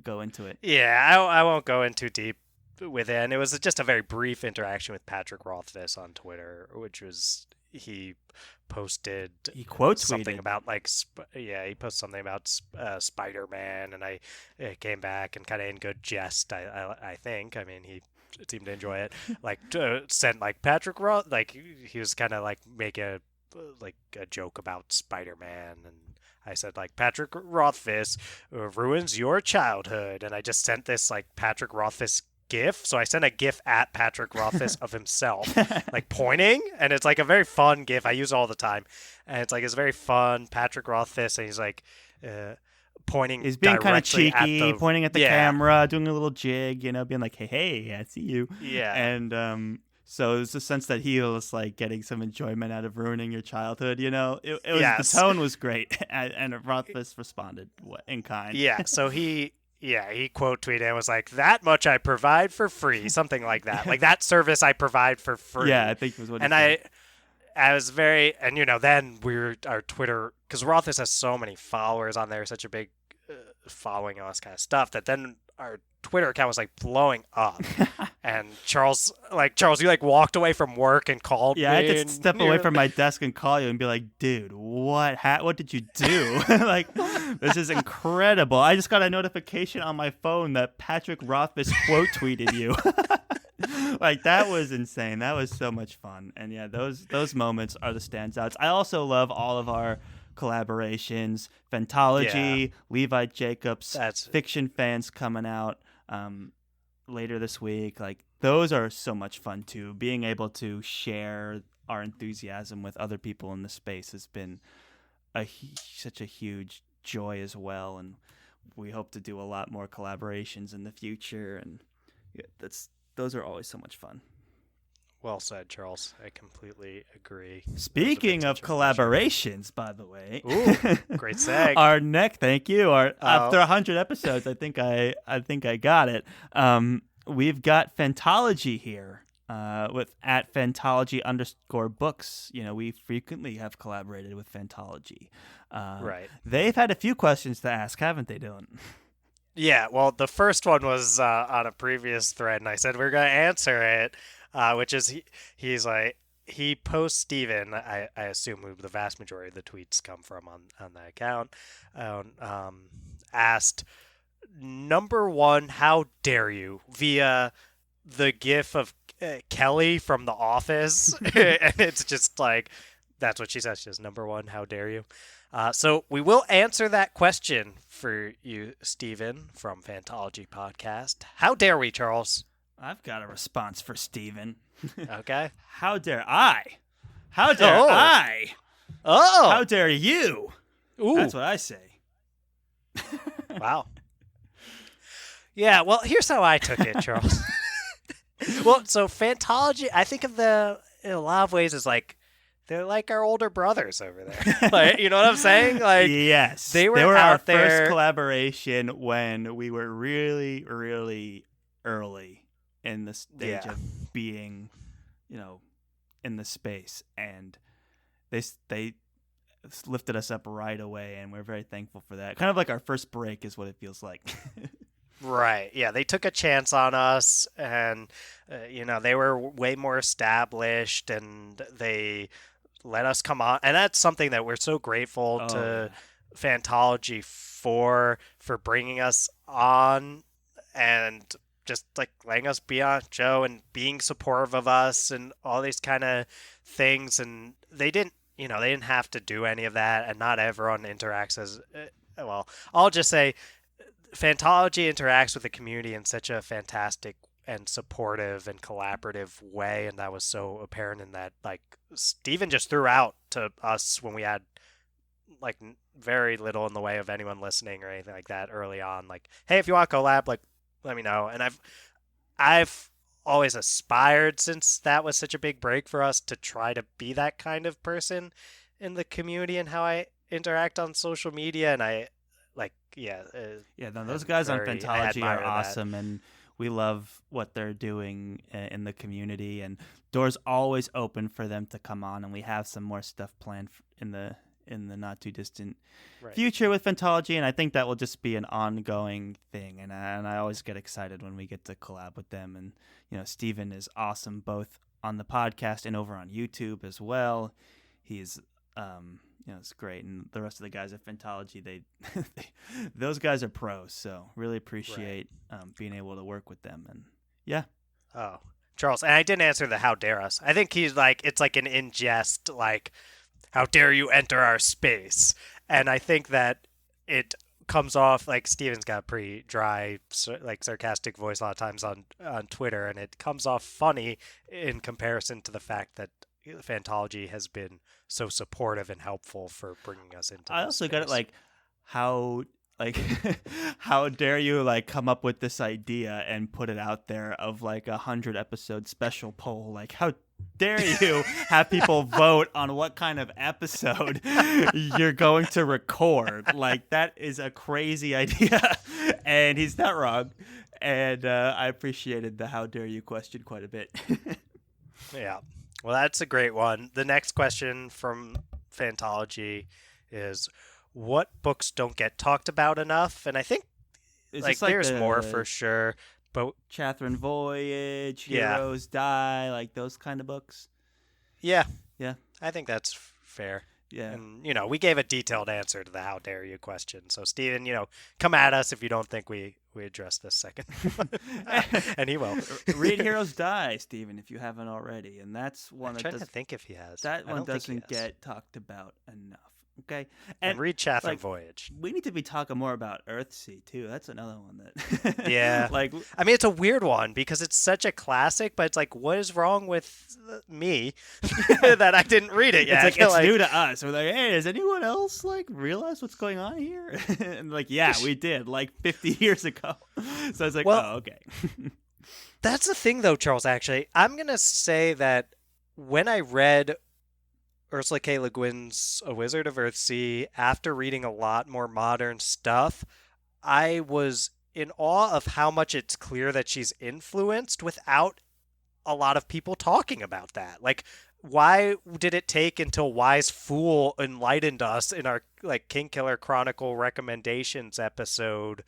go into it. Yeah, I won't go in too deep with it. And it was just a very brief interaction with Patrick Rothfuss on Twitter, which was he quote something about he posted something about Spider-Man, and I came back and kind of in good jest. I think. I mean, he seemed to enjoy it. Sent Patrick Roth, he was kind of make a joke about Spider-Man, and I said Patrick Rothfuss ruins your childhood, and I just sent this Patrick Rothfuss GIF. So I sent a GIF at Patrick Rothfuss of himself pointing, and it's a very fun GIF. I use it all the time, and it's very fun. Patrick Rothfuss, and he's pointing. He's being kind of cheeky, pointing at the camera, doing a little jig, being like, hey, I see you. Yeah. And so it's a sense that he was getting some enjoyment out of ruining your childhood. It was the tone was great, and Rothfuss responded in kind. Yeah. So he quote tweeted and was like, that much I provide for free, something like that. That service I provide for free. Yeah, I think was what he said. I was very, and then our Twitter, because Rothfuss has so many followers on there, such a big following and all this kind of stuff, that then our Twitter account was blowing up. And Charles, you walked away from work and called me. Yeah, I had to step away from my desk and call you and be like, dude, what did you do? This is incredible. I just got a notification on my phone that Patrick Rothfuss quote tweeted you. That was insane. That was so much fun. And yeah, those moments are the standouts. I also love all of our collaborations, Fantology, Levi Jacobs, Fiction Fans coming out later this week. Those are so much fun too. Being able to share our enthusiasm with other people in the space has been such a huge joy as well, and we hope to do a lot more collaborations in the future, and those are always so much fun. Well said, Charles. I completely agree. Speaking of collaborations, by the way, ooh, great seg. Thank you. After 100 episodes, I think I got it. We've got Fantology here with at Fantology_books. We frequently have collaborated with Fantology. Right. They've had a few questions to ask, haven't they, Dylan? Yeah. Well, the first one was on a previous thread, and I said we're going to answer it. Which is he posts Steven, I assume the vast majority of the tweets come from on that account, asked, number one, how dare you, via the GIF of Kelly from The Office. And it's just that's what she says. She says, number one, how dare you. So we will answer that question for you, Steven, from Fantology Podcast. How dare we, Charles? I've got a response for Steven. Okay. How dare I? How dare I? Oh. How dare you? Ooh. That's what I say. Wow. Yeah, well, here's how I took it, Charles. Well, so Fantology, I think of them in a lot of ways as they're like our older brothers over there. You know what I'm saying? Yes. They were our out there. First collaboration when we were really, really early in the stage of being, in the space, and they lifted us up right away, and we're very thankful for that. Kind of like our first break is what it feels like. Right. Yeah, they took a chance on us, and they were way more established, and they let us come on, and that's something that we're so grateful Oh to yeah. Fantology for bringing us on, and just like letting us be on show and being supportive of us and all these kind of things. And they didn't have to do any of that, and not everyone interacts as well. I'll just say Fantology interacts with the community in such a fantastic and supportive and collaborative way, and that was so apparent in that, like, Steven just threw out to us when we had like very little in the way of anyone listening or anything like that early on, like, hey, if you want to collab, like, let me know. And I've always aspired, since that was such a big break for us, to try to be that kind of person in the community and how I interact on social media. And I like, yeah, Yeah, no, those guys on I Fantology are admire that. awesome, and we love what they're doing in the community. And doors always open for them to come on, and we have some more stuff planned in the not too distant Right. future with Fantology, and I think that will just be an ongoing thing. And I always get excited when we get to collab with them. And Steven is awesome both on the podcast and over on YouTube as well. He's it's great, and the rest of the guys at Fantology, those guys are pros. So really appreciate being able to work with them. And yeah, Oh, Charles, and I didn't answer the how dare us. I think he's like, it's like an in jest, like, how dare you enter our space? And I think that it comes off like Steven's got a pretty dry, like sarcastic voice a lot of times on Twitter, and it comes off funny in comparison to the fact that Fantology has been so supportive and helpful for bringing us into I this also got it, space. like, how like how dare you like come up with this idea and put it out there of like 100 episode special poll? Like, how dare you have people vote on what kind of episode you're going to record? Like, that is a crazy idea. And he's not wrong. And I appreciated the how dare you question quite a bit. Yeah. Well, that's a great one. The next question from Fantology is, what books don't get talked about enough? And I think Is like this like there's more for the sure, but Catherine Voyage, yeah. Heroes Die, like those kind of books? Yeah, Yeah. I think that's fair. Yeah. And we gave a detailed answer to the how dare you question. So Steven, come at us if you don't think we addressed this second. And he will. Read Heroes Die, Steven, if you haven't already. And that's one I'm that trying to does think if he has. that I one don't think he doesn't has. get talked about enough. Okay. And read Chatham like, Voyage. we need to be talking more about Earthsea too. That's another one that Yeah. like I mean, it's a weird one because it's such a classic, but it's like, what is wrong with me that I didn't read it yet? it's like it's new to us. We're like, hey, does anyone else like realize what's going on here? And like, yeah, we did like 50 years ago. So I was like, Well, oh, okay. That's the thing, though, Charles, actually. I'm going to say that when I read Ursula K. Le Guin's A Wizard of Earthsea, after reading a lot more modern stuff, I was in awe of how much it's clear that she's influenced without a lot of people talking about that. Like, why did it take until Wise Fool enlightened us in our like Kingkiller Chronicle recommendations episode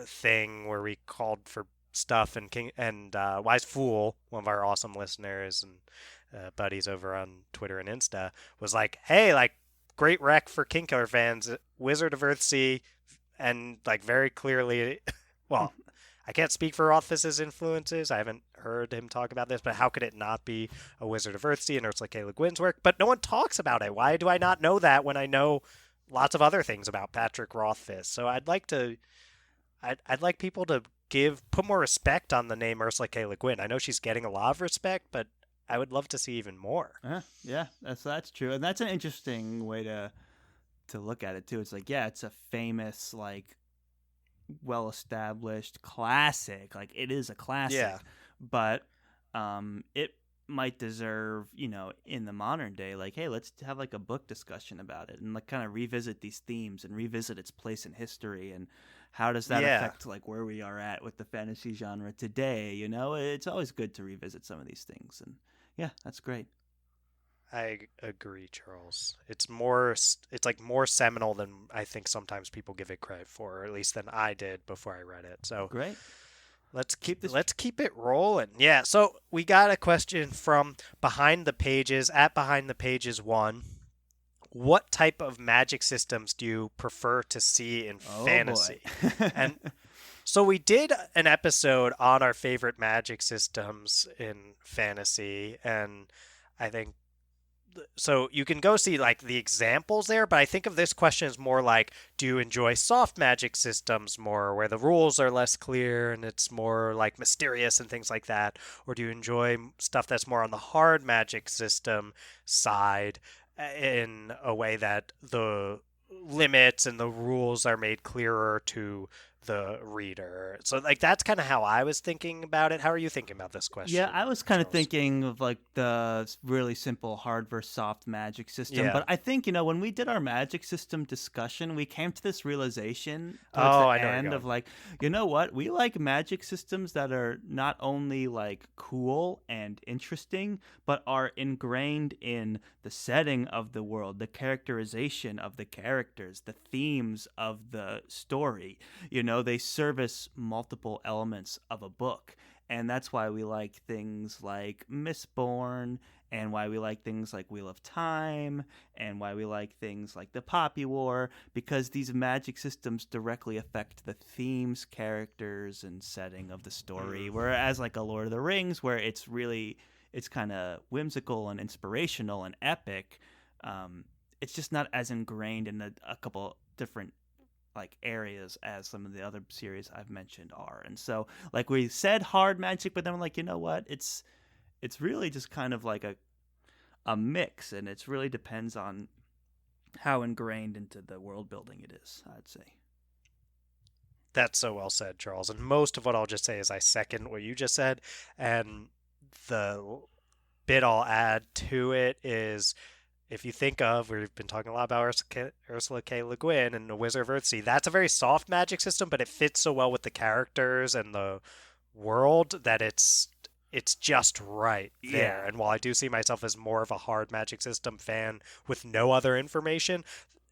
thing where we called for stuff, and Wise Fool, one of our awesome listeners and buddies over on Twitter and Insta, was like, hey, like, great rec for Kingkiller fans, Wizard of Earthsea, and like very clearly, well, I can't speak for Rothfuss's influences. I haven't heard him talk about this, but how could it not be a Wizard of Earthsea and Ursula K. Le Guin's work? But no one talks about it. Why do I not know that when I know lots of other things about Patrick Rothfuss? So I'd like people to put more respect on the name Ursula K. Le Guin. I know she's getting a lot of respect, but I would love to see even more. Yeah, that's true, and that's an interesting way to look at it too. It's like, yeah, it's a famous, like, well-established classic. Like, it is a classic. Yeah. But it might deserve, in the modern day, like, hey, let's have like a book discussion about it and like kind of revisit these themes and revisit its place in history and how does that affect like where we are at with the fantasy genre today. It's always good to revisit some of these things. And Yeah, that's great. I agree, Charles. It's like more seminal than I think sometimes people give it credit for, or at least than I did before I read it. So Great. let's Keep this. let's keep it rolling. Yeah. So we got a question from Behind the Pages at Behind the Pages 1. What type of magic systems do you prefer to see in Oh boy. fantasy? And so we did an episode on our favorite magic systems in fantasy, and I think so you can go see like the examples there, but I think of this question as more like, do you enjoy soft magic systems more where the rules are less clear and it's more like mysterious and things like that, or do you enjoy stuff that's more on the hard magic system side in a way that the limits and the rules are made clearer to the reader? So like that's kind of how I was thinking about it. How are you thinking about this Yeah, question, I was kind of Charles? thinking of like the really simple hard versus soft magic system. Yeah. But I think, when we did our magic system discussion, we came to this realization towards Oh, the I know where you're end of going. like, you know what? We like magic systems that are not only like cool and interesting, but are ingrained in the setting of the world, the characterization of the characters, the themes of the story. They service multiple elements of a book, and that's why we like things like Mistborn, and why we like things like Wheel of Time, and why we like things like the Poppy War, because these magic systems directly affect the themes, characters, and setting of the story. Mm. Whereas like a Lord of the Rings, where it's kind of whimsical and inspirational and epic, it's just not as ingrained in a couple different like areas as some of the other series I've mentioned are. And so like we said hard magic, but then I'm like, you know what? It's really just kind of like a mix, and it really depends on how ingrained into the world building it is, I'd say. That's so well said, Charles. And most of what I'll just say is I second what you just said. And the bit I'll add to it is if you think of, we've been talking a lot about Ursula K. Le Guin and the Wizard of Earthsea, that's a very soft magic system, but it fits so well with the characters and the world that it's just right Yeah. there. And while I do see myself as more of a hard magic system fan with no other information,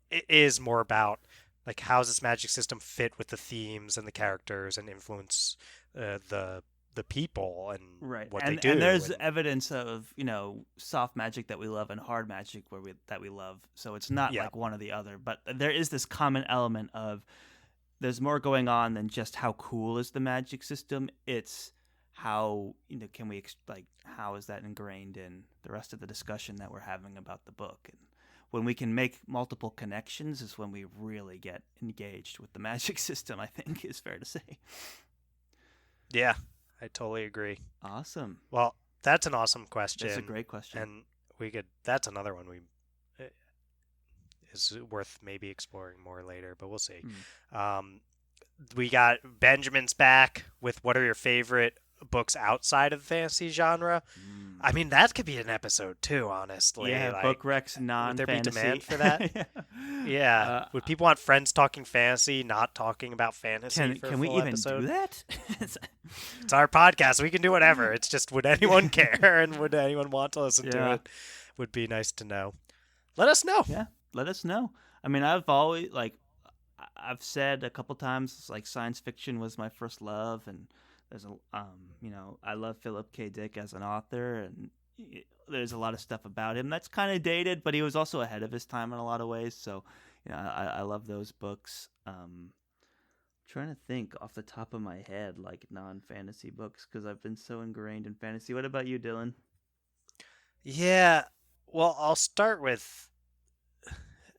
it is more about like how's this magic system fit with the themes and the characters and influence the people and Right. what they And do there's and evidence of, soft magic that we love and hard magic that we love. So it's not yeah. like one or the other, but there is this common element of there's more going on than just how cool is the magic system. It's how, can we like how is that ingrained in the rest of the discussion that we're having about the book? And when we can make multiple connections is when we really get engaged with the magic system, I think is fair to say. Yeah, I totally agree. Awesome. Well, that's an awesome question. That's a great question. And that's another one we uh, is worth maybe exploring more later, but we'll see. Um, we got Benjamin's back with what are your favorite books outside of the fantasy genre? I mean, that could be an episode too, honestly. Yeah, like, book Rex would there be non-fantasy. demand for that? Yeah. Uh, Would people want friends talking fantasy, not talking about fantasy for a can we full even episode? do that? It's our podcast. We can do whatever. It's just, would anyone care and would anyone want to listen to Yeah. it? Would be nice to know. Let us know. Yeah, let us know. I mean, I've said a couple times like science fiction was my first love, and there's I love Philip K. Dick as an author, and there's a lot of stuff about him that's kind of dated, but he was also ahead of his time in a lot of ways. So, I love those books. Trying to think off the top of my head like non-fantasy books because I've been so ingrained in fantasy. What about you, Dylan? Yeah. Well, I'll start with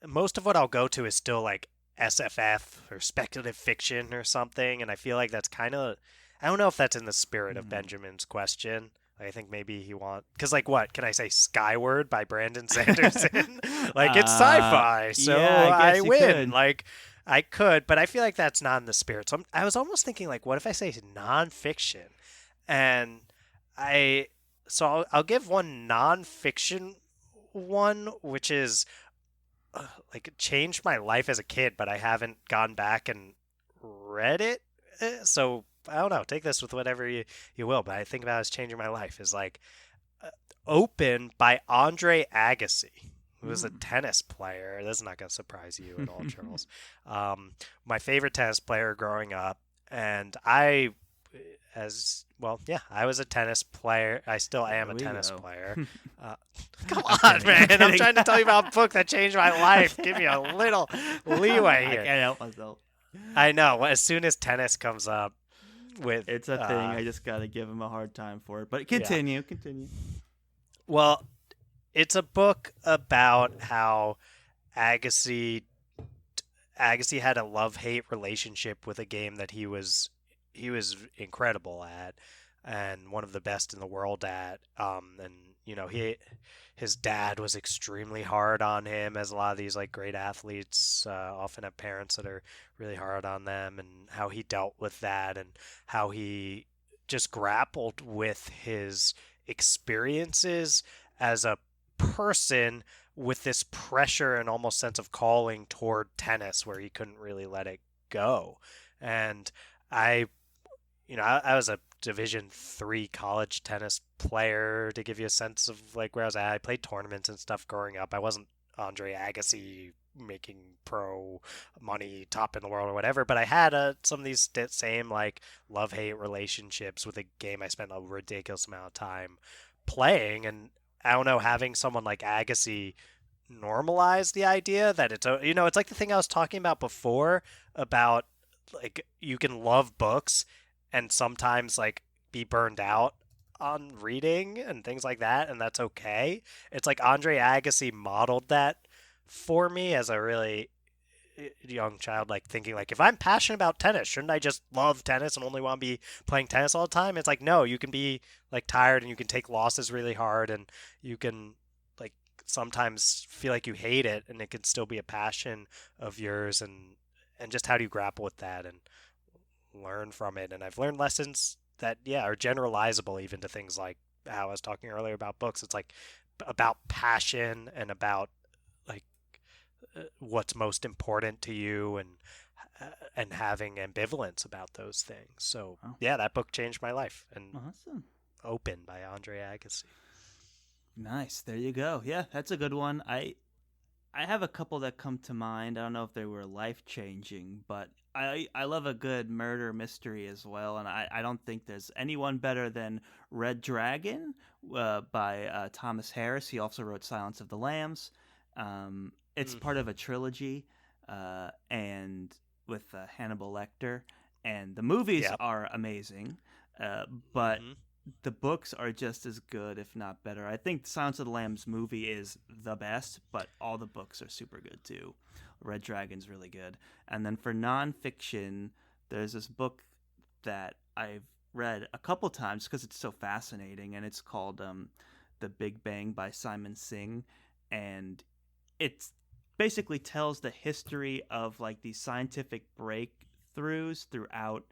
most of what I'll go to is still like SFF or speculative fiction or something, and I feel like that's kind of I don't know if that's in the spirit of Benjamin's question. I think maybe he because like what can I say? Skyward by Brandon Sanderson. Like it's sci-fi, so yeah, I guess I you win. could. Like I could, but I feel like that's not in the spirit. So I was almost thinking like, what if I say nonfiction? And I'll give one nonfiction one, which is like it changed my life as a kid, but I haven't gone back and read it. So I don't know. Take this with whatever you will, but I think about it as changing my life is like Open by Andre Agassi, who was a Hmm. tennis player. This is not going to surprise you at all, Charles. My favorite tennis player growing up, and as well, yeah, I was a tennis player. I still am There a we tennis go. player. Uh, Come I'm on, kidding. I'm man! I'm kidding. trying to tell you about a book that changed my life. Give me a little leeway I here. can't help myself. I know. As soon as tennis comes up with, It's a thing. I just gotta give him a hard time for it. But yeah. continue, continue. Well, it's a book about how Agassi Agassi had a love-hate relationship with a game that he was incredible at and one of the best in the world at. And his dad was extremely hard on him, as a lot of these like great athletes often have parents that are really hard on them, and how he dealt with that and how he just grappled with his experiences as a person with this pressure and almost sense of calling toward tennis where he couldn't really let it go. And I, I was a Division 3 college tennis player, to give you a sense of like where I was at. I played tournaments and stuff growing up. I wasn't Andre Agassi making pro money, top in the world or whatever, but I had some of these same like love hate relationships with a game I spent a ridiculous amount of time playing. And I don't know, having someone like Agassi normalize the idea that it's like the thing I was talking about before about like you can love books and sometimes like be burned out on reading and things like that, and that's okay. It's like Andre Agassi modeled that for me as a really young child, like thinking like if I'm passionate about tennis, shouldn't I just love tennis and only want to be playing tennis all the time? It's like no, you can be like tired and you can take losses really hard and you can like sometimes feel like you hate it and it can still be a passion of yours. And just how do you grapple with that and learn from it? And I've learned lessons that are generalizable even to things like how I was talking earlier about books. It's like about passion and about like what's most important to you, and having ambivalence about those things. So Oh, yeah, that book changed my life. And awesome. Open by Andre Agassi. Nice. There you go. Yeah, that's a good one. I have a couple that come to mind. I don't know if they were life changing, but I love a good murder mystery as well, and I don't think there's anyone better than Red Dragon by Thomas Harris. He also wrote Silence of the Lambs. It's part of a trilogy, and with Hannibal Lecter, and the movies Yep. are amazing, but Hmm. the books are just as good, if not better. I think Silence of the Lambs movie is the best, but all the books are super good too. Red Dragon's really good. And then for nonfiction, there's this book that I've read a couple times because it's so fascinating, and it's called The Big Bang by Simon Singh. And it basically tells the history of like these scientific breakthroughs throughout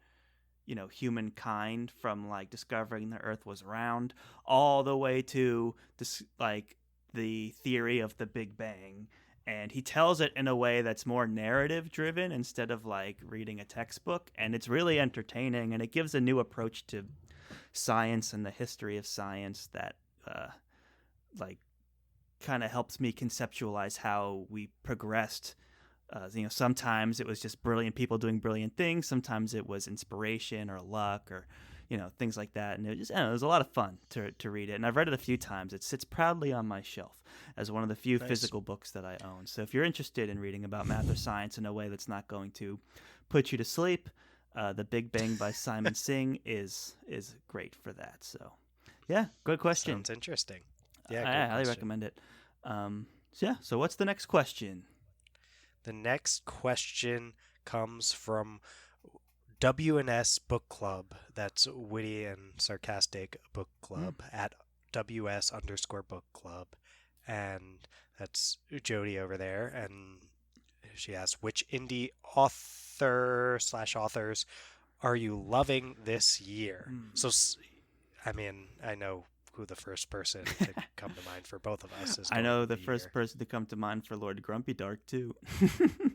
humankind, from like discovering the earth was round all the way to this like the theory of the big bang. And he tells it in a way that's more narrative driven instead of like reading a textbook, and it's really entertaining, and it gives a new approach to science and the history of science that like kind of helps me conceptualize how we progressed. Sometimes it was just brilliant people doing brilliant things. Sometimes it was inspiration or luck or, things like that. And it was a lot of fun to read it. And I've read it a few times. It sits proudly on my shelf as one of the few Nice. physical books that I own. So if you're interested in reading about math or science in a way that's not going to put you to sleep, The Big Bang by Simon Singh is great for that. So, yeah, good question. Sounds interesting. Yeah, I good highly question. recommend it. So what's the next question? The next question comes from W&S Book Club. That's Witty and Sarcastic Book Mm. Club at WS_book club. And that's Jody over there. And she asks, which indie author/authors are you loving this year? Mm. So, I mean, I know who the first person to come to mind for both of us is. I know the first person to come to mind for Lord Grumpy Dark too.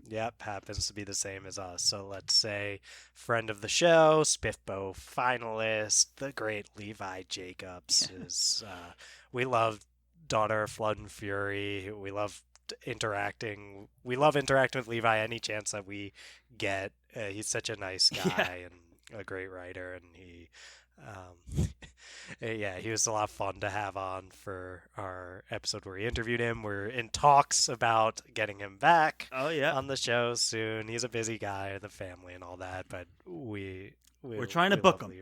Yep, happens to be the same as us. So let's say friend of the show, Spiffbo finalist, the great Levi Jacobs is. We love Daughter of Flood and Fury. We love interacting. We love interacting with Levi any chance that we get. He's such a nice guy and a great writer, and he. He was a lot of fun to have on for our episode where we interviewed him. We're in talks about getting him back on the show soon. He's a busy guy, the family and all that, but we're trying to book him.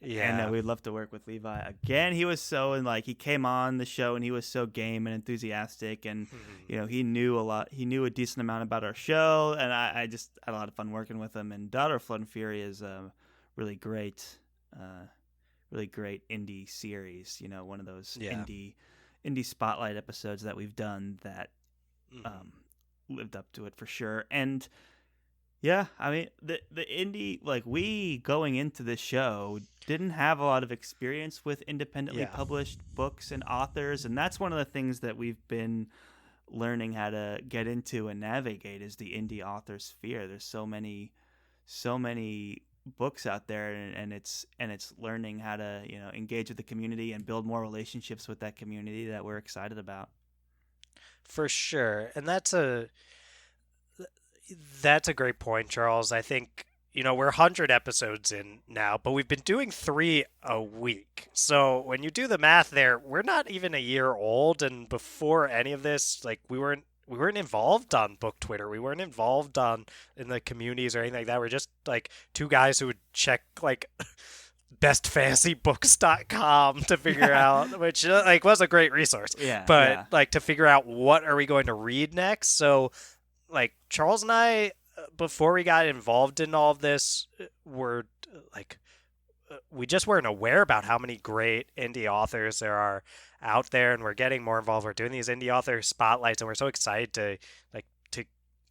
Yeah. And we'd love to work with Levi again. He was he came on the show and he was so game and enthusiastic, and he knew a lot. He knew a decent amount about our show, and I just had a lot of fun working with him. And Daughter of Flood and Fury is really great indie series. One of those indie spotlight episodes that we've done that lived up to it for sure. And yeah, I mean the indie, we going into this show didn't have a lot of experience with independently published books and authors, and that's one of the things that we've been learning how to get into and navigate is the indie author sphere. There's so many books out there, and it's learning how to engage with the community and build more relationships with that community that we're excited about. For sure. And that's a great point, Charles. I think we're 100 episodes in now, but we've been doing 3 a week. So when you do the math there, we're not even a year old, and before any of this, we weren't involved on book Twitter. We weren't involved in the communities or anything like that. We're just 2 guys who would check bestfantasybooks.com to figure out, which was a great resource. Yeah. But to figure out what are we going to read next. So Charles and I, before we got involved in all of this, were we just weren't aware about how many great indie authors there are out there, and we're getting more involved. We're doing these indie author spotlights, and we're so excited to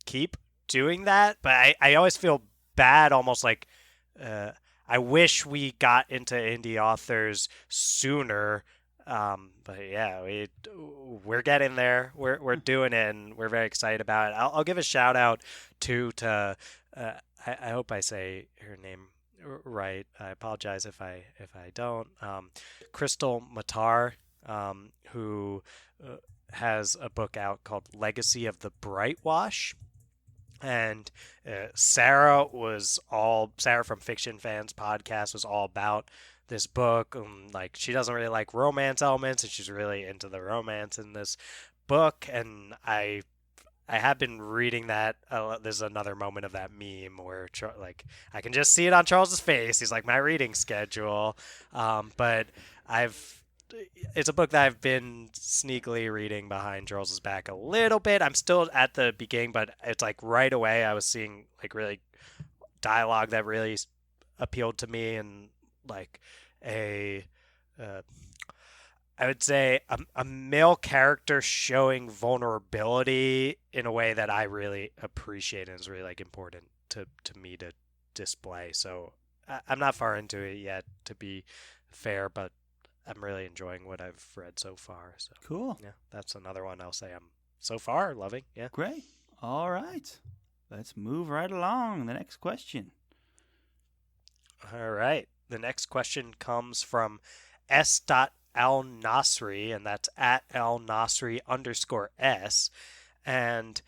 keep doing that. But I always feel bad, almost I wish we got into indie authors sooner. But yeah, we're getting there. We're doing it, and we're very excited about it. I'll give a shout out to I hope I say her name right. I apologize if I don't. Crystal Matar, who has a book out called Legacy of the Brightwash. And Sarah from Fiction Fans podcast was all about this book. She doesn't really like romance elements, and she's really into the romance in this book. And I have been reading that. There's another moment of that meme where I can just see it on Charles's face. He's like, my reading schedule. But it's a book that I've been sneakily reading behind Charles's back a little bit. I'm still at the beginning, but it's right away I was seeing really dialogue that really appealed to me, and I would say a male character showing vulnerability in a way that I really appreciate and is really important to me to display. So I'm not far into it yet, to be fair, but I'm really enjoying what I've read so far. So cool. Yeah, that's another one I'll say I'm so far loving. Yeah. Great. All right. Let's move right along. The next question. All right. The next question comes from S.Al-Nasri, and that's at @Al-Nasri_S. And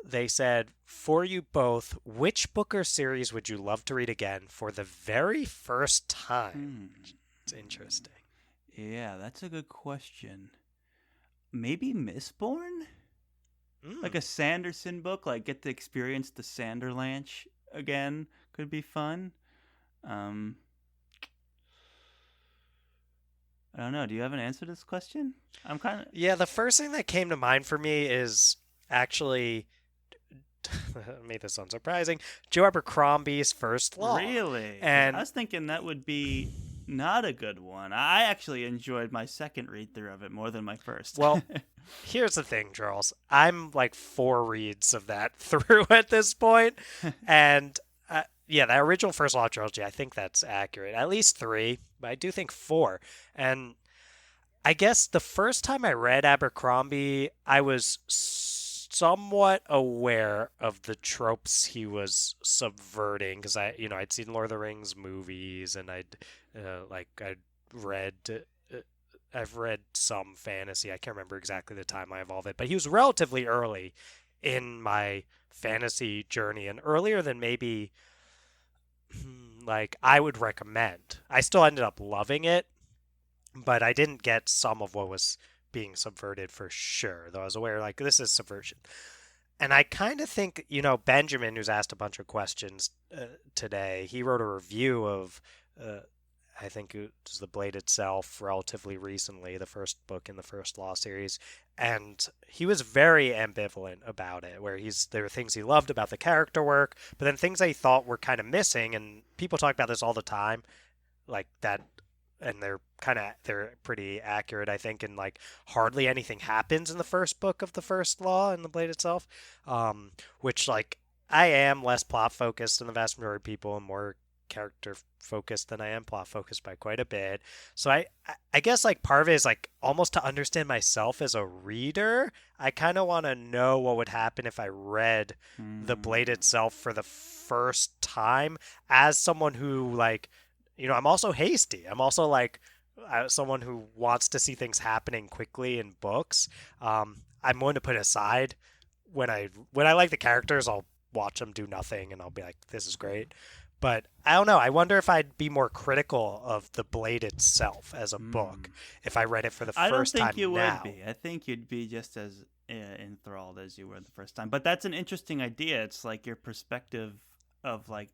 they said, for you both, which book or series would you love to read again for the very first time? It's interesting. Yeah, that's a good question. Maybe Mistborn? Like a Sanderson book, get to experience the Sanderlanche again could be fun. I don't know. Do you have an answer to this question? Yeah, the first thing that came to mind for me is actually, made this sound surprising, Joe Abercrombie's First Law. Really? And I was thinking that would be not a good one. I actually enjoyed my second read through of it more than my first. Well, here's the thing, Charles. I'm 4 reads of that through at this point, and yeah, that original First Law trilogy, I think that's accurate. At least three, but I do think four. And I guess the first time I read Abercrombie, I was somewhat aware of the tropes he was subverting because I'd seen Lord of the Rings movies and I'd read. I've read some fantasy. I can't remember exactly the time I evolved it, but he was relatively early in my fantasy journey and earlier than maybe like I would recommend. I still ended up loving it, but I didn't get some of what was being subverted for sure. Though I was aware, like, this is subversion. And I kind of think, Benjamin, who's asked a bunch of questions today, he wrote a review of, I think it was The Blade itself relatively recently, the first book in the First Law series. And he was very ambivalent about it, where there were things he loved about the character work, but then things that he thought were kind of missing. And people talk about this all the time, like that, and they're pretty accurate, I think, and like hardly anything happens in the first book of the First Law in The Blade itself, which, like, I am less plot focused than the vast majority of people and more character focused than I am plot focused by quite a bit. So I guess, like, part of it is like almost to understand myself as a reader. I kind of want to know what would happen if I read The Blade itself for the first time as someone who, like, I'm also hasty. I'm also like someone who wants to see things happening quickly in books. I'm willing to put aside when I like the characters, I'll watch them do nothing and I'll be like, this is great. But I don't know. I wonder if I'd be more critical of The Blade itself as a book if I read it for the first time. I don't think you now. would be. I think you'd be just as enthralled as you were the first time. But that's an interesting idea. It's like your perspective of, like,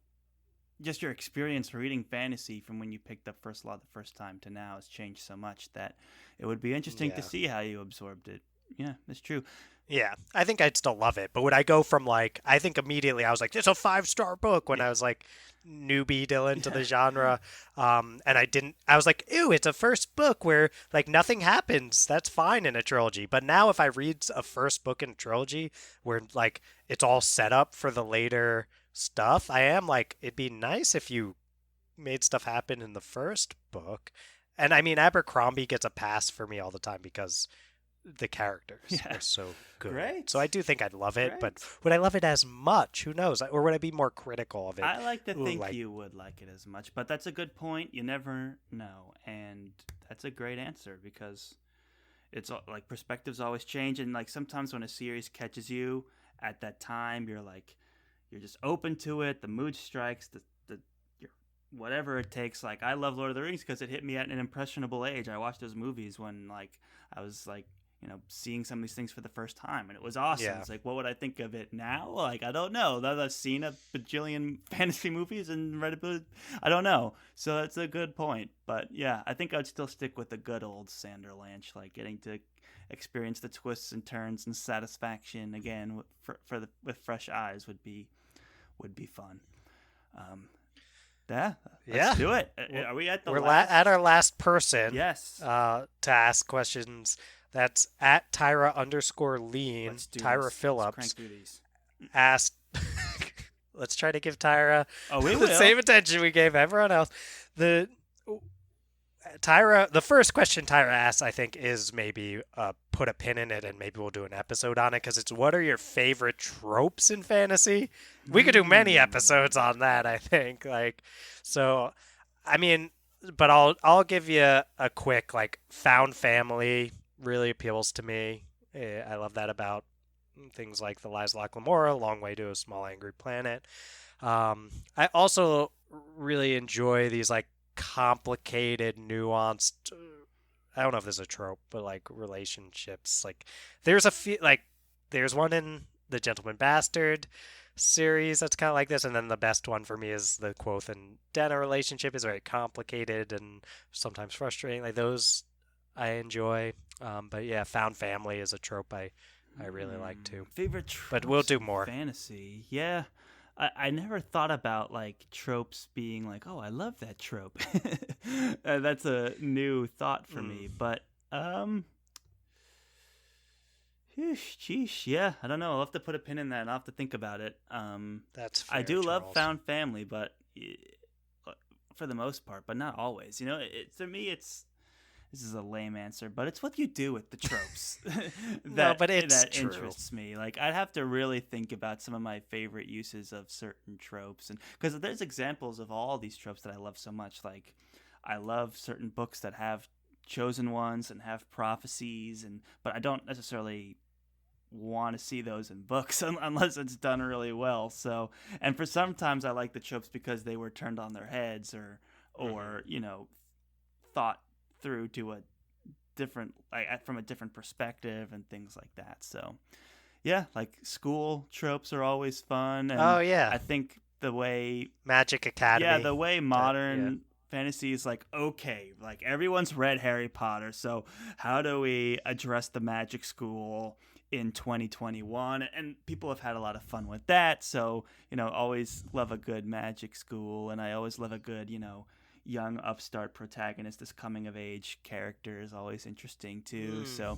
just your experience reading fantasy from when you picked up First Law the first time to now has changed so much that it would be interesting to see how you absorbed it. Yeah, that's true. Yeah, I think I'd still love it. But would I go from, like, I think immediately I was like, it's a 5-star book when I was like newbie Dylan to the genre. And I was like, ew, it's a first book where, like, nothing happens. That's fine in a trilogy. But now if I read a first book in a trilogy where, like, it's all set up for the later stuff, I am like, it'd be nice if you made stuff happen in the first book. And I mean, Abercrombie gets a pass for me all the time because the characters are so good. Great. So I do think I'd love it, but would I love it as much? Who knows? Or would I be more critical of it? I like to think you would like it as much, but that's a good point. You never know. And that's a great answer because it's like perspectives always change. And, like, sometimes when a series catches you at that time, you're just open to it. The mood strikes, whatever it takes. Like, I love Lord of the Rings because it hit me at an impressionable age. I watched those movies when, like, I was like, seeing some of these things for the first time, and it was awesome. Yeah. It's like, what would I think of it now? Like, I don't know. I've seen a bajillion fantasy movies and read a bit. I don't know. So that's a good point. But yeah, I think I'd still stick with the good old Sander Lanch, like getting to experience the twists and turns and satisfaction again with fresh eyes would be fun. Let's do it. Are we at the last? We're at our last person. Yes. To ask questions. That's at Tyra_Lean. Tyra Phillips. Let's crank through these. Asked. Let's try to give Tyra the same attention we gave everyone else. The first question Tyra asks, I think, is maybe put a pin in it and maybe we'll do an episode on it because it's what are your favorite tropes in fantasy? We could do many episodes on that, I think. Like, so, I mean, but I'll give you a quick, like, found family really appeals to me. I love that about things like The Lies of Locke Lamora, Long Way to a Small Angry Planet. I also really enjoy these, like, complicated, nuanced, I don't know if this is a trope, but, like, relationships. Like, there's one in the Gentleman Bastard series that's kind of like this, and then the best one for me is the Quoth and Denna relationship. Is very complicated and sometimes frustrating. Like, those I enjoy. But yeah, found family is a trope I really like too. Favorite tropes, but we'll do more fantasy. Yeah. I never thought about, like, tropes being like, oh, I love that trope. That's a new thought for me. But Sheesh, yeah, I don't know. I'll have to put a pin in that. I'll have to think about it. That's I fair, do love Charles. found family, but for the most part, but not always. To me, it's this is a lame answer, but it's what you do with the tropes No, that but it's that true. interests me. Like I'd have to really think about some of my favorite uses of certain tropes, and because there's examples of all these tropes that I love so much. Like I love certain books that have chosen ones and have prophecies, and but I don't necessarily want to see those in books unless it's done really well. So, and for sometimes I like the tropes because they were turned on their heads Hmm. or thought through to a different like from a different perspective and things like that. So, yeah, like school tropes are always fun, Oh and yeah, I think the way Magic yeah, Academy. the way Yeah. modern fantasy is like, okay, like everyone's read Harry Potter, so how do we address the magic school in 2021? And people have had a lot of fun with that. So, always love a good magic school, and I always love a good, young upstart protagonist. This coming of age character is always interesting too. Mm. So,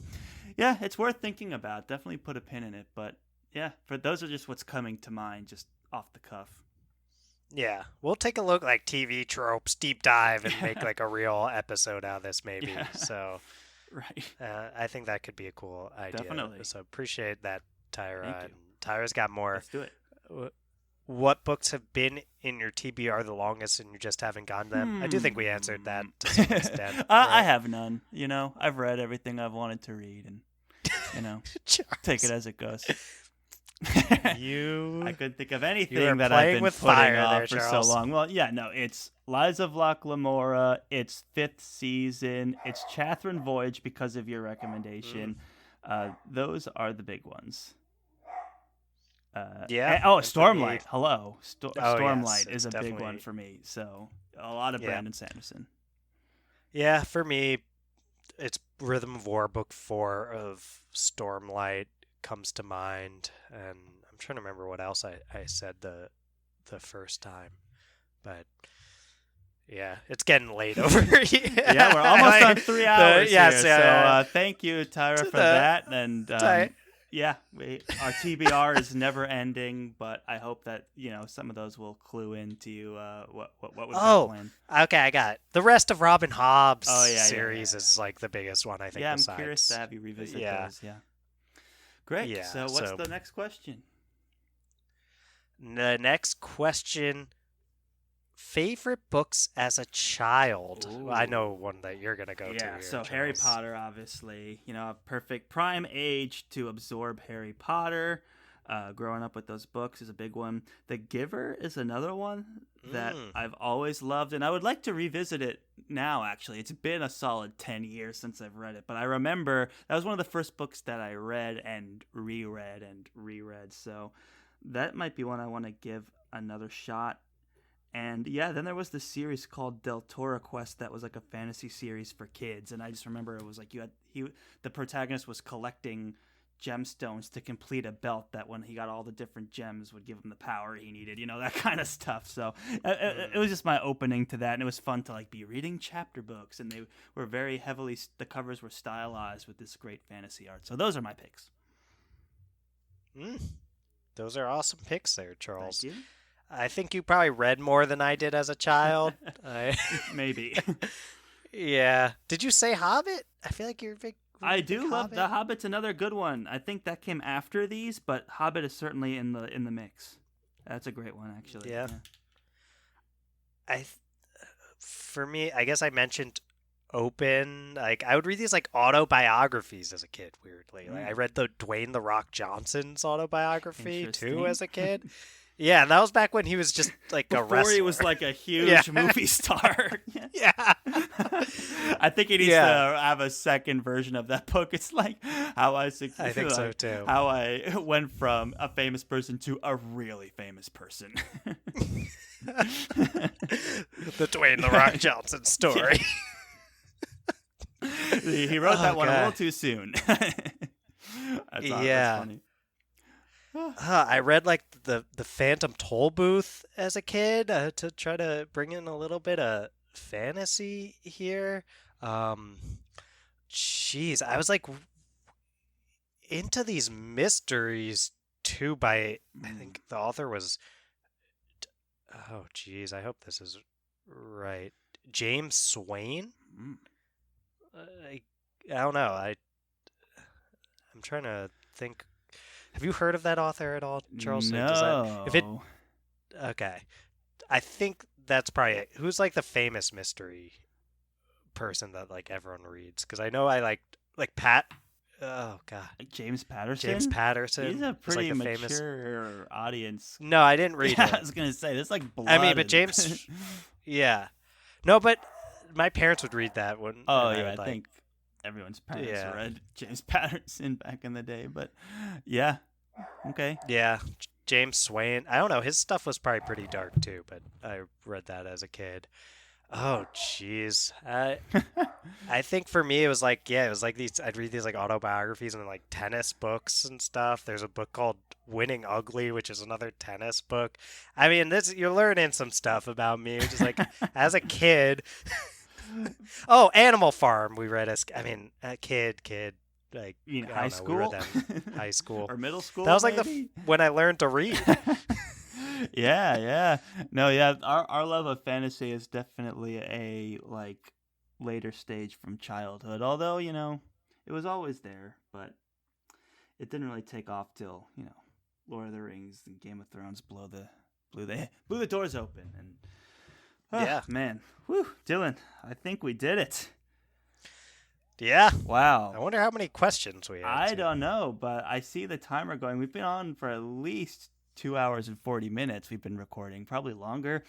yeah, it's worth thinking about. Definitely put a pin in it, but yeah, for those are just what's coming to mind just off the cuff. Yeah, we'll take a look like TV tropes, deep dive, and make Yeah. like a real episode out of this maybe. Yeah. So Right. I think that could be a cool idea. Definitely. So appreciate that, Thank Tyra. you. And Tyra's got more. Let's do it. Wh- What books have been in your TBR the longest and you just haven't gotten them? I do think we answered that Hmm. to some extent, I right? have none. I've read everything I've wanted to read, and take it Charles, as it goes. I you couldn't think of you are anything that I've playing been with putting fire there, off for so Charles. long. Well, yeah, no, it's Lies of Locke Lamora. It's fifth season. It's Chathrin Voyage because of your Mm, recommendation. Those are the big ones. yeah, Oh, and for me, Stormlight. Hello, oh yes, Stormlight is it's a big one definitely for me. So a lot of yeah, Brandon Sanderson. yeah. For me, it's Rhythm of War Book 4 of Stormlight comes to mind, and I'm trying to remember what else I said the first time, but yeah, it's getting late over here. Yeah, we're almost on 3 hours Yes, here. So yeah, thank you, Tyra, to for the that. And ti- yeah, our TBR is never ending, but I hope that some of those will clue into what we've got Oh, planned. okay, I got it. The rest of Robin Hobb's Oh yeah, yeah, yeah, series is like the biggest one I think yeah. I'm curious to besides. have you revisit Yeah, those. Yeah, great. yeah. So what's So the next question? the next question, favorite books as a child? Well, I know Ooh. one that you're gonna go to Yeah, here, so Harry Charles. Potter, obviously, a perfect prime age to absorb Harry Potter. Growing up with those books is a big one. The Giver is another one that Mm, I've always loved, and I would like to revisit it now, actually. It's been a solid 10 years since I've read it, but I remember that was one of the first books that I read and reread and reread, so that might be one I want to give another shot. And yeah, then there was this series called Deltora Quest that was like a fantasy series for kids, and I just remember it was like the protagonist was collecting gemstones to complete a belt that when he got all the different gems would give him the power he needed, that kind of stuff. So it mm. was just my opening to that, and it was fun to like be reading chapter books, and they were very heavily the covers were stylized with this great fantasy art. So those are my picks. Mm. Those are awesome picks there, Thank Charles. you. I think you probably read more than I did as a child. I Maybe. Yeah. Did you say Hobbit? I feel like you're a big I really big do love The Hobbit. Hobbit's another good one. I think that came after these, but Hobbit is certainly in the mix. That's a great one, actually. Yeah. Yeah. I th- for me, I guess I mentioned Open. Like I would read these like autobiographies as a kid, weirdly. Like I Mm, read the Dwayne the Rock Johnson's autobiography too interesting. as a kid. Yeah, and that was back when he was just like a Before he wrestler. was like a Yeah. huge movie star. Yeah. Yeah. I think he needs to Yeah. have a second version of that book. It's like how I think so like too. how I went from a famous person to a really famous person. The Dwayne the Rock Johnson Yeah. story. He wrote Oh that one a little god. too soon. That's Yeah. funny. I read like the Phantom Toll Booth as a kid to try to bring in a little bit of fantasy here. Um, Jeez, I was like into these mysteries too by, I think the author was, oh geez, I hope this is right. James Swain? Mm. I don't know. I'm trying to think. Have you heard of that author at all, Charles? No. Okay. I think that's probably it. Who's like the famous mystery person that like everyone reads? Because I know I like Pat. Oh god, James Patterson. James Patterson. He's a pretty is like mature audience. No, I didn't read Yeah, it. I was gonna say this like blood. I mean, but James. Yeah. No, but my parents would read that one. Oh and yeah, I think everyone's parents read James Patterson back in the day. But yeah, okay. Yeah, James Swain. I don't know. His stuff was probably pretty dark too, but I read that as a kid. Oh, jeez. I think for me it was like these. I'd read these like autobiographies and like tennis books and stuff. There's a book called Winning Ugly, which is another tennis book. I mean, you're learning some stuff about me, which is like as a kid. Oh, Animal Farm. We read as a kid. Like You mean I high don't know, we read school? that in high school Or middle school? That was like maybe? when I learned to read. Yeah. No, yeah. Our love of fantasy is definitely a like later stage from childhood. Although it was always there, but it didn't really take off till Lord of the Rings and Game of Thrones blew the doors open. And Yeah. man, whew, Dylan, I think we did it. Yeah. Wow. I wonder how many questions we had. I don't know, but I see the timer going. We've been on for at least 2 hours and 40 minutes. We've been recording, probably longer.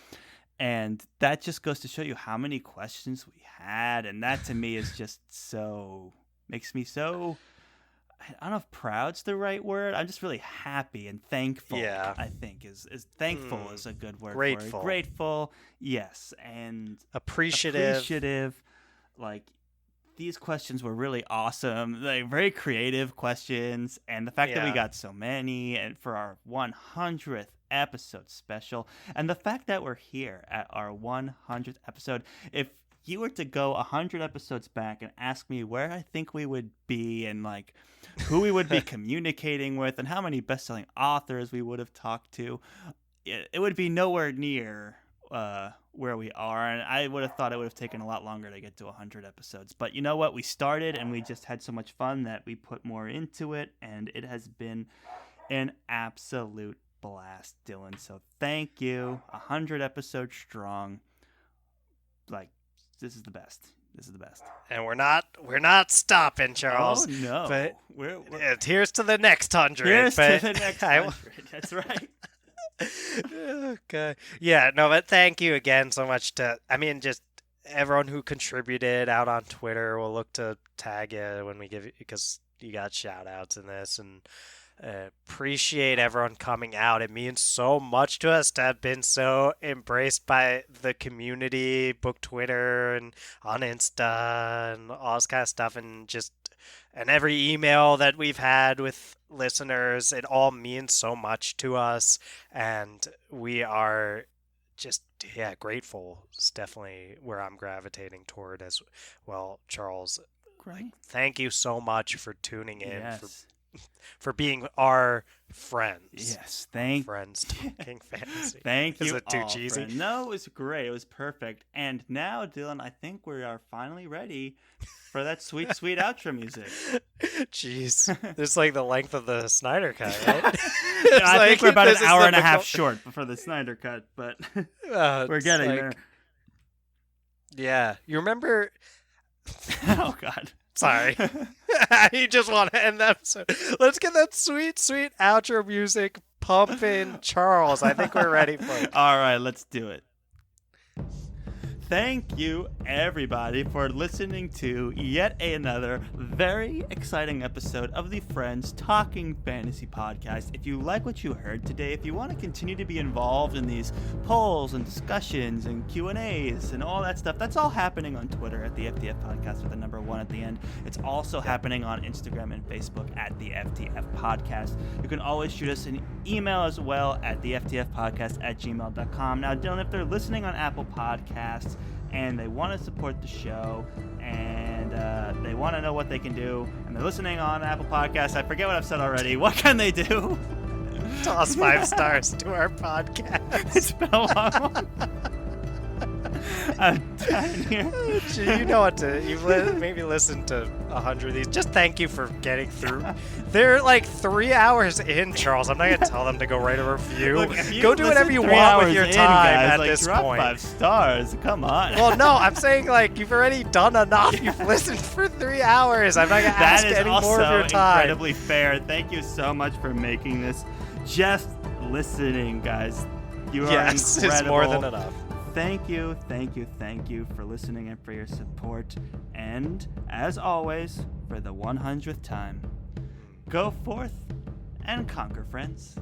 And that just goes to show you how many questions we had. And that to me is just makes me so, I don't know if proud's the right word. I'm just really happy and thankful. Yeah. I think is thankful is a good word. Grateful. For it. Grateful. Yes. And appreciative. Like, these questions were really awesome, like very creative questions, and the fact that we Yeah. got so many, and for our 100th episode special, and the fact that we're here at our 100th episode. If you were to go 100 episodes back and ask me where I think we would be, and like who we would be communicating with, and how many best-selling authors we would have talked to, it would be nowhere near where we are, and I would have thought it would have taken a lot longer to get to 100 episodes. But you know what? We started, and we just had so much fun that we put more into it, and it has been an absolute blast, Dylan. So thank you. 100 episodes strong. Like, this is the best. This is the best. And we're not stopping, Charles. Oh no! But we're here's to the next 100. here's but to the next 100. That's right. Okay. Yeah, no, but thank you again so much just everyone who contributed out on Twitter. We'll look to tag you when we give you, because you got shout outs in this, and appreciate everyone coming out. It means so much to us to have been so embraced by the community, book Twitter and on Insta and all this kind of stuff, and every email that we've had with listeners. It all means so much to us, and we are just grateful. It's definitely where I'm gravitating toward as well. Charles, Great. thank you so much for tuning in, Yes. for being our friends. Yes. Thank Friends talking fantasy. Thank you. Is it too all, cheesy? friend. No, it was great. It was perfect. And now, Dylan, I think we are finally ready for that sweet, sweet outro music. Jeez, it's like the length of the Snyder Cut, right? I think we're about an this is hour the and a half Nicole- short before the Snyder Cut, but we're it's getting like- there. Yeah, you remember? Oh, God. Sorry, you just want to end the episode. Let's get that sweet, sweet outro music pumping, Charles. I think we're ready for it. All right, let's do it. Thank you, everybody, for listening to yet another very exciting episode of the Friends Talking Fantasy podcast. If you like what you heard today, if you want to continue to be involved in these polls and discussions and Q&As and all that stuff, that's all happening on Twitter at the FTF podcast with the number 1 at the end. It's also happening on Instagram and Facebook at the FTF podcast. You can always shoot us an email as well at the ftfpodcast@gmail.com. Now, Dylan, if they're listening on Apple Podcasts and they want to support the show and they want to know what they can do, and they're listening on Apple Podcasts. I forget what I've said already. What can they do? Toss 5 stars to our podcast. It's been a long one. I'm dying here. You know what to. You've maybe listened to 100 of these. Just thank you for getting through. They're like 3 hours in, Charles. I'm not gonna tell them to go write a review. Look, if you go do whatever you listen 3 want with hours your in, time guys, at like, this drop point. 5 stars. Come on. Well, no, I'm saying like you've already done enough. You've listened for 3 hours. I'm not gonna ask That is any also more of your time. incredibly fair. Thank you so much for making this. Just listening, guys. You are Yes, incredible. it's more than enough. Thank you for listening and for your support. And, as always, for the 100th time, go forth and conquer, friends.